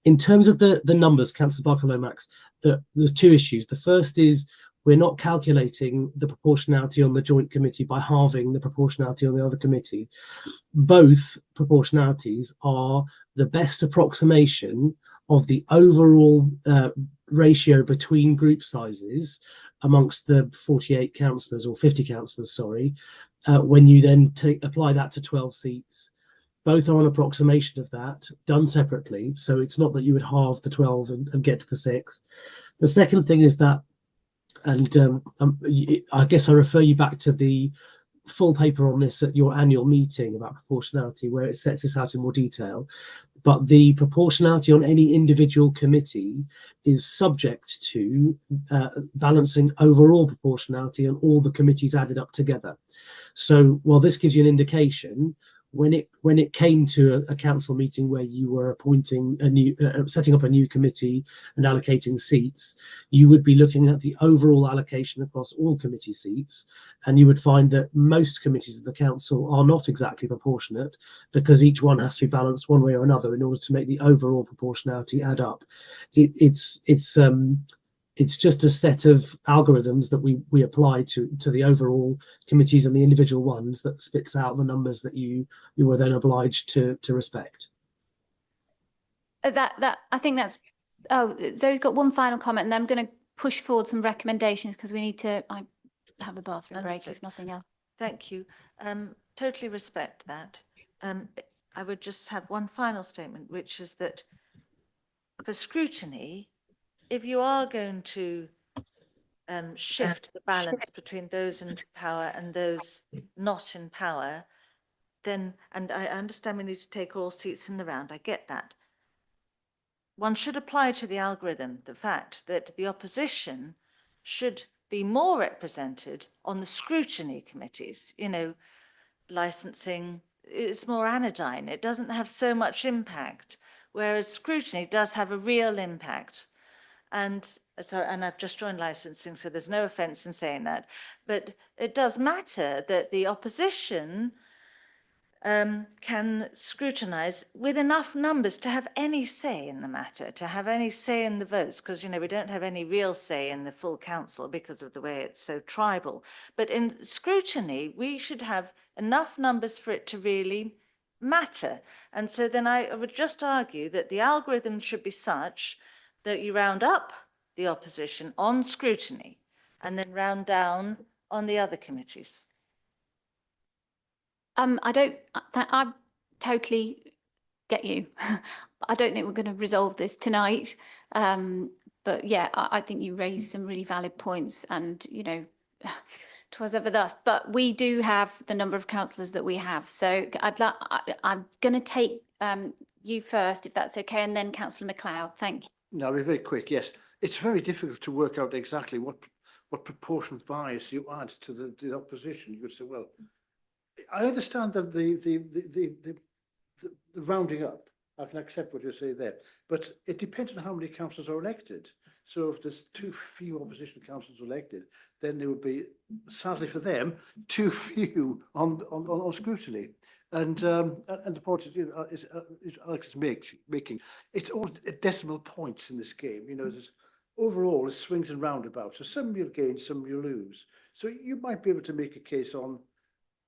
J: In terms of the numbers, Councillor Barker-Lomax, there's 2 issues. The first is we're not calculating the proportionality on the joint committee by halving the proportionality on the other committee. Both proportionalities are the best approximation of the overall ratio between group sizes amongst the 48 councillors or 50 councillors, sorry, when you then apply that to 12 seats. Both are an approximation of that, done separately. So it's not that you would halve the 12 and get to the 6. The second thing is that, and I guess I refer you back to the full paper on this at your annual meeting about proportionality, where it sets this out in more detail. But the proportionality on any individual committee is subject to balancing overall proportionality on all the committees added up together. So while this gives you an indication, when it came to a council meeting where you were appointing a new, setting up a new committee and allocating seats, you would be looking at the overall allocation across all committee seats, and you would find that most committees of the council are not exactly proportionate because each one has to be balanced one way or another in order to make the overall proportionality add up. It's just a set of algorithms that we apply to the overall committees and the individual ones that spits out the numbers that you were then obliged to respect.
A: That I think that's. Oh, Zoe's got one final comment, and then I'm going to push forward some recommendations because we need to. I have a bathroom break if nothing else.
I: Thank you. Totally respect that. I would just have one final statement, which is that for scrutiny, if you are going to shift the balance between those in power and those not in power, then, and I understand we need to take all seats in the round, I get that. One should apply to the algorithm the fact that the opposition should be more represented on the scrutiny committees. You know, licensing is more anodyne. It doesn't have so much impact, whereas scrutiny does have a real impact. And so, and I've just joined licensing, so there's no offence in saying that, but it does matter that the opposition can scrutinise with enough numbers to have any say in the matter, to have any say in the votes, because, you know, we don't have any real say in the full council because of the way it's so tribal. But in scrutiny, we should have enough numbers for it to really matter. And so then I would just argue that the algorithm should be such that you round up the opposition on scrutiny and then round down on the other committees.
A: I totally get you. I don't think we're going to resolve this tonight. But yeah, I think you raised some really valid points, and, you know, 'twas ever thus. But we do have the number of councillors that we have. So I'm going to take you first, if that's okay, and then Councillor MacLeod. Thank you.
E: No, we're very quick. Yes, it's very difficult to work out exactly what what proportional bias you add to the opposition. You could say, well, I understand that the rounding up, I can accept what you say there, but it depends on how many councillors are elected. So if there's too few opposition councillors elected, then there would be, sadly for them, too few on scrutiny. And the point is Alex is making, it's all decimal points in this game. You know, there's overall it's swings and roundabouts. So some you'll gain, some you'll lose. So you might be able to make a case on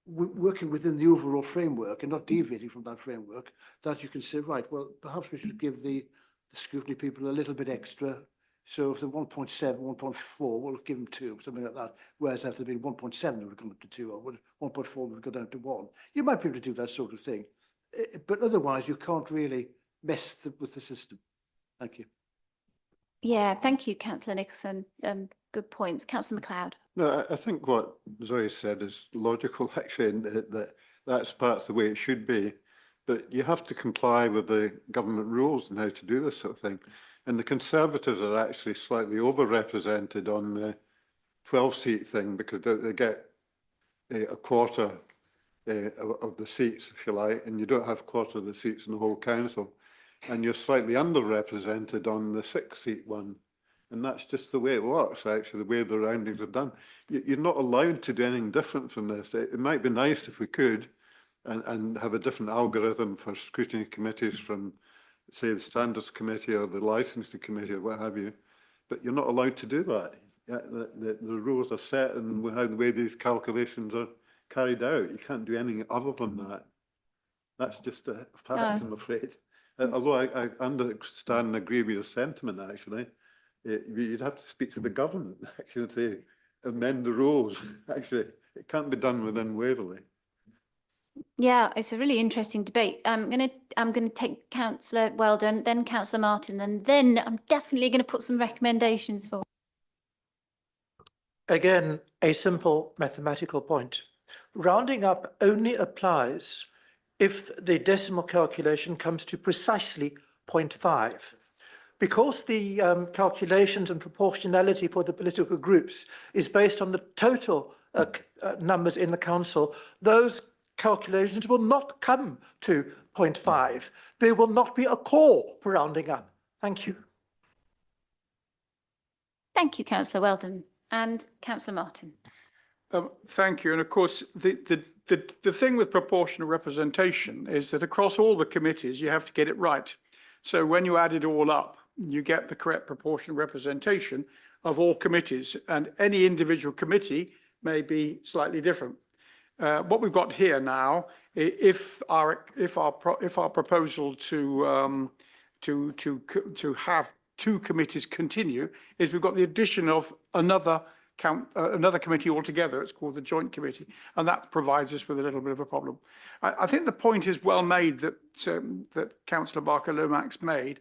E: working within the overall framework and not deviating from that framework, that you can say, right, well, perhaps we should give the scrutiny people a little bit extra. So if they're 1.7, 1.4, we'll give them 2, something like that. Whereas if they'd been 1.7, they would have gone up to 2, or 1.4 would go down to 1. You might be able to do that sort of thing. But otherwise, you can't really mess with the system. Thank you.
A: Yeah, thank you, Councillor Nicholson. Good points. Councillor MacLeod.
F: No, I think what Zoe said is logical, actually, and that's perhaps the way it should be. But you have to comply with the government rules and how to do this sort of thing. And the Conservatives are actually slightly overrepresented on the 12-seat thing because they get a quarter of the seats, if you like, and you don't have a quarter of the seats in the whole council. And you're slightly underrepresented on the 6-seat one. And that's just the way it works, actually, the way the roundings are done. You're not allowed to do anything different from this. It might be nice if we could and have a different algorithm for scrutiny committees from, say, the Standards Committee or the Licensing Committee or what have you. But you're not allowed to do that. Yeah, the rules are set and how the way these calculations are carried out. You can't do anything other than that. That's just a fact, I'm afraid. Although I understand and agree with your sentiment, actually. You'd have to speak to the government, actually, to amend the rules. Actually, it can't be done within Waverley.
A: Yeah, it's a really interesting debate. I'm gonna take Councillor Weldon, then Councillor Martin, and then I'm definitely going to put some recommendations for.
D: Again, a simple mathematical point. Rounding up only applies if the decimal calculation comes to precisely 0.5. Because the calculations and proportionality for the political groups is based on the total numbers in the council, those calculations will not come to 0.5. There will not be a call for rounding up. Thank you.
A: Thank you, Councillor Weldon. And Councillor Martin.
C: Thank you. And of course, the thing with proportional representation is that across all the committees, you have to get it right. So when you add it all up, you get the correct proportional representation of all committees, and any individual committee may be slightly different. What we've got here now, if our proposal to have 2 committees continue, is we've got the addition of another committee altogether. It's called the Joint Committee, and that provides us with a little bit of a problem. I think the point is well made that Councillor Barker-Lomax made,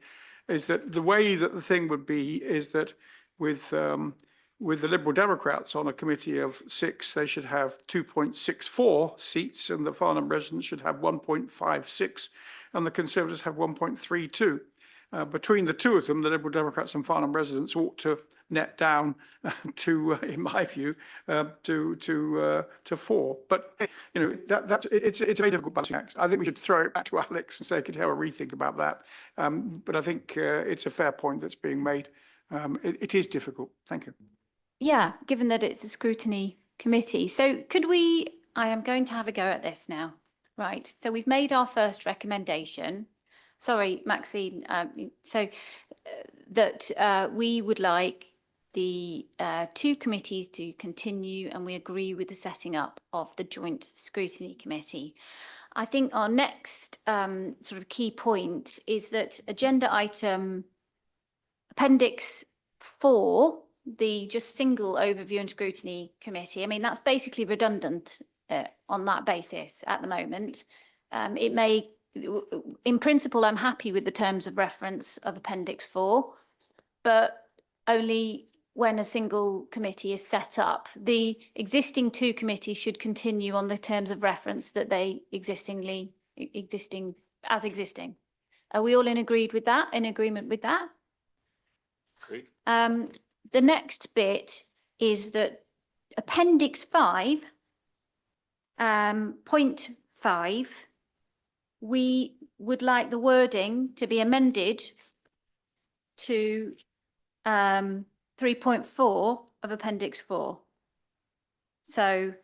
C: is that the way that the thing would be is that with the Liberal Democrats on a committee of 6, they should have 2.64 seats, and the Farnham residents should have 1.56, and the Conservatives have 1.32. Between the two of them, the Liberal Democrats and Farnham residents ought to net down to, in my view, to 4. But you know, it's a very difficult balancing act. I think we should throw it back to Alex and say, could you have a rethink about that? But I think it's a fair point that's being made. It is difficult. Thank you.
A: Yeah, given that it's a scrutiny committee. So could we? I am going to have a go at this now. Right. So we've made our first recommendation. Sorry, Maxine. That we would like the 2 committees to continue, and we agree with the setting up of the Joint Scrutiny Committee. I think our next sort of key point is that agenda item Appendix 4, the just single overview and scrutiny committee. I mean, that's basically redundant on that basis at the moment. It may. In principle, I'm happy with the terms of reference of Appendix 4, but only when a single committee is set up. The existing 2 committees should continue on the terms of reference that they existing. Are we all in agreement with that?
L: Agreed.
A: The next bit is that Appendix 5, point 5, we would like the wording to be amended to 3.4 of Appendix 4. So,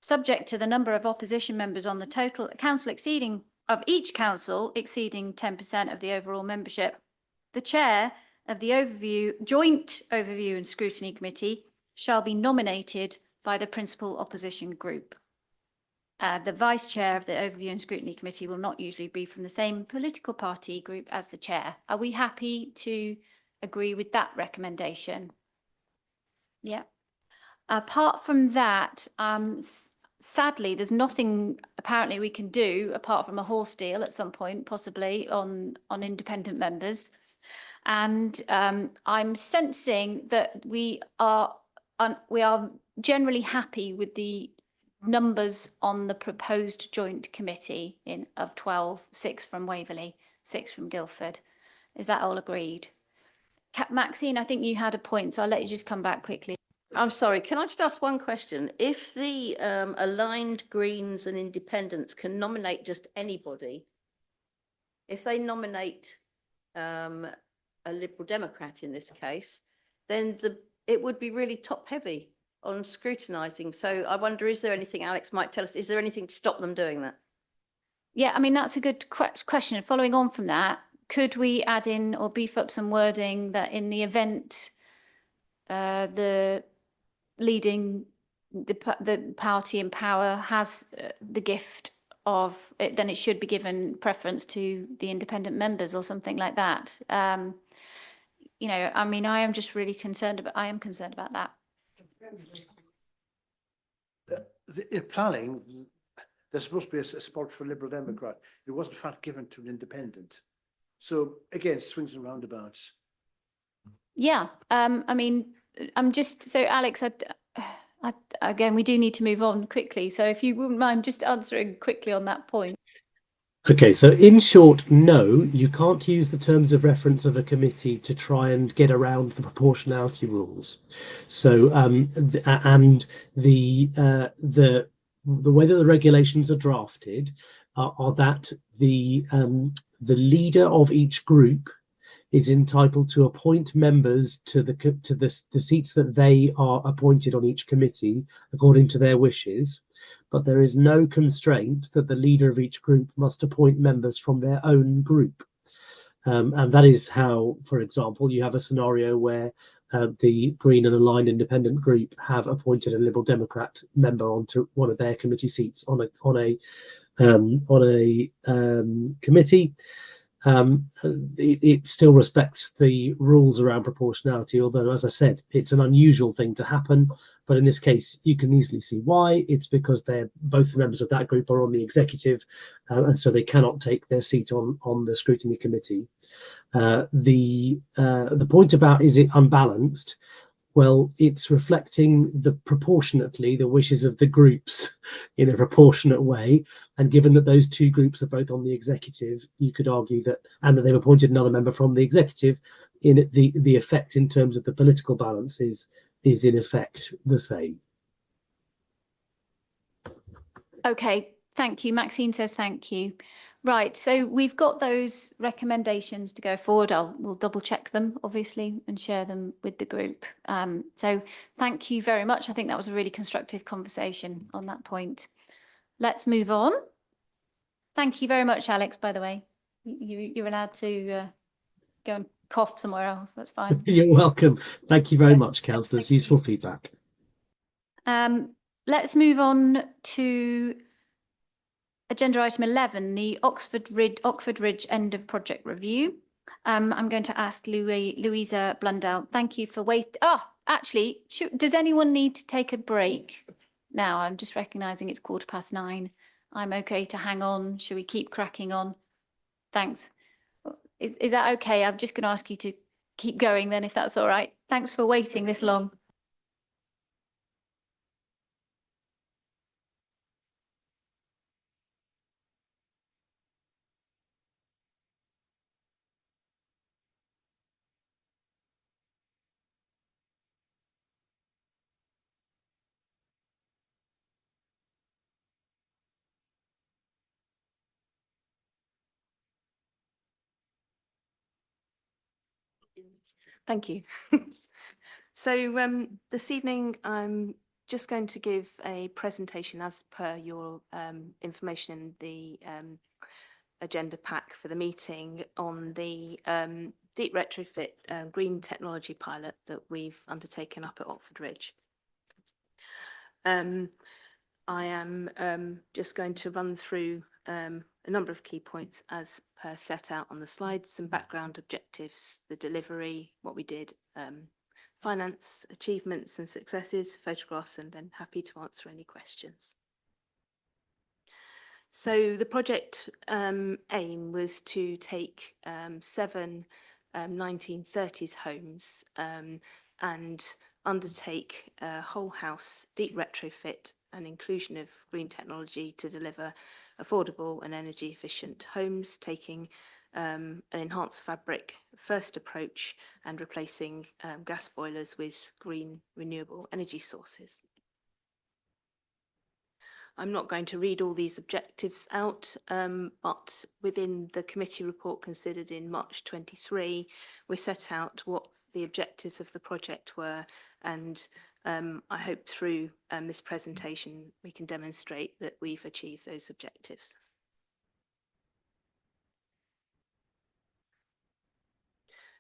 A: subject to the number of opposition members on the total council exceeding of each council exceeding 10% of the overall membership, the chair of the joint overview and scrutiny committee shall be nominated by the principal opposition group. The vice chair of the overview and scrutiny committee will not usually be from the same political party group as the chair. Are we happy to agree with that recommendation? Yeah. Apart from that, sadly, there's nothing apparently we can do apart from a horse deal at some point, possibly on independent members. And I'm sensing that we are generally happy with the numbers on the proposed joint committee of 12, 6 from Waverley, 6 from Guildford. Is that all agreed? Maxine, I think you had a point, so I'll let you just come back quickly.
K: I'm sorry, can I just ask one question? If the aligned Greens and Independents can nominate just anybody, if they nominate a Liberal Democrat in this case, then it would be really top heavy on scrutinising. So I wonder, is there anything, Alex might tell us, is there anything to stop them doing that?
A: Yeah, I mean, that's a good question. Following on from that, could we add in or beef up some wording that in the event the leading the party in power has the gift of it, then it should be given preference to the independent members or something like that. You know, I mean, I am just really concerned about that.
E: In planning, there's supposed to be a spot for a Liberal Democrat. It was in fact given to an independent. So again, swings and roundabouts.
A: Yeah, I mean, I'm just, so Alex, again, we do need to move on quickly. So if you wouldn't mind just answering quickly on that point.
J: Okay, so in short, no, you can't use the terms of reference of a committee to try and get around the proportionality rules. So, and the way that the regulations are drafted are that the leader of each group is entitled to appoint members to the seats that they are appointed on each committee according to their wishes. But there is no constraint that the leader of each group must appoint members from their own group. And that is how, for example, you have a scenario where the Green and Aligned Independent group have appointed a Liberal Democrat member onto one of their committee seats on a committee. It still respects the rules around proportionality, although, as I said, it's an unusual thing to happen. But in this case, you can easily see why. It's because both the members of that group are on the executive, and so they cannot take their seat on the scrutiny committee. The point about is it unbalanced? Well, it's reflecting proportionately the wishes of the groups in a proportionate way. And given that those two groups are both on the executive, you could argue that, and that they've appointed another member from the executive, in the effect in terms of the political balance is in effect the same.
A: Okay, thank you. Maxine says thank you. Right, so we've got those recommendations to go forward. We'll double check them, obviously, and share them with the group. So thank you very much. I think that was a really constructive conversation on that point. Let's move on. Thank you very much, Alex, by the way. You're allowed to go and cough somewhere else. That's fine.
J: You're welcome. Thank you very much, councillors. Useful feedback.
A: Let's move on to agenda item 11, the Oxford Ridge end of project review. I'm going to ask Louisa Blundell. Thank you for waiting. Oh, actually, does anyone need to take a break now? I'm just recognising it's 9:15. I'm okay to hang on. Should we keep cracking on? Thanks. Is that okay? I'm just going to ask you to keep going then, if that's all right. Thanks for waiting this long.
Q: Thank you. So this evening, I'm just going to give a presentation as per your information in the agenda pack for the meeting on the deep retrofit green technology pilot that we've undertaken up at Oxford Ridge. I am just going to run through a number of key points as per set out on the slides, some background objectives, the delivery, what we did, finance, achievements and successes, photographs, and then happy to answer any questions. So the project aim was to take 7 1930s homes and undertake a whole house deep retrofit and inclusion of green technology to deliver affordable and energy efficient homes, taking an enhanced fabric first approach and replacing gas boilers with green renewable energy sources. I'm not going to read all these objectives out, but within the committee report considered in March 23, we set out what the objectives of the project were, and I hope through this presentation we can demonstrate that we've achieved those objectives.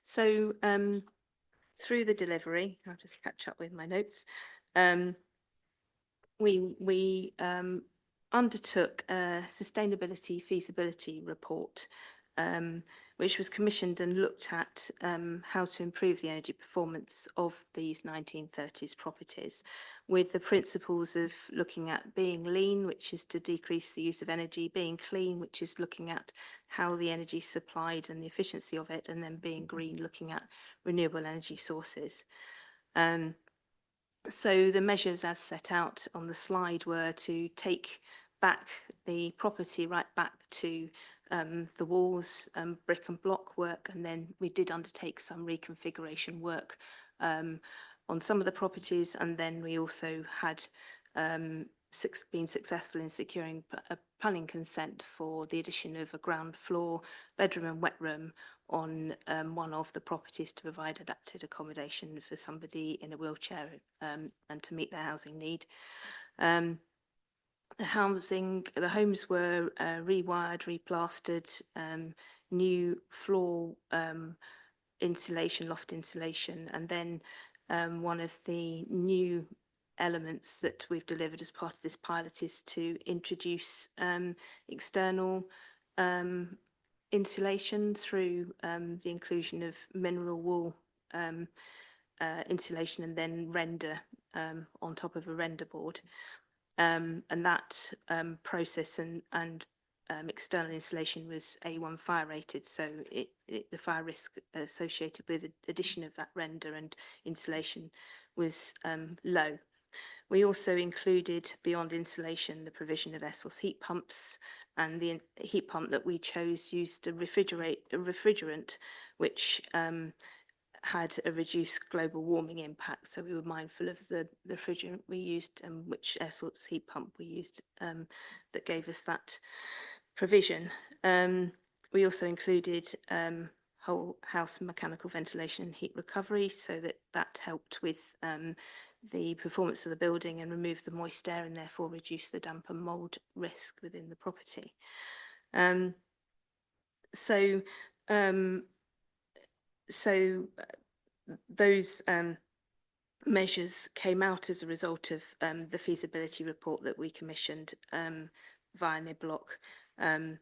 Q: So through the delivery, I'll just catch up with my notes. We undertook a sustainability feasibility report, which was commissioned and looked at how to improve the energy performance of these 1930s properties, with the principles of looking at being lean, which is to decrease the use of energy, being clean, which is looking at how the energy is supplied and the efficiency of it, and then being green, looking at renewable energy sources. So the measures as set out on the slide were to take back the property right back to the walls, brick and block work, and then we did undertake some reconfiguration work on some of the properties, and then we also had been successful in securing a planning consent for the addition of a ground floor bedroom and wet room on one of the properties to provide adapted accommodation for somebody in a wheelchair and to meet their housing need. The homes were rewired, replastered, new floor insulation, loft insulation, and then one of the new elements that we've delivered as part of this pilot is to introduce external insulation through the inclusion of mineral wool insulation and then render on top of a render board. And that process and external insulation was A1 fire rated, so the fire risk associated with the addition of that render and insulation was low. We also included, beyond insulation, the provision of air source heat pumps, and the heat pump that we chose used a refrigerant which had a reduced global warming impact. So we were mindful of the refrigerant we used and which air source heat pump we used that gave us that provision. We also included whole house mechanical ventilation and heat recovery, so that helped with the performance of the building and remove the moist air and therefore reduce the damp and mould risk within the property. Those measures came out as a result of the feasibility report that we commissioned via NIBLOC, and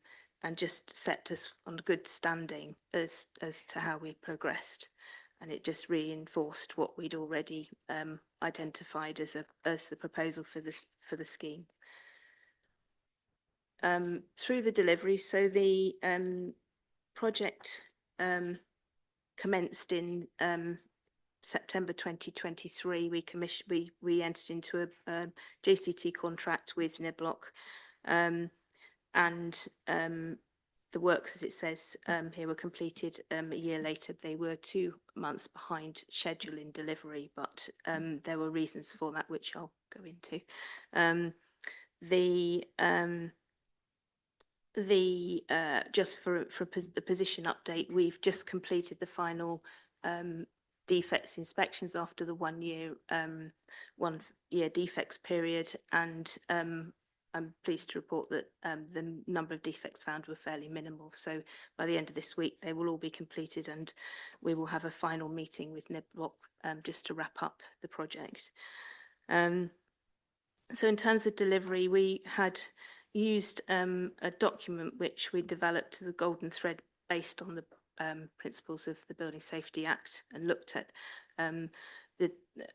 Q: just set us on good standing as to how we progressed. And it just reinforced what we'd already identified as the proposal for the scheme. Through the delivery, so the project commenced in September 2023. We entered into a JCT contract with NIBLOC, and the works, as it says here, were completed a year later. They were 2 months behind schedule in delivery, but there were reasons for that, which I'll go into. Just for the position update, we've just completed the final defects inspections after the 1 year defects period, and I'm pleased to report that the number of defects found were fairly minimal. So by the end of this week, they will all be completed, and we will have a final meeting with NIBLOC just to wrap up the project. So in terms of delivery, we had used a document which we developed as a golden thread based on the principles of the Building Safety Act, and looked at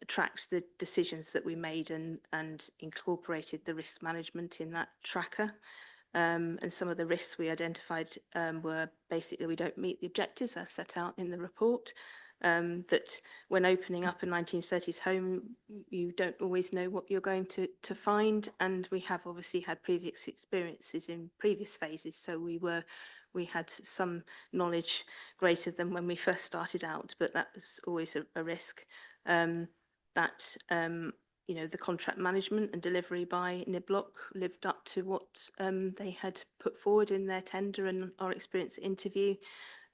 Q: tracked the decisions that we made and incorporated the risk management in that tracker. And some of the risks we identified were basically we don't meet the objectives as set out in the report. That when opening up a 1930s home, you don't always know what you're going to find, and we have obviously had previous experiences in previous phases, so we had some knowledge greater than when we first started out, but that was always a risk. You know, the contract management and delivery by NIBLOC lived up to what they had put forward in their tender and our experience at interview.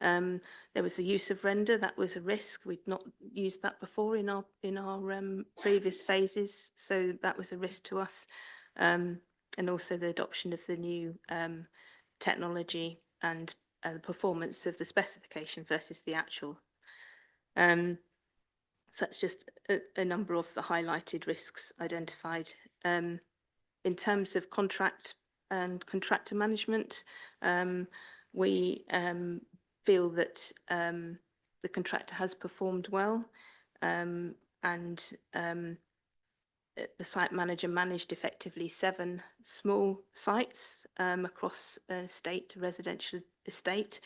Q: There was the use of render. That was a risk. We'd not used that before in our previous phases, so that was a risk to us. And also the adoption of the new technology and the performance of the specification versus the actual. So that's just a number of the highlighted risks identified. In terms of contract and contractor management, we feel that the contractor has performed well, and the site manager managed effectively 7 small sites across an estate, a residential estate.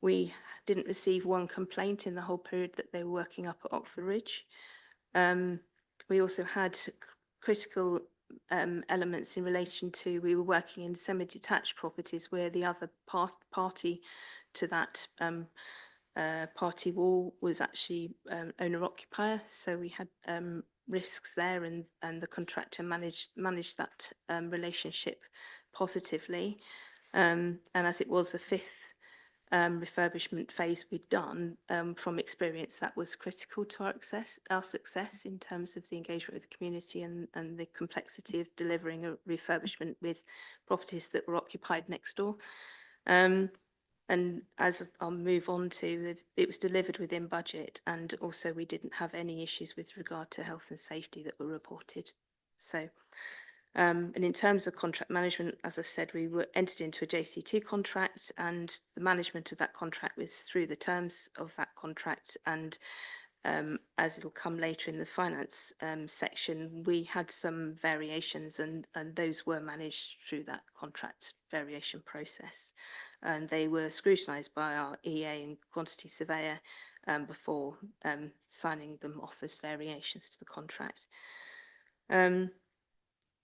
Q: We didn't receive 1 complaint in the whole period that they were working up at Oxford Ridge. We also had critical elements in relation to, we were working in semi-detached properties where the other party to that party wall was actually owner-occupier. So we had risks there, and the contractor managed that relationship positively. And as it was the 5th refurbishment phase we'd done, from experience, that was critical to our success in terms of the engagement with the community and the complexity of delivering a refurbishment with properties that were occupied next door. And as I'll move on to, it was delivered within budget, and also we didn't have any issues with regard to health and safety that were reported. So and in terms of contract management, as I said, we were entered into a JC2 contract, and the management of that contract was through the terms of that contract. And as it'll come later in the finance section, we had some variations, and those were managed through that contract variation process. And they were scrutinised by our EA and quantity surveyor before signing them off as variations to the contract.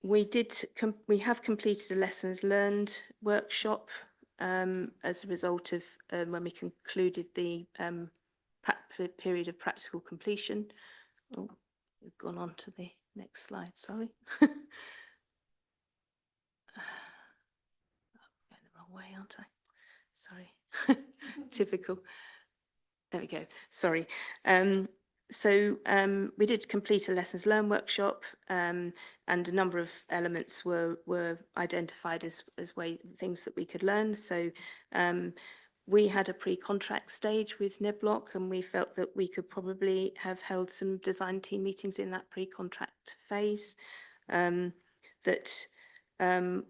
Q: We have completed a lessons learned workshop as a result of when we concluded the period of practical completion. Oh, we've gone on to the next slide, sorry. Going the wrong way, aren't I? Sorry, typical. There we go, sorry. So we did complete a lessons learned workshop, and a number of elements were identified as things that we could learn. So we had a pre-contract stage with NIBLOC, and we felt that we could probably have held some design team meetings in that pre-contract phase.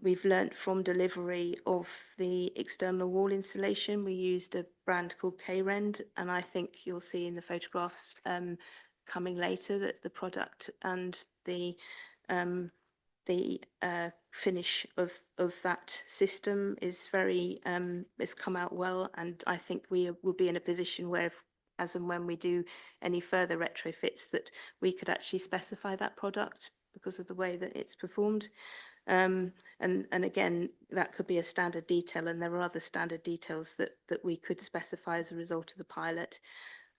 Q: We've learnt from delivery of the external wall installation. We used a brand called K-Rend, and I think you'll see in the photographs coming later that the product and the finish of that system is very has come out well, and I think we will be in a position where as and when we do any further retrofits that we could actually specify that product because of the way that it's performed. And again, that could be a standard detail, and there are other standard details that we could specify as a result of the pilot.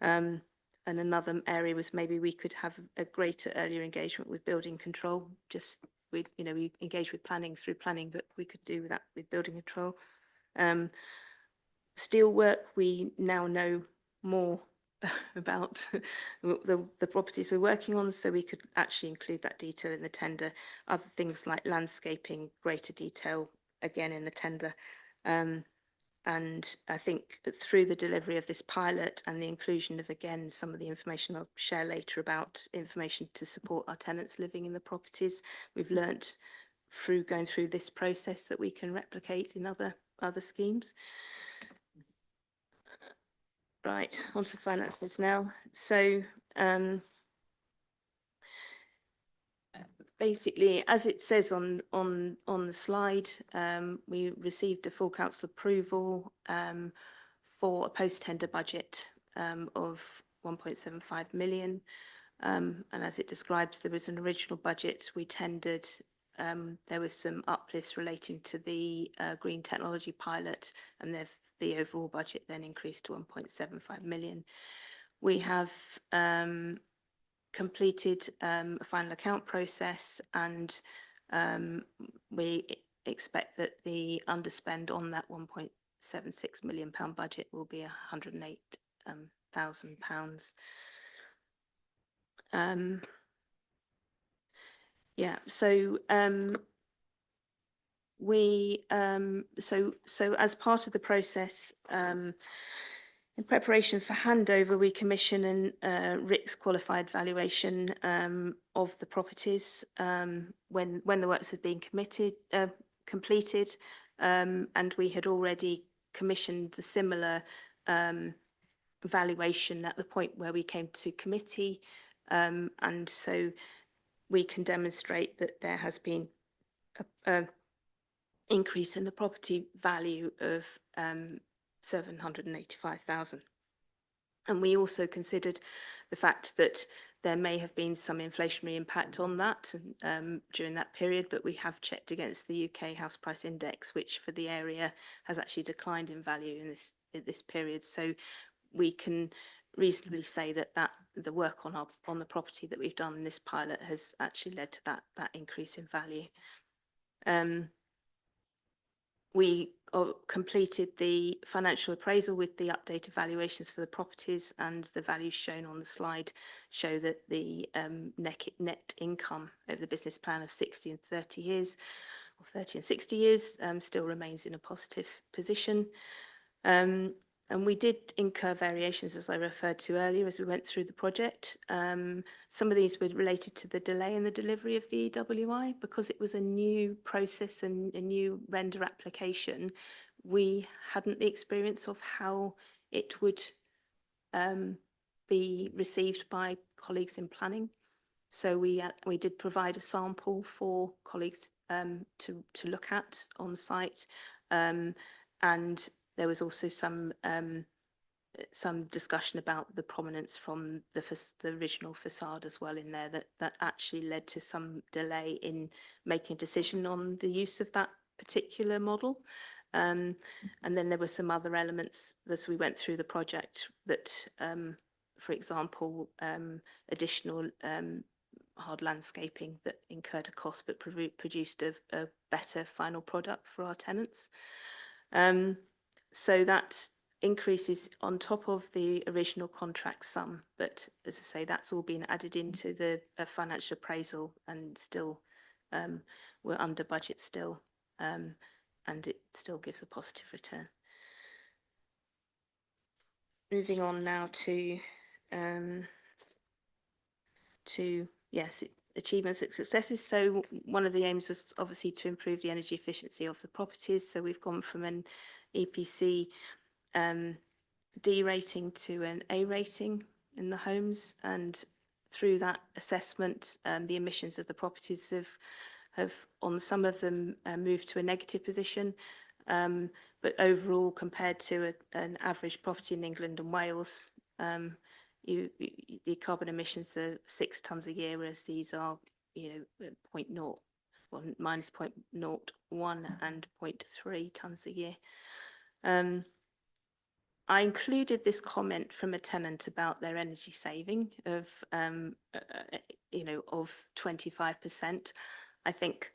Q: And another area was maybe we could have a greater earlier engagement with building control. Just we engage with planning through planning, but we could do that with building control. Steel work, we now know more about the properties we're working on, so we could actually include that detail in the tender. Other things like landscaping, greater detail, again in the tender. And I think through the delivery of this pilot and the inclusion of, again, some of the information I'll share later about information to support our tenants living in the properties, we've learnt through going through this process that we can replicate in other schemes. Right, on to finances now. So basically, as it says on the slide, we received a full council approval for a post-tender budget of 1.75 million. And as it describes, there was an original budget we tendered. There was some uplifts relating to the green technology pilot, and the overall budget then increased to 1.75 million. We have completed a final account process, and we expect that the underspend on that £1.76 million budget will be £108,000. Yeah, so so as part of the process, in preparation for handover, we commission an RICS qualified valuation of the properties when the works had been completed, and we had already commissioned the similar valuation at the point where we came to committee, and so we can demonstrate that there has been a increase in the property value of 785,000. And we also considered the fact that there may have been some inflationary impact on that during that period, but we have checked against the UK house price index, which for the area has actually declined in value in this period. So we can reasonably say that the work on the property that we've done in this pilot has actually led to that increase in value. We completed the financial appraisal with the updated valuations for the properties, and the values shown on the slide show that the net income over the business plan of 60 and 30 years, or 30 and 60 years, still remains in a positive position. And we did incur variations, as I referred to earlier, as we went through the project. Some of these were related to the delay in the delivery of the EWI. Because it was a new process and a new render application, we hadn't the experience of how it would be received by colleagues in planning. So we did provide a sample for colleagues to look at on site, and there was also some discussion about the prominence from the original facade as well in there that actually led to some delay in making a decision on the use of that particular model. And then there were some other elements as we went through the project that, for example, additional hard landscaping that incurred a cost but produced a better final product for our tenants. So that increases on top of the original contract sum, but as I say, that's all been added into the financial appraisal, and still we're under budget still, and it still gives a positive return. Moving on now to yes, achievements and successes. So one of the aims was obviously to improve the energy efficiency of the properties. So we've gone from an EPC D rating to an A rating in the homes, and through that assessment, the emissions of the properties have on some of them moved to a negative position, but overall, compared to an average property in England and Wales, the carbon emissions are 6 tonnes a year, whereas these are minus 0.01 and 0.3 tonnes a year. I included this comment from a tenant about their energy saving of, of 25%. I think,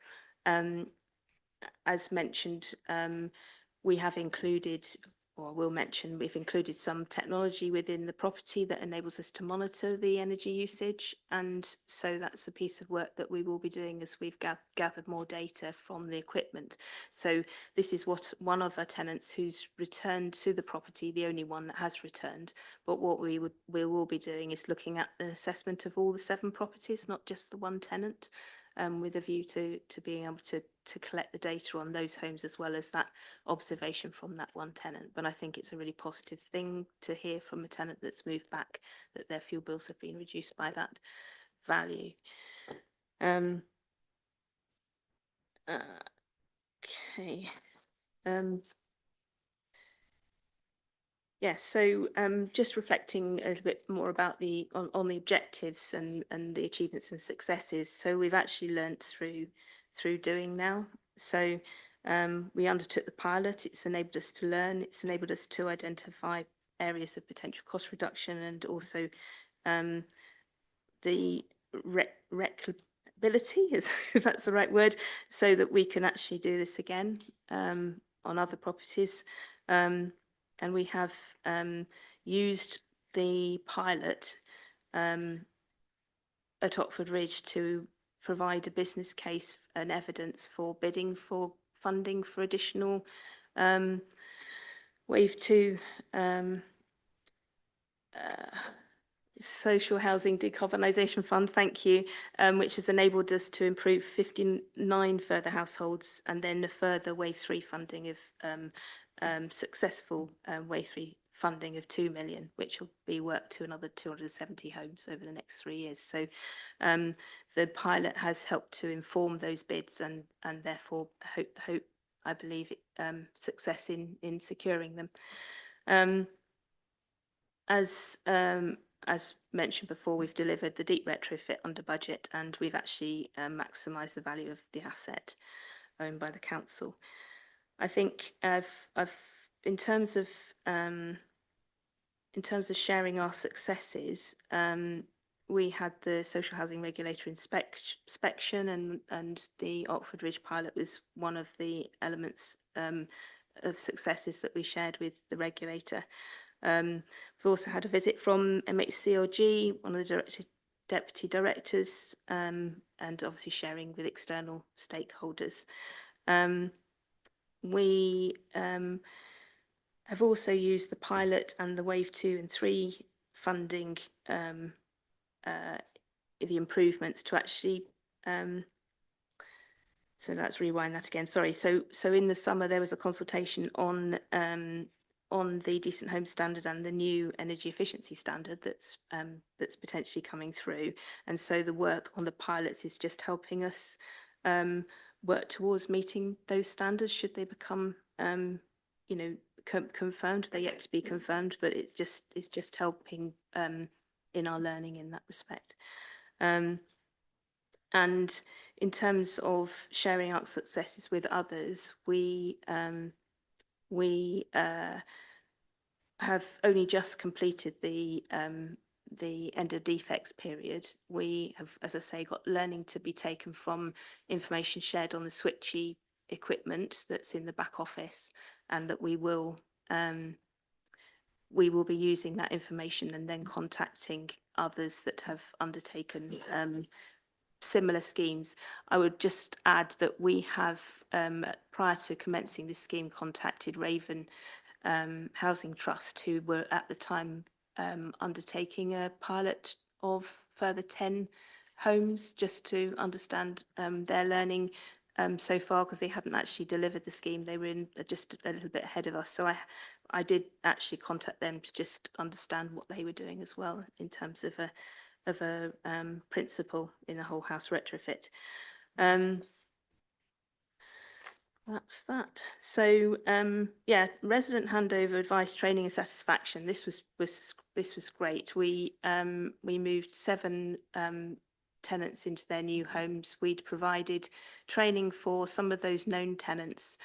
Q: as mentioned, we have included or I will mention, we've included some technology within the property that enables us to monitor the energy usage. And so that's a piece of work that we will be doing as we've gathered more data from the equipment. So this is what one of our tenants who's returned to the property, the only one that has returned. But what we will be doing is looking at an assessment of all the 7 properties, not just the one tenant, with a view to being able to collect the data on those homes as well as that observation from that one tenant. But I think it's a really positive thing to hear from a tenant that's moved back that their fuel bills have been reduced by that value. Okay. Yes, so just reflecting a little bit more about on the objectives and the achievements and successes. So we've actually learnt through doing now. So we undertook the pilot. It's enabled us to learn. It's enabled us to identify areas of potential cost reduction and also the replicability, if that's the right word, so that we can actually do this again on other properties. And we have used the pilot at Oxford Ridge to provide a business case and evidence for bidding for funding for additional Wave 2 Social Housing Decarbonisation Fund, thank you, which has enabled us to improve 59 further households and then a further Wave 3 funding of successful Wave 3 funding of 2 million, which will be worked to another 270 homes over the next 3 years. So the pilot has helped to inform those bids and therefore hope I believe success in securing them. As mentioned before, we've delivered the deep retrofit under budget and we've actually maximised the value of the asset owned by the council. I think in terms of sharing our successes, we had the social housing regulator inspection and the Oxford Ridge pilot was one of the elements of successes that we shared with the regulator. We've also had a visit from MHCLG, one of the deputy directors, and obviously sharing with external stakeholders. We have also used the pilot and the Wave 2 and 3 funding, the improvements to actually so let's rewind that again. Sorry. So in the summer there was a consultation on the Decent Home Standard and the new energy efficiency standard that's potentially coming through. And so the work on the pilots is just helping us work towards meeting those standards should they become confirmed. They're yet to be confirmed, but it's just helping in our learning in that respect. And in terms of sharing our successes with others, we have only just completed the end of defects period. We have, as I say, got learning to be taken from information shared on the switchy equipment that's in the back office, and that we will be using that information and then contacting others that have undertaken similar schemes. I would just add that we have, prior to commencing this scheme, contacted Raven Housing Trust, who were at the time undertaking a pilot of further 10 homes, just to understand their learning so far, because they hadn't actually delivered the scheme. They were in just a little bit ahead of us. So I did actually contact them to just understand what they were doing as well in terms of a principle in a whole house retrofit. That's that. So yeah, resident handover advice, training and satisfaction. This was great. We moved 7 tenants into their new homes. We'd provided training for some of those known tenants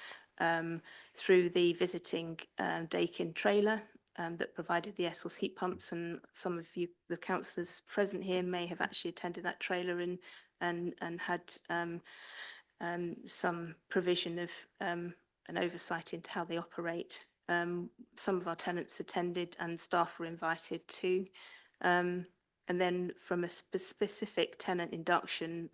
Q: through the visiting Dakin trailer that provided the Essos heat pumps, and some of you, the councillors present here, may have actually attended that trailer and had some provision of an oversight into how they operate. some of our tenants attended and staff were invited too. And then from a specific tenant induction,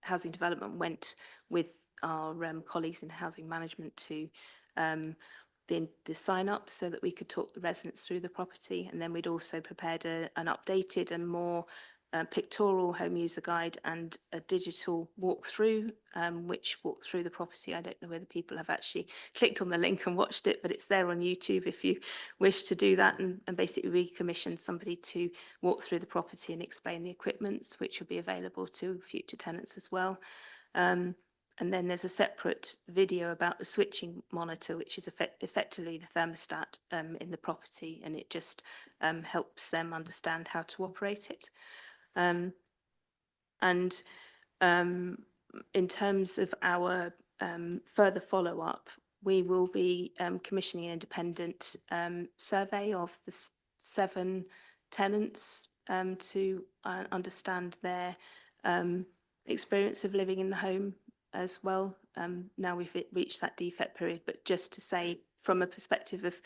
Q: Housing Development went with our colleagues in housing management to the sign up so that we could talk the residents through the property. And then we'd also prepared an updated and more pictorial home user guide and a digital walkthrough, which walked through the property. I don't know whether people have actually clicked on the link and watched it, but it's there on YouTube if you wish to do that. And basically we commissioned somebody to walk through the property and explain the equipment, which will be available to future tenants as well. And then there's a separate video about the switching monitor, which is effectively the thermostat in the property, and it just helps them understand how to operate it. And in terms of our further follow-up, we will be commissioning an independent survey of the 7 tenants to understand their experience of living in the home as well. Now we've reached that defect period, but just to say from a perspective of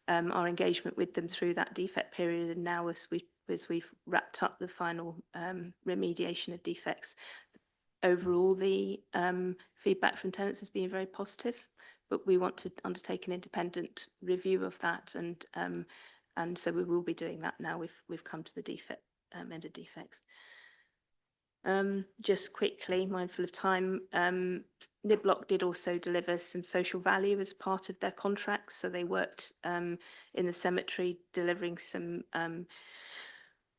Q: our engagement with them through that defect period, and now as we've wrapped up the final remediation of defects, overall the feedback from tenants has been very positive, but we want to undertake an independent review of that, and so we will be doing that now we've come to the defect end of defects. Just quickly, mindful of time, Niblock did also deliver some social value as part of their contracts. So they worked in the cemetery delivering some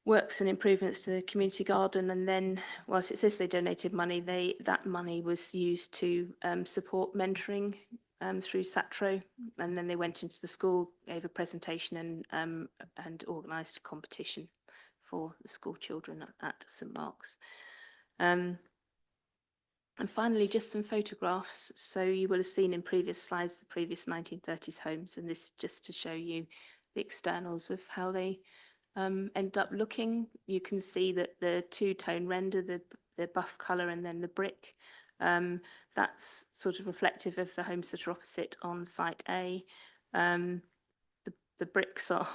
Q: works and improvements to the community garden. And then whilst it says they donated money, that money was used to support mentoring through SATRO. And then they went into the school, gave a presentation and organised a competition for the school children at St Mark's. And finally, just some photographs. So you will have seen in previous slides the previous 1930s homes, and this just to show you the externals of how they end up looking. You can see that the two-tone render, the buff colour and then the brick, that's sort of reflective of the homes that are opposite on site A. The bricks are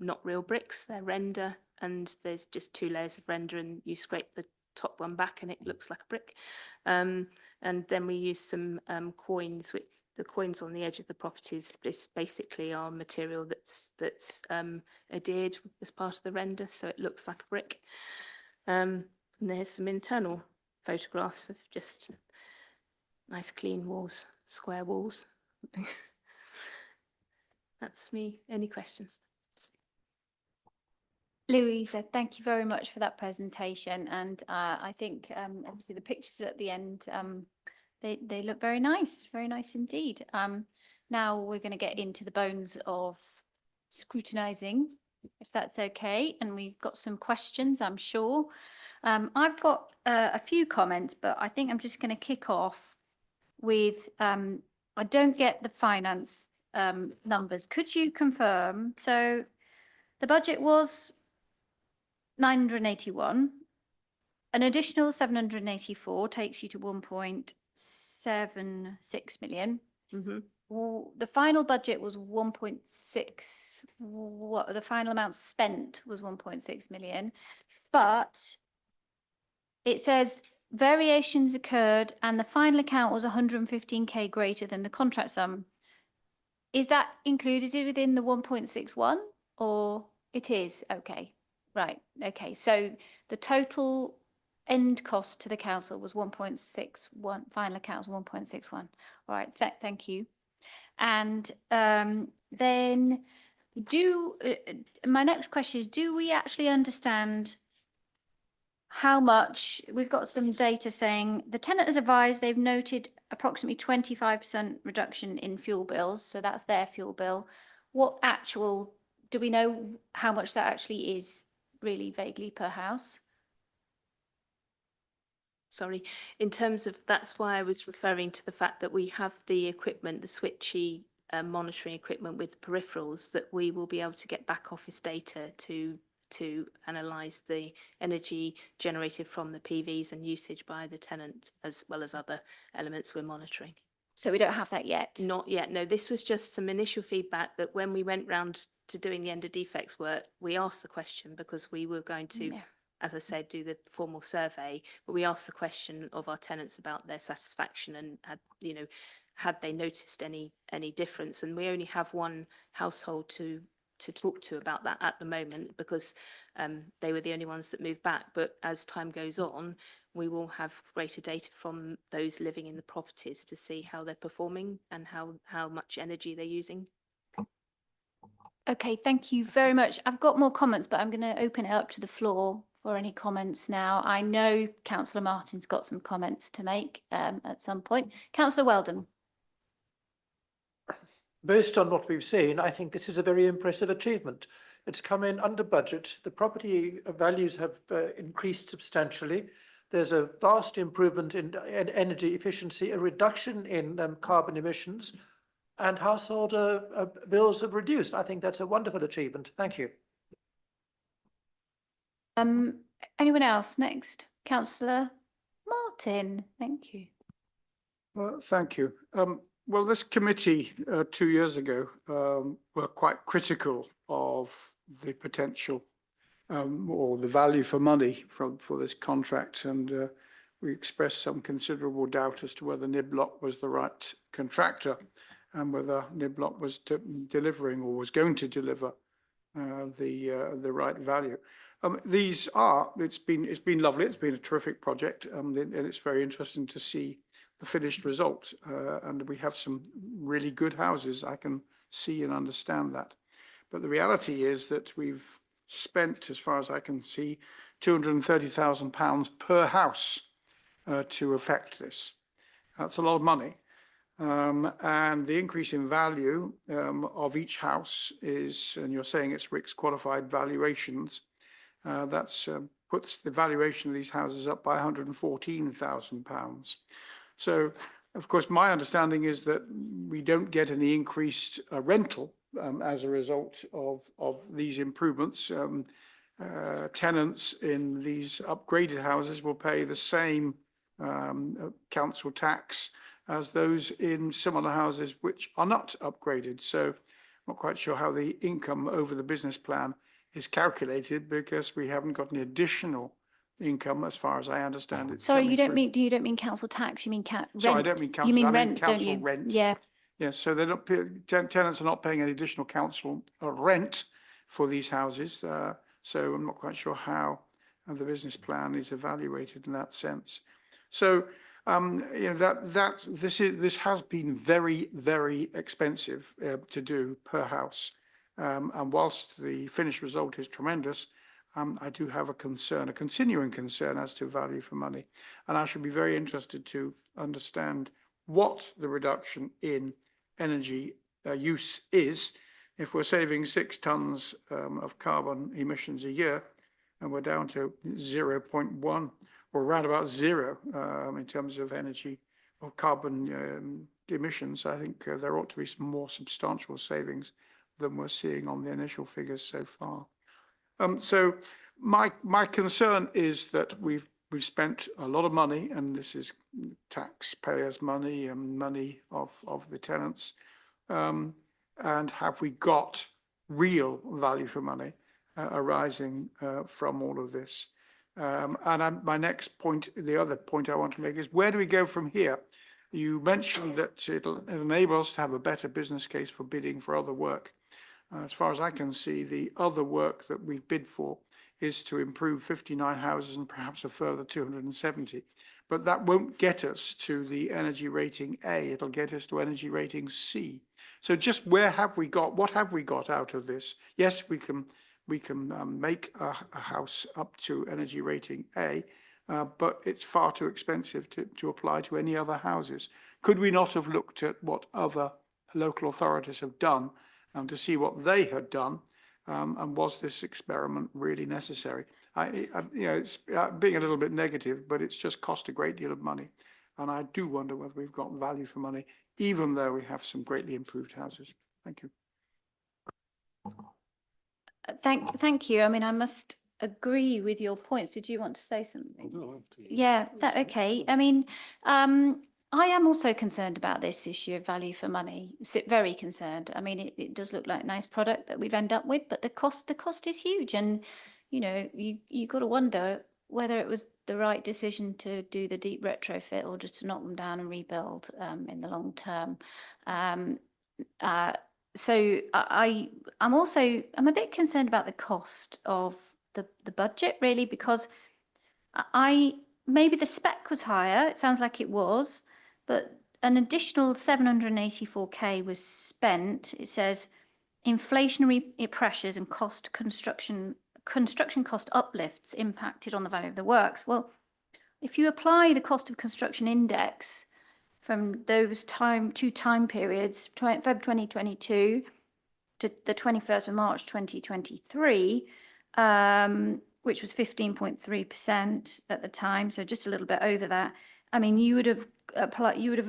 Q: not real bricks, they're render, and there's just 2 layers of render, and you scrape the top one back and it looks like a brick. And then we use some coins, which the coins on the edge of the properties just basically are material that's adhered as part of the render, so it looks like a brick. And there's some internal photographs of just nice clean walls, square walls. That's me. Any questions?
A: Louisa, thank you very much for that presentation. And I think obviously the pictures at the end, they look very nice indeed. Now we're going to get into the bones of scrutinising, if that's okay. And we've got some questions, I'm sure. I've got a few comments, but I think I'm just going to kick off with, I don't get the finance numbers. Could you confirm? So the budget was 981, an additional 784 takes you to 1.76 million. Well, the final budget was 1.6, what the final amount spent was 1.6 million, but it says variations occurred and the final account was 115k greater than the contract sum. Is that included within the 1.61 or it is? Okay. Right. Okay. So the total end cost to the council was 1.61. Final account was 1.61. All right. Thank you. And then my next question is, do we actually understand how much? We've got some data saying the tenant has advised they've noted approximately 25% reduction in fuel bills. So that's their fuel bill. What actual, do we know how much that actually is? Really vaguely per house?
Q: Sorry, in terms of, that's why I was referring to the fact that we have the equipment, the switchy monitoring equipment with peripherals, that we will be able to get back office data to analyse the energy generated from the PVs and usage by the tenant, as well as other elements we're monitoring.
A: So we don't have that yet.
Q: Not yet. No, this was just some initial feedback that when we went round to doing the end of defects work, we asked the question because we were going to, as I said, do the formal survey, but we asked the question of our tenants about their satisfaction and had they noticed any difference. And we only have one household to talk to about that at the moment because they were the only ones that moved back. But as time goes on, we will have greater data from those living in the properties to see how they're performing and how much energy they're using.
A: Okay, thank you very much. I've got more comments, but I'm going to open it up to the floor for any comments now. I know Councillor Martin's got some comments to make at some point. Councillor Weldon.
D: Based on what we've seen, I think this is a very impressive achievement. It's come in under budget. The property values have increased substantially. There's a vast improvement in energy efficiency, a reduction in carbon emissions, and household bills have reduced. I think that's a wonderful achievement. Thank you.
A: Anyone else? Next, Councillor Martin. Thank you.
C: Well, thank you. Well, this committee 2 years ago were quite critical of the potential or the value for money for this contract, and we expressed some considerable doubt as to whether Niblock was the right contractor and whether Niblock was delivering or was going to deliver the right value. It's been lovely. It's been a terrific project, and it's very interesting to see the finished result. And we have some really good houses. I can see and understand that. But the reality is that we've spent, as far as I can see, £230,000 per house to effect this. That's a lot of money. And the increase in value of each house is, and you're saying it's RICS qualified valuations, that's puts the valuation of these houses up by £114,000. So, of course, my understanding is that we don't get any increased rental as a result of these improvements. Tenants in these upgraded houses will pay the same council tax as those in similar houses which are not upgraded. So I'm not quite sure how the income over the business plan is calculated because we haven't got any additional income as far as I understand it.
A: Sorry, you don't mean council tax, you mean rent.
C: Sorry, I don't mean council,
A: you mean
C: I
A: rent,
C: mean council
A: don't you?
C: rent.
A: Yeah.
C: Yeah, so they're not tenants are not paying any additional council rent for these houses. So I'm not quite sure how the business plan is evaluated in that sense. So this has been very, very expensive to do per house. And whilst the finished result is tremendous, I do have a continuing concern as to value for money. And I should be very interested to understand what the reduction in energy use is. If we're saving 6 tonnes of carbon emissions a year, and we're down to 0.1 or around about 0 in terms of energy or carbon emissions, I think there ought to be some more substantial savings than we're seeing on the initial figures so far. So my concern is that we've spent a lot of money, and this is taxpayers' money and money of the tenants. And have we got real value for money arising from all of this? My next point, the other point I want to make is, where do we go from here? You mentioned that it'll enable us to have a better business case for bidding for other work. As far as I can see, the other work that we've bid for is to improve 59 houses and perhaps a further 270. But that won't get us to the energy rating A. It'll get us to energy rating C. So just what have we got out of this? Yes, we can make a house up to energy rating A, but it's far too expensive to apply to any other houses. Could we not have looked at what other local authorities have done to see what they had done, and was this experiment really necessary? It's being a little bit negative, but it's just cost a great deal of money, and I do wonder whether we've got value for money, even though we have some greatly improved houses. Thank you.
A: Thank you. I mean, I must agree with your points. Did you want to say something?
F: No,
A: Yeah, okay. I mean, I am also concerned about this issue of value for money. Very concerned. I mean, it does look like a nice product that we've ended up with, but the cost is huge, and you know, you got to wonder whether it was the right decision to do the deep retrofit or just to knock them down and rebuild in the long term. So I'm a bit concerned about the cost of the budget, really, because maybe the spec was higher. It sounds like it was, but an additional 784k was spent. It says inflationary pressures and construction cost uplifts impacted on the value of the works. Well, if you apply the cost of construction index from those two time periods, Feb 2022 to the 21st of March 2023, which was 15.3% at the time, so just a little bit over that. I mean, you would have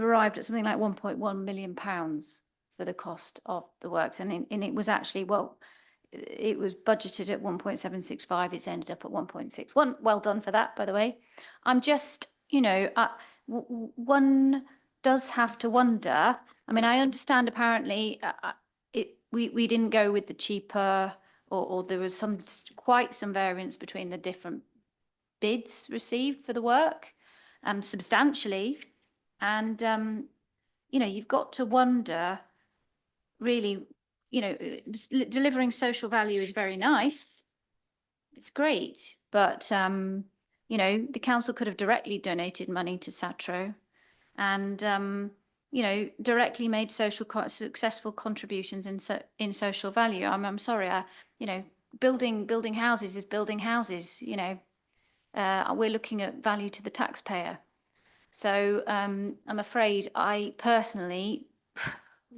A: arrived at something like £1.1 million for the cost of the works, and it was actually, well, it was budgeted at 1.765. It's ended up at 1.61. Well done for that, by the way. I'm just, you know, one does have to wonder. I mean, I understand apparently we didn't go with the cheaper, or there was quite some variance between the different bids received for the work, substantially. And, you know, you've got to wonder, really, you know, delivering social value is very nice. It's great. But, you know, the council could have directly donated money to SATRO and, you know, directly made successful contributions in social value. I'm sorry, you know, building houses is building houses, you know. We're looking at value to the taxpayer. So I'm afraid I personally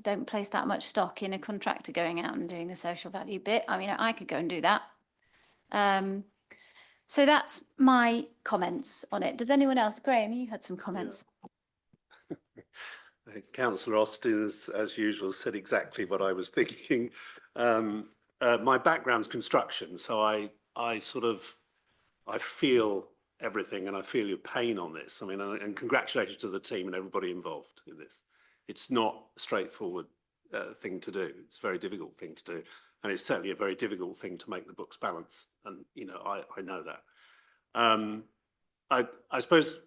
A: don't place that much stock in a contractor going out and doing the social value bit. I mean, I could go and do that. So that's my comments on it. Does anyone else? Graham, you had some comments.
L: Councillor Austin, as usual, said exactly what I was thinking. My background's construction, so I feel everything, and I feel your pain on this. I mean, and congratulations to the team and everybody involved in this. It's not a straightforward thing to do. It's a very difficult thing to do, and it's certainly a very difficult thing to make the books balance. And you know, I know that. I suppose,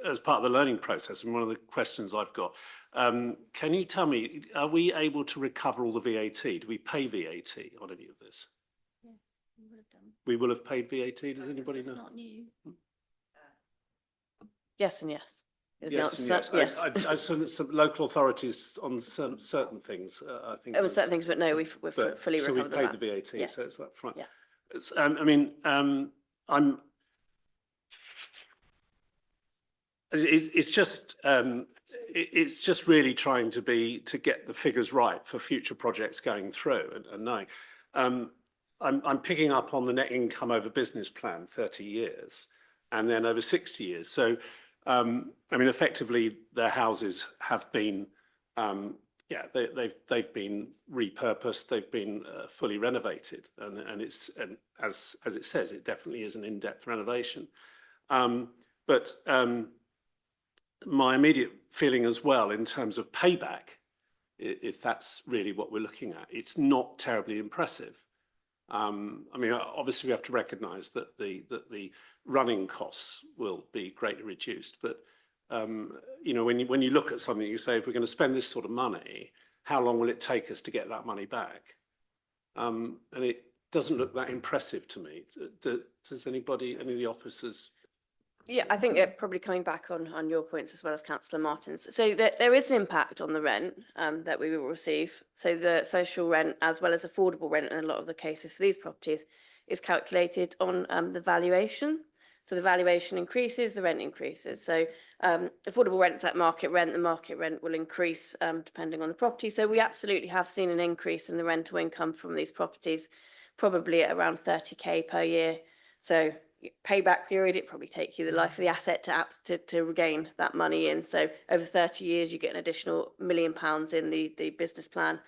L: as part of the learning process, and one of the questions I've got, can you tell me, are we able to recover all the VAT? Do we pay VAT on any of this?
A: Yeah, we would have done.
L: We will have paid VAT. Does anybody know?
A: It's not new.
G: Yes and yes.
L: Yes and yes.
G: Yes.
L: I saw some local authorities on certain things. I think.
G: On certain things, but no, we've fully
L: so
G: recovered
L: we've paid the VAT.
G: Yes.
L: So it's up front.
G: Yeah.
L: It's, I mean, it's just really trying to get the figures right for future projects going through and knowing. I'm picking up on the net income over business plan, 30 years, and then over 60 years. So, I mean, effectively, their houses have been, they've been repurposed, they've been fully renovated, and as it says, it definitely is an in-depth renovation. But my immediate feeling as well, in terms of payback, if that's really what we're looking at, it's not terribly impressive. I mean, obviously we have to recognise that the running costs will be greatly reduced. But you know, when you look at something, you say, if we're going to spend this sort of money, how long will it take us to get that money back? And it doesn't look that impressive to me. Does anybody, any of the officers?
G: Yeah, I think probably coming back on your points as well as Councillor Martin's. So there is an impact on the rent that we will receive. So the social rent as well as affordable rent in a lot of the cases for these properties is calculated on the valuation. So the valuation increases, the rent increases. So affordable rent's at market rent, the market rent will increase depending on the property. So we absolutely have seen an increase in the rental income from these properties, probably at around 30k per year. So payback period, it probably take you the life of the asset to regain that money in. So over 30 years, you get an additional £1 million in the business plan,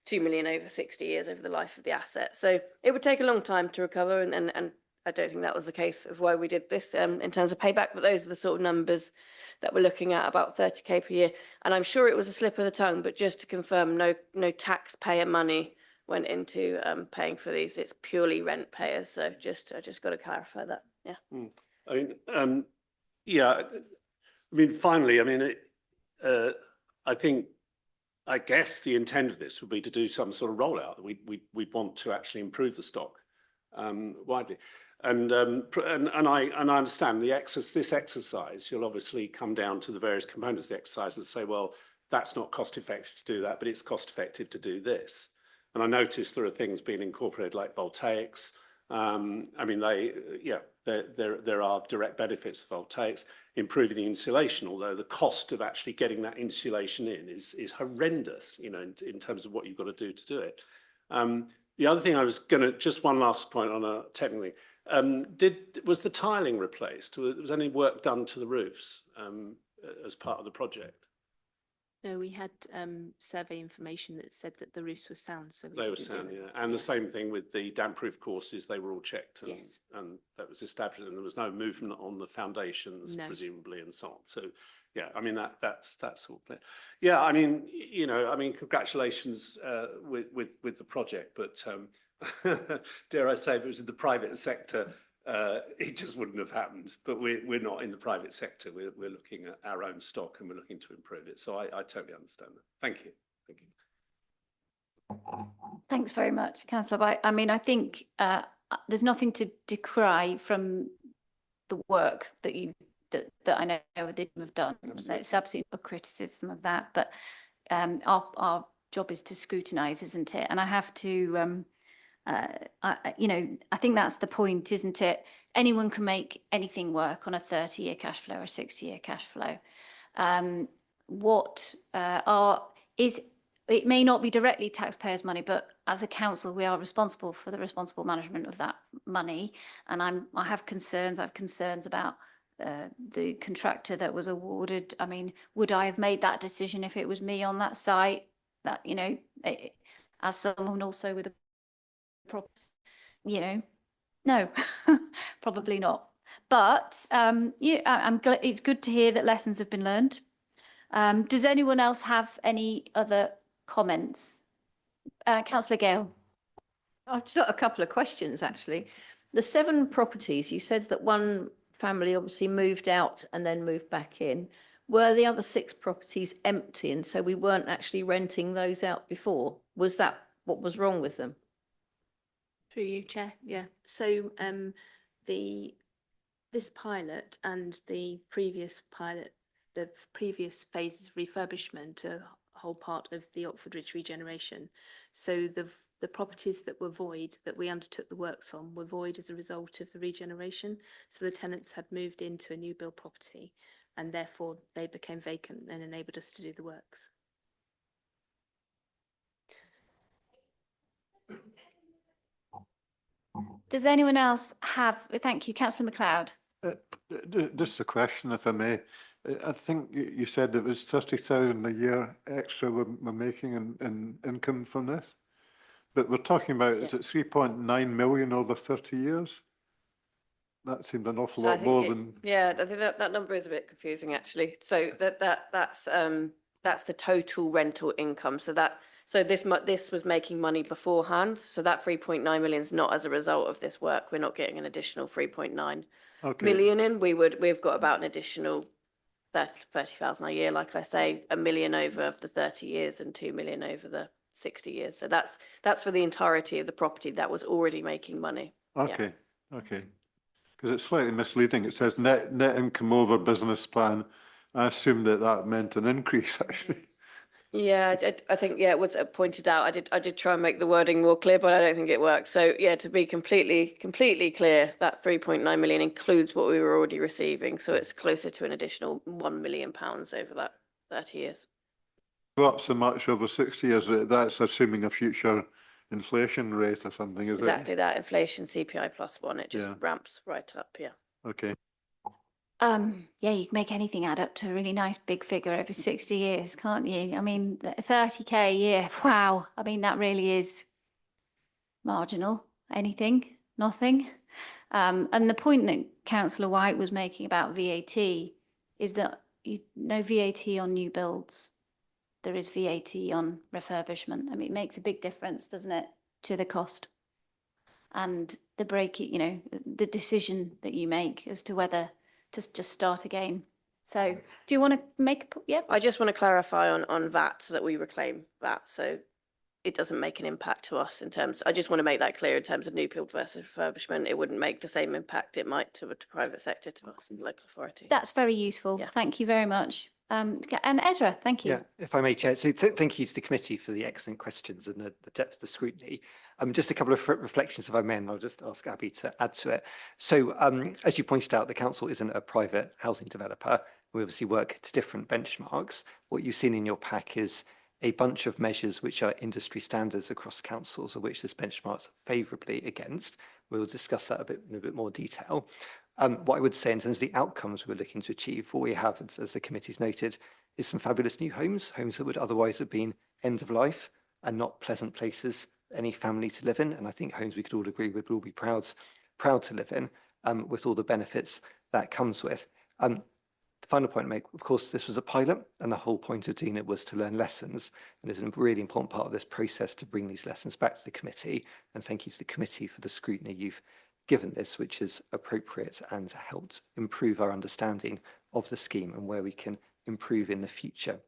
G: 2 million over 60 years over the life of the asset. So it would take a long time to recover, and I don't think that was the case of why we did this in terms of payback, but those are the sort of numbers that we're looking at, about 30k per year. And I'm sure it was a slip of the tongue, but just to confirm, no taxpayer money went into paying for these. It's purely rent payers. So I just got to clarify that. Yeah.
L: I mean, yeah. I mean, finally, I mean, I guess the intent of this would be to do some sort of rollout. We want to actually improve the stock widely, and I understand this exercise. You'll obviously come down to the various components of the exercise and say, well, that's not cost effective to do that, but it's cost effective to do this. And I noticed there are things being incorporated like voltaics. I mean, there are direct benefits of voltaics, improving the insulation, although the cost of actually getting that insulation in is horrendous, you know, in terms of what you've got to do it. The other thing I was going to, just one last point on a technically, was the tiling replaced? Was any work done to the roofs as part of the project?
Q: No, we had survey information that said that the roofs were sound. So
L: they were sound, yeah. And the same thing with the damp-proof courses, they were all checked and that was established, and there was no movement on the foundations, presumably, and so on. So, yeah, I mean, that's all clear. Yeah, I mean, you know, I mean, congratulations with the project, but dare I say, if it was in the private sector, it just wouldn't have happened. But we're not in the private sector. We're looking at our own stock and we're looking to improve it. So I totally understand that. Thank you. Thank you.
A: Thanks very much, Councillor. I mean, I think there's nothing to decry from the work that I know the team have done. It's absolutely no criticism of that, but our job is to scrutinise, isn't it? And I have to. You know, I think that's the point, isn't it? Anyone can make anything work on a 30-year cash flow or a 60-year cash flow. It may not be directly taxpayers' money, but as a council, we are responsible for the responsible management of that money. And I have concerns. I have concerns about the contractor that was awarded. I mean, would I have made that decision if it was me on that site? That, you know, as someone also with a you know, no, probably not. But yeah, I'm glad, it's good to hear that lessons have been learned. Does anyone else have any other comments? Councillor Gale.
K: I've just got a couple of questions, actually. The 7 properties, you said that one family obviously moved out and then moved back in. Were the other 6 properties empty, and so we weren't actually renting those out before? Was that what was wrong with them?
Q: Through you, Chair. Yeah. So this pilot and the previous pilot, the previous phases of refurbishment are a whole part of the Oxford Ridge regeneration. So the properties that were void, that we undertook the works on, were void as a result of the regeneration. So the tenants had moved into a new build property, and therefore they became vacant and enabled us to do the works.
A: Does anyone else have? Thank you, Councillor MacLeod.
F: Just a question, if I may. I think you said it was 30,000 a year extra we're making in income from this, but we're talking about, is it 3.9 million over 30 years? That seemed an awful lot more than.
G: Yeah, I think that number is a bit confusing, actually. So that's the total rental income. So this was making money beforehand. So that 3.9 million is not as a result of this work. We're not getting an additional 3.9 million in. We've got about an additional 30,000 a year, like I say, 1 million over the 30 years and 2 million over the 60 years. So that's for the entirety of the property that was already making money.
F: Okay, okay. Because it's slightly misleading. It says net income over business plan. I assumed that meant an increase, actually.
G: Yeah, I think, yeah, it was pointed out. I did try and make the wording more clear, but I don't think it worked. So yeah, to be completely clear, that 3.9 million includes what we were already receiving. So it's closer to an additional £1 million over that 30 years.
F: Go up so much over 60 years, that's assuming a future inflation rate or something, is it?
G: Exactly that, inflation, CPI +1, it just ramps right up, yeah.
F: Okay.
A: Yeah, you can make anything add up to a really nice big figure over 60 years, can't you? I mean, 30k a year, wow. I mean, that really is marginal. Anything, nothing. And the point that Councillor White was making about VAT is that no VAT on new builds. There is VAT on refurbishment. I mean, it makes a big difference, doesn't it, to the cost and the the decision that you make as to whether to just start again. So do you want to make, yeah?
G: I just want to clarify on VAT, that we reclaim VAT. So it doesn't make an impact to us in terms, I just want to make that clear in terms of new build versus refurbishment. It wouldn't make the same impact it might to private sector, to us in the local authority.
A: That's very useful.
G: Yeah.
A: Thank you very much. And Ezra, thank you.
M: Yeah, if I may, Chair. So thank you to the committee for the excellent questions and the depth of the scrutiny. Just a couple of reflections, if I may, and I'll just ask Abby to add to it. So as you pointed out, the council isn't a private housing developer. We obviously work to different benchmarks. What you've seen in your pack is a bunch of measures which are industry standards across councils, of which this benchmarks favourably against. We'll discuss that in a bit more detail. What I would say in terms of the outcomes we're looking to achieve, what we have, as the committee's noted, is some fabulous new homes that would otherwise have been end of life and not pleasant places for any family to live in. And I think homes we could all agree we'd all be proud to live in, with all the benefits that comes with. The final point to make, of course, this was a pilot, and the whole point of doing it was to learn lessons. And it's a really important part of this process to bring these lessons back to the committee. And thank you to the committee for the scrutiny you've given this, which is appropriate and helped improve our understanding of the scheme and where we can improve in the future.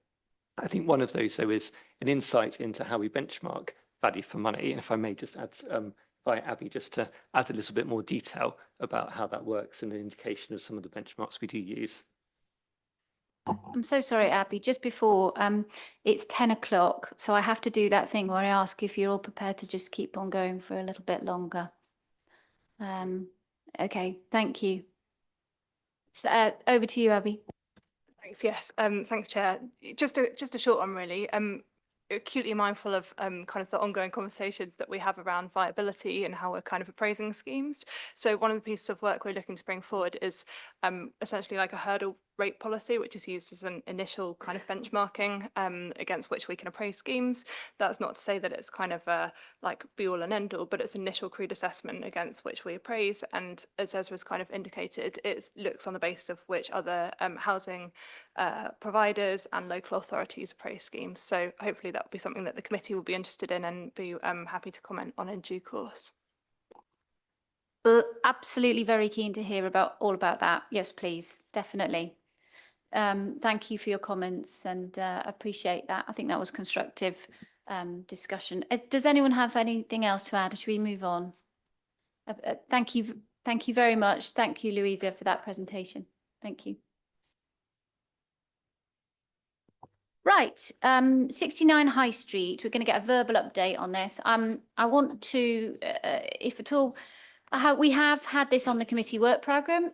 M: I think one of those, though, is an insight into how we benchmark value for money. And if I may just add, by Abby, just to add a little bit more detail about how that works and an indication of some of the benchmarks we do use.
A: I'm so sorry, Abby, just before, it's 10 o'clock, so I have to do that thing where I ask if you're all prepared to just keep on going for a little bit longer. Okay, thank you. So, over to you, Abby.
R: Thanks. Yes. Thanks, Chair. Just a short one, really. Acutely mindful of kind of the ongoing conversations that we have around viability and how we're kind of appraising schemes. So one of the pieces of work we're looking to bring forward is essentially like a hurdle rate policy, which is used as an initial kind of benchmarking against which we can appraise schemes. That's not to say that it's kind of a like be all and end all, but it's initial crude assessment against which we appraise. And as Ezra's kind of indicated, it looks on the basis of which other housing providers and local authorities appraise schemes. So hopefully that will be something that the committee will be interested in and be happy to comment on in due course.
A: Absolutely very keen to hear all about that. Yes, please, definitely. Thank you for your comments and appreciate that. I think that was constructive discussion. Does anyone have anything else to add? Should we move on? Thank you very much. Thank you, Louisa, for that presentation. Thank you. Right, 69 High Street. We're going to get a verbal update on this. I want to, if at all, we have had this on the committee work program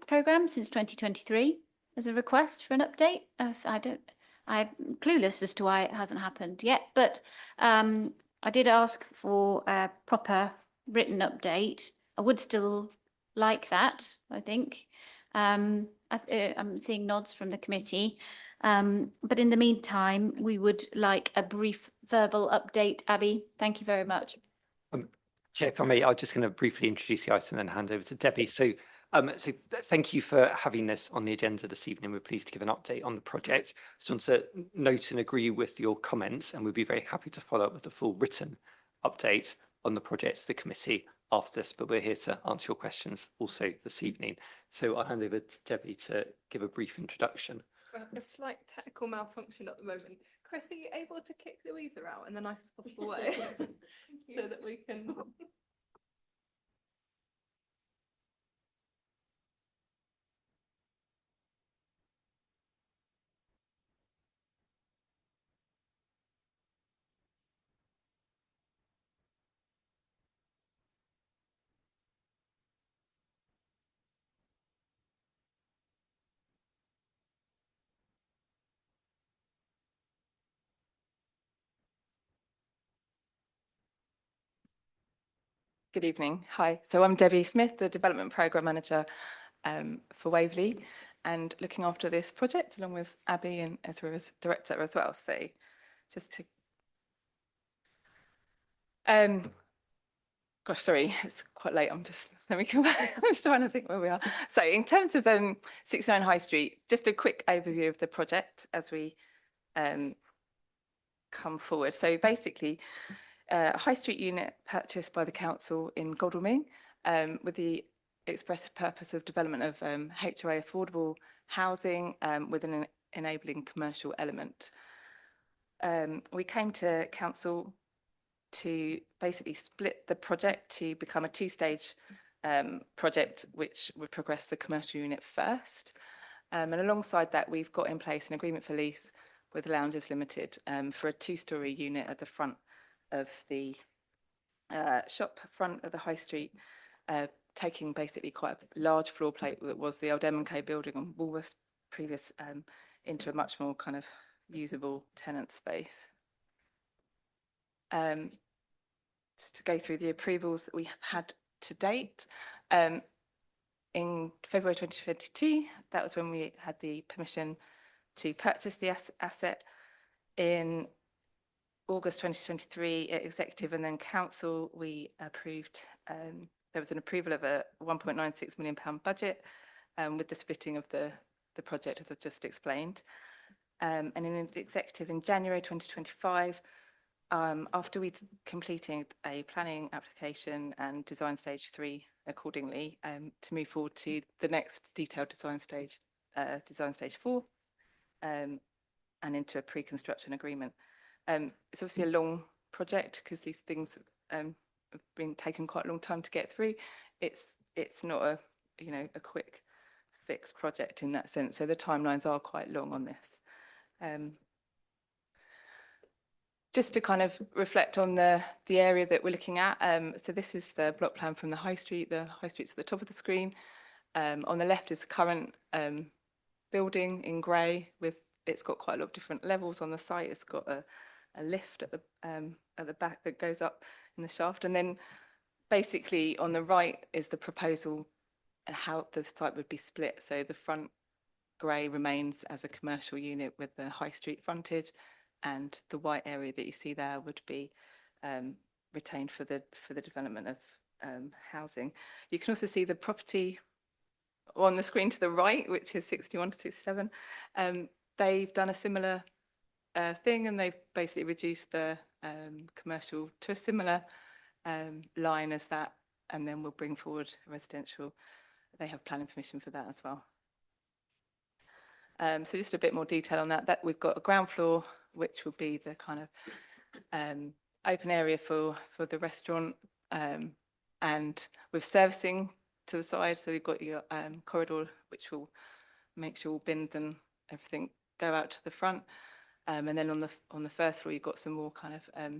A: since 2023 as a request for an update. I'm clueless as to why it hasn't happened yet, but I did ask for a proper written update. I would still like that, I think. I'm seeing nods from the committee. But in the meantime, we would like a brief verbal update. Abby, thank you very much.
M: Chair, if I may, I'm just going to briefly introduce the item and then hand over to Debbie. So thank you for having this on the agenda this evening. We're pleased to give an update on the project. Just want to note and agree with your comments, and we'd be very happy to follow up with a full written update on the project to the committee after this, but we're here to answer your questions also this evening. So I'll hand over to Debbie to give a brief introduction.
R: A slight technical malfunction at the moment. Chris, are you able to kick Louisa out in the nicest possible way so that we can... Good evening. Hi. So I'm Debbie Smith, the Development Programme Manager for Waverley, and looking after this project along with Abby and Ezra as Director as well. So just to... gosh, sorry, it's quite
O: quite late. Let me come back. I'm just trying to think where we are. So in terms of 69 High Street, just a quick overview of the project as we come forward. So basically, a high street unit purchased by the council in Godalming with the express purpose of development of HOA affordable housing with an enabling commercial element. We came to council to basically split the project to become a two-stage project, which would progress the commercial unit first. And alongside that, we've got in place an agreement for lease with Lounges Limited for a two-storey unit at the front of the shop front of the high street, taking basically quite a large floor plate that was the old M&K building on Woolworths previous into a much more kind of usable tenant space. To go through the approvals that we have had to date, in February 2022, that was when we had the permission to purchase the asset. In August 2023, at executive and then council, we approved, there was an approval of a £1.96 million budget with the splitting of the project, as I've just explained. And in the executive in January 2025, after we completed a planning application and design stage 3 accordingly, to move forward to the next detailed design stage 4, and into a pre-construction agreement. It's obviously a long project because these things have been taken quite a long time to get through. It's not a a quick fix project in that sense. So the timelines are quite long on this. Just to kind of reflect on the area that we're looking at. So this is the block plan from the high street. The high street's at the top of the screen. On the left is the current building in grey with, it's got quite a lot of different levels on the site. It's got a lift at the back that goes up in the shaft. And then basically on the right is the proposal and how the site would be split. So the front grey remains as a commercial unit with the high street frontage, and the white area that you see there would be retained for the development of housing. You can also see the property on the screen to the right, which is 61 to 67. They've done a similar thing, and they've basically reduced the commercial to a similar line as that, and then we'll bring forward residential. They have planning permission for that as well. So just a bit more detail on that. We've got a ground floor, which will be the kind of open area for the restaurant, and with servicing to the side. So you've got your corridor, which will make sure all bins and everything go out to the front. And then on the first floor, you've got some more kind of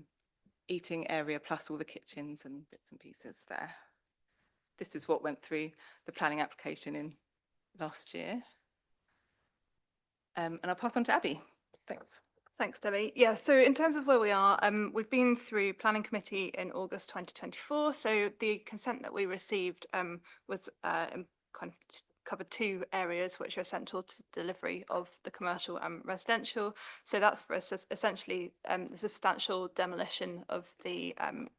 O: eating area, plus all the kitchens and bits and pieces there. This is what went through the planning application in last year. And I'll pass on to Abby. Thanks.
R: Thanks, Debbie. Yeah, so in terms of where we are, we've been through planning committee in August 2024. So the consent that we received was kind of covered two areas which are essential to the delivery of the commercial and residential. So that's for us essentially the substantial demolition of the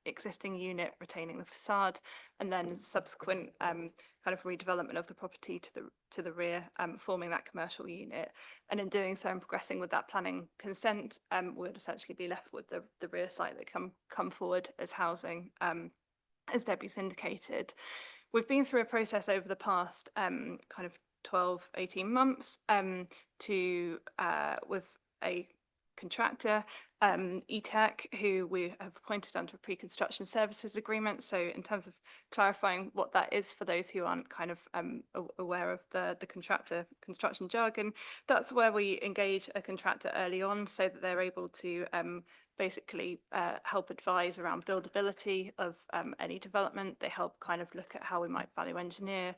R: existing unit retaining the facade, and then subsequent kind of redevelopment of the property to the rear, forming that commercial unit. And in doing so and progressing with that planning consent, we'd essentially be left with the rear site that come forward as housing, as Debbie's indicated. We've been through a process over the past kind of 12, 18 months with a contractor, ETEC, who we have appointed under a pre-construction services agreement. So in terms of clarifying what that is for those who aren't kind of aware of the contractor construction jargon, that's where we engage a contractor early on so that they're able to basically help advise around buildability of any development. They help kind of look at how we might value engineer,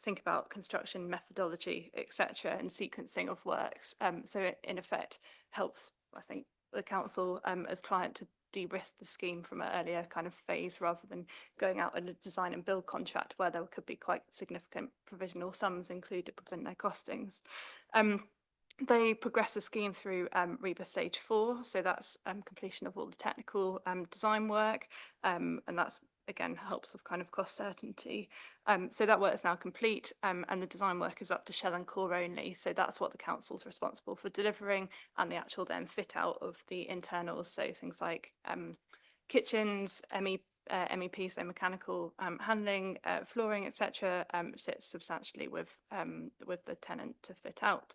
R: think about construction methodology, etc., and sequencing of works. So it, in effect, helps, I think, the council as client to de-risk the scheme from an earlier kind of phase, rather than going out in a design and build contract where there could be quite significant provisional sums included within their costings. They progress the scheme through REBA stage 4, so that's completion of all the technical design work, and that's again helps with kind of cost certainty. So that work is now complete, and the design work is up to shell and core only. So that's what the council's responsible for delivering, and the actual then fit out of the internals. So things like kitchens, MEP, so mechanical handling, flooring, etc., sits substantially with the tenant to fit out.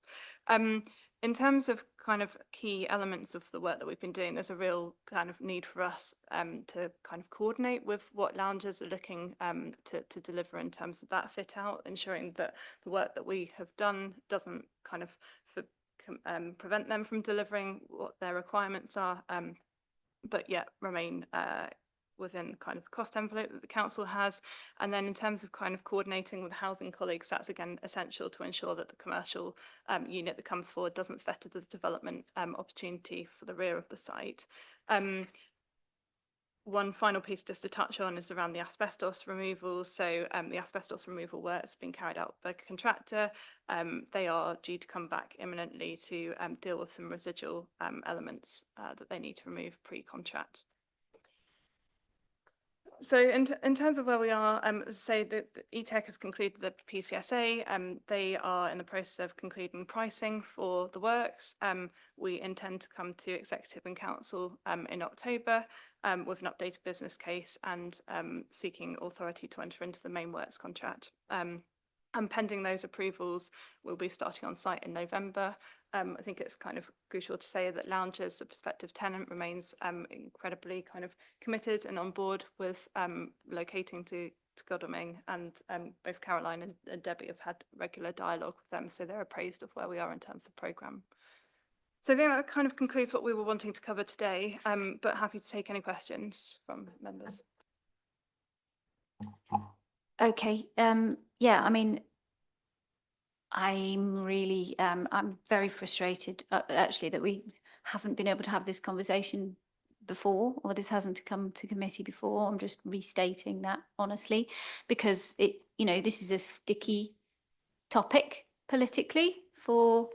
R: In terms of kind of key elements of the work that we've been doing, there's a real kind of need for us to kind of coordinate with what loungers are looking to deliver in terms of that fit out, ensuring that the work that we have done doesn't kind of prevent them from delivering what their requirements are, but yet remain within kind of cost envelope that the council has. And then in terms of kind of coordinating with housing colleagues, that's again essential to ensure that the commercial unit that comes forward doesn't fetter the development opportunity for the rear of the site. One final piece just to touch on is around the asbestos removal. So the asbestos removal works have been carried out by a contractor. They are due to come back imminently to deal with some residual elements that they need to remove pre-contract. So in terms of where we are, say that ETEC has concluded the PCSA. They are in the process of concluding pricing for the works. We intend to come to Executive and Council in October with an updated business case and seeking authority to enter into the main works contract. And pending those approvals, we'll be starting on site in November. I think it's kind of crucial to say that Loungers, the prospective tenant, remains incredibly kind of committed and on board with locating to Godalming, and both Caroline and Debbie have had regular dialogue with them, so they're appraised of where we are in terms of programme. So I think that kind of concludes what we were wanting to cover today, but happy to take any questions from members.
A: Okay, yeah, I mean, I'm really, I'm very frustrated actually that we haven't been able to have this conversation before, or this hasn't come to committee before. I'm just restating that honestly, because it, you know, this is a sticky topic politically for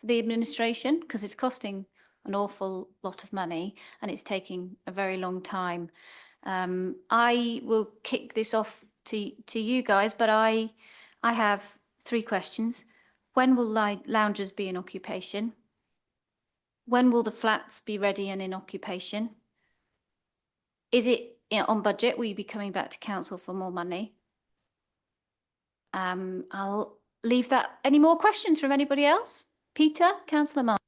A: the administration, because it's costing an awful lot of money and it's taking a very long time. I will kick this off to you guys, but I have 3 questions. When will loungers be in occupation? When will the flats be ready and in occupation? Is it on budget? Will you be coming back to council for more money? I'll leave that. Any more questions from anybody else? Peter, Councillor Martin.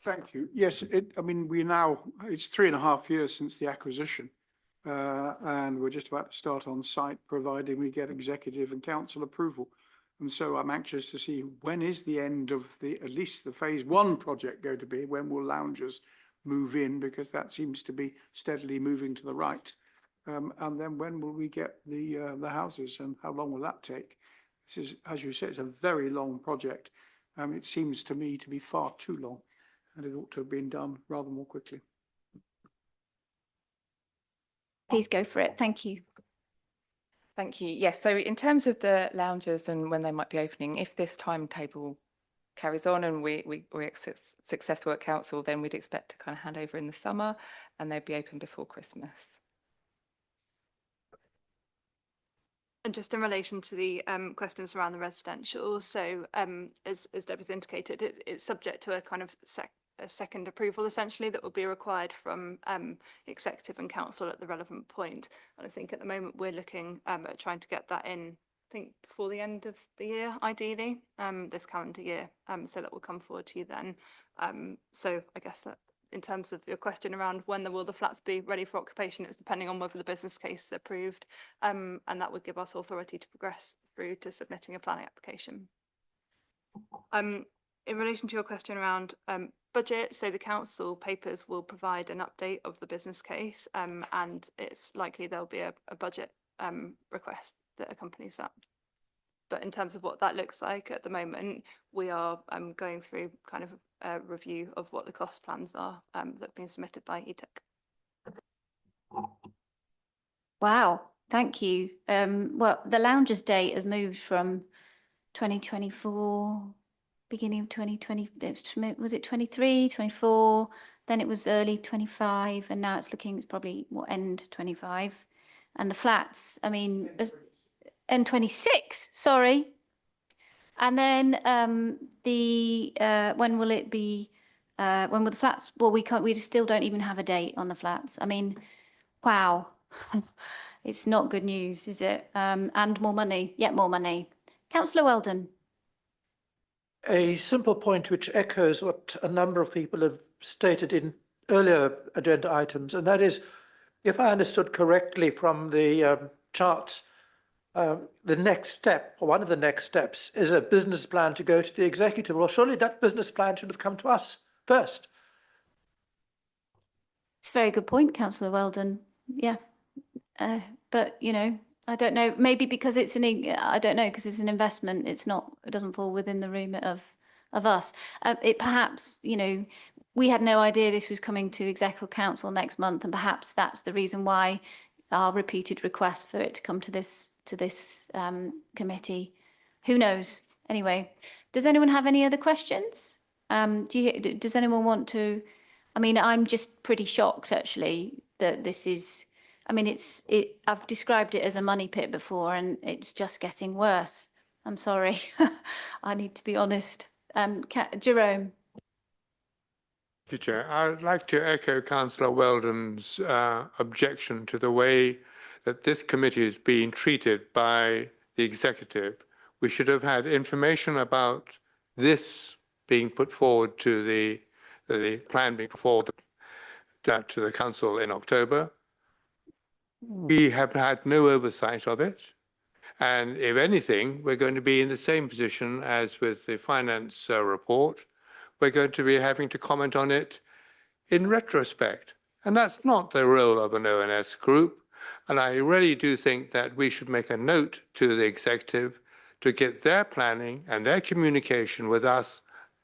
C: Thank you. Yes, I mean, it's 3.5 years since the acquisition, and we're just about to start on site, providing we get executive and council approval. And so I'm anxious to see, when is the end of at least the phase 1 project going to be? When will loungers move in? Because that seems to be steadily moving to the right. And then when will we get the houses, and how long will that take? This is, as you said, it's a very long project. It seems to me to be far too long, and it ought to have been done rather more quickly.
A: Please go for it. Thank you.
S: Thank you. Yes, so in terms of the loungers and when they might be opening, if this timetable carries on and we're successful at council, then we'd expect to kind of hand over in the summer and they'd be open before Christmas.
R: And just in relation to the questions around the residential, so as Debbie's indicated, it's subject to a kind of a second approval essentially that will be required from executive and council at the relevant point. And I think at the moment we're looking at trying to get that in, I think before the end of the year, ideally, this calendar year, so that will come forward to you then. So I guess that in terms of your question around when will the flats be ready for occupation, it's depending on whether the business case is approved, and that would give us authority to progress through to submitting a planning application. In relation to your question around budget, so the council papers will provide an update of the business case, and it's likely there'll be a budget request that accompanies that. But in terms of what that looks like at the moment, we are going through kind of a review of what the cost plans are that have been submitted by ETEC.
A: Wow, thank you. Well, the loungers date has moved from 2024, beginning of 2020, was it 23, 24, then it was early 25, and now it's looking, it's probably end 25. and the flats, I mean, N26, sorry. And then when will it be, when will the flats, well, we still don't even have a date on the flats. I mean, wow, it's not good news, is it? And more money, yet more money. Councillor Weldon.
D: A simple point which echoes what a number of people have stated in earlier agenda items, and that is, if I understood correctly from the charts, the next step, or one of the next steps, is a business plan to go to the executive. Well, surely that business plan should have come to us first.
A: It's a very good point, Councillor Weldon. Yeah. But, you know, I don't know, maybe because it's I don't know, because it's an investment, it doesn't fall within the remit of us. It perhaps, you know, we had no idea this was coming to Executive Council next month, and perhaps that's the reason why our repeated request for it to come to this committee. Who knows? Anyway, does anyone have any other questions? Does anyone want to? I mean, I'm just pretty shocked actually that this is. I mean, I've described it as a money pit before, and it's just getting worse. I'm sorry. I need to be honest. Jerome.
H: Thank you, Chair. I'd like to echo Councillor Weldon's objection to the way that this committee is being treated by the executive. We should have had information about this being put forward to the plan being put forward to the council in October. We have had no oversight of it. And if anything, we're going to be in the same position as with the finance report. We're going to be having to comment on it in retrospect. And that's not the role of an O&S group. And I really do think that we should make a note to the executive to get their planning and their communication with us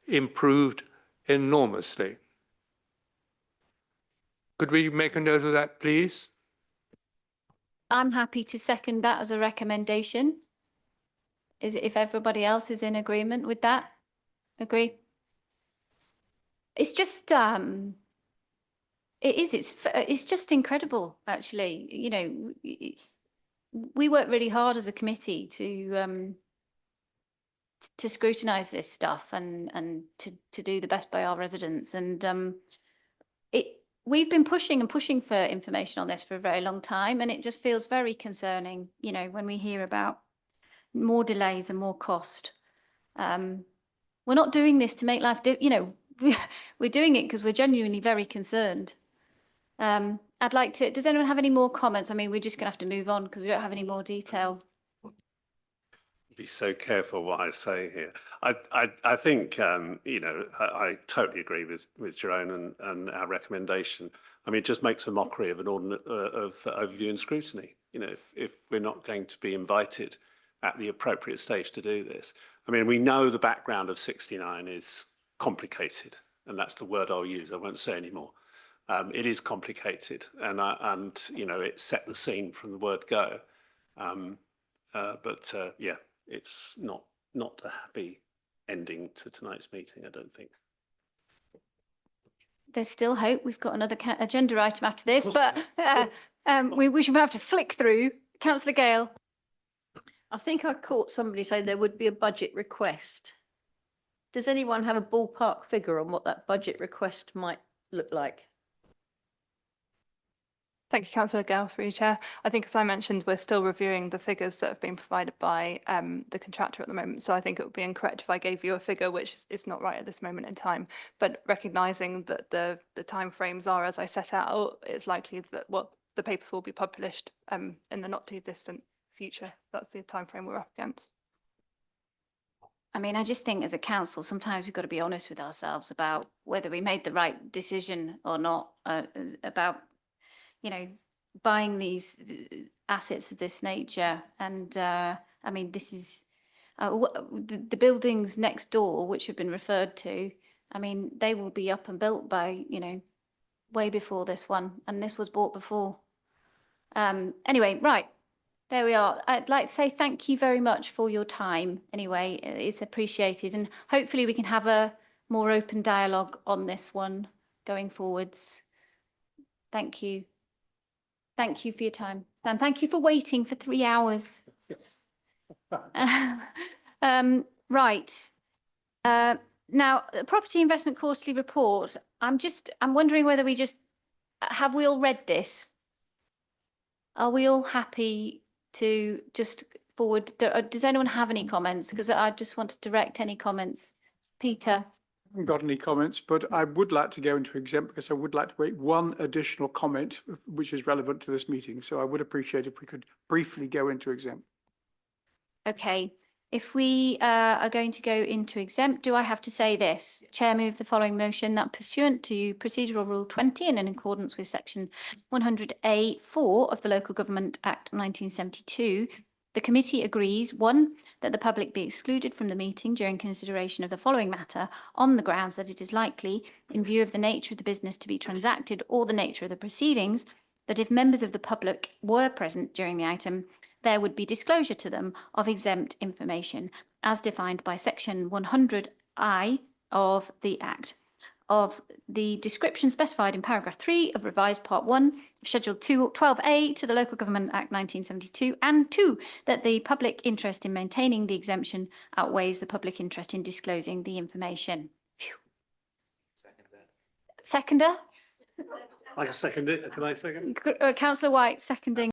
H: improved enormously. Could we make a note of that, please?
A: I'm happy to second that as a recommendation. If everybody else is in agreement with that? Agree? It's just it's just incredible, actually. You know, we work really hard as a committee to scrutinise this stuff and to do the best by our residents. And we've been pushing and pushing for information on this for a very long time, and it just feels very concerning, you know, when we hear about more delays and more cost. We're not doing this to make life, you know, we're doing it because we're genuinely very concerned. I'd like to, does anyone have any more comments? I mean, we're just going to have to move on because we don't have any more detail.
L: Be so careful what I say here. I think, you know, I totally agree with Jerome and our recommendation. I mean, it just makes a mockery of an overview and scrutiny. You know, if we're not going to be invited at the appropriate stage to do this. I mean, we know the background of 69 is complicated, and that's the word I'll use. I won't say any more. It is complicated, and you know, it set the scene from the word go. Yeah, it's not a happy ending to tonight's meeting, I don't think.
A: There's still hope. We've got another agenda item after this, but we should have to flick through. Councillor Gale.
K: I think I caught somebody say there would be a budget request. Does anyone have a ballpark figure on what that budget request might look like?
R: Thank you, Councillor Gale, through you, Chair. I think, as I mentioned, we're still reviewing the figures that have been provided by the contractor at the moment. So I think it would be incorrect if I gave you a figure which is not right at this moment in time. But recognising that the timeframes are as I set out, it's likely that the papers will be published in the not too distant future. That's the timeframe we're up against.
A: I mean, I just think as a council, sometimes we've got to be honest with ourselves about whether we made the right decision or not about, you know, buying these assets of this nature. And I mean, this is the buildings next door, which have been referred to. I mean, they will be up and built by, you know, way before this one. And this was bought before. Anyway, right. There we are. I'd like to say thank you very much for your time. Anyway, it's appreciated. And hopefully we can have a more open dialogue on this one going forwards. Thank you. Thank you for your time. And thank you for waiting for 3 hours. Right. Now, the Property Investment Quarterly Report, I'm wondering whether have we all read this? Are we all happy to just forward? Does anyone have any comments? Because I just want to direct any comments. Peter?
C: I haven't got any comments, but I would like to go into exempt because I would like to make one additional comment which is relevant to this meeting. So I would appreciate if we could briefly go into exempt.
A: Okay. If we are going to go into exempt, do I have to say this? Chair, move the following motion that pursuant to Procedural Rule 20 and in accordance with Section 100A(4) of the Local Government Act 1972, the committee agrees, 1, that the public be excluded from the meeting during consideration of the following matter on the grounds that it is likely, in view of the nature of the business to be transacted or the nature of the proceedings, that if members of the public were present during the item, there would be disclosure to them of exempt information as defined by Section 100I of the Act, of the description specified in paragraph 3 of revised part 1, schedule 12A to the Local Government Act 1972, and 2, that the public interest in maintaining the exemption outweighs the public interest in disclosing the information. Phew. Seconder?
E: I can second it. Can I second?
A: Councillor White, seconding.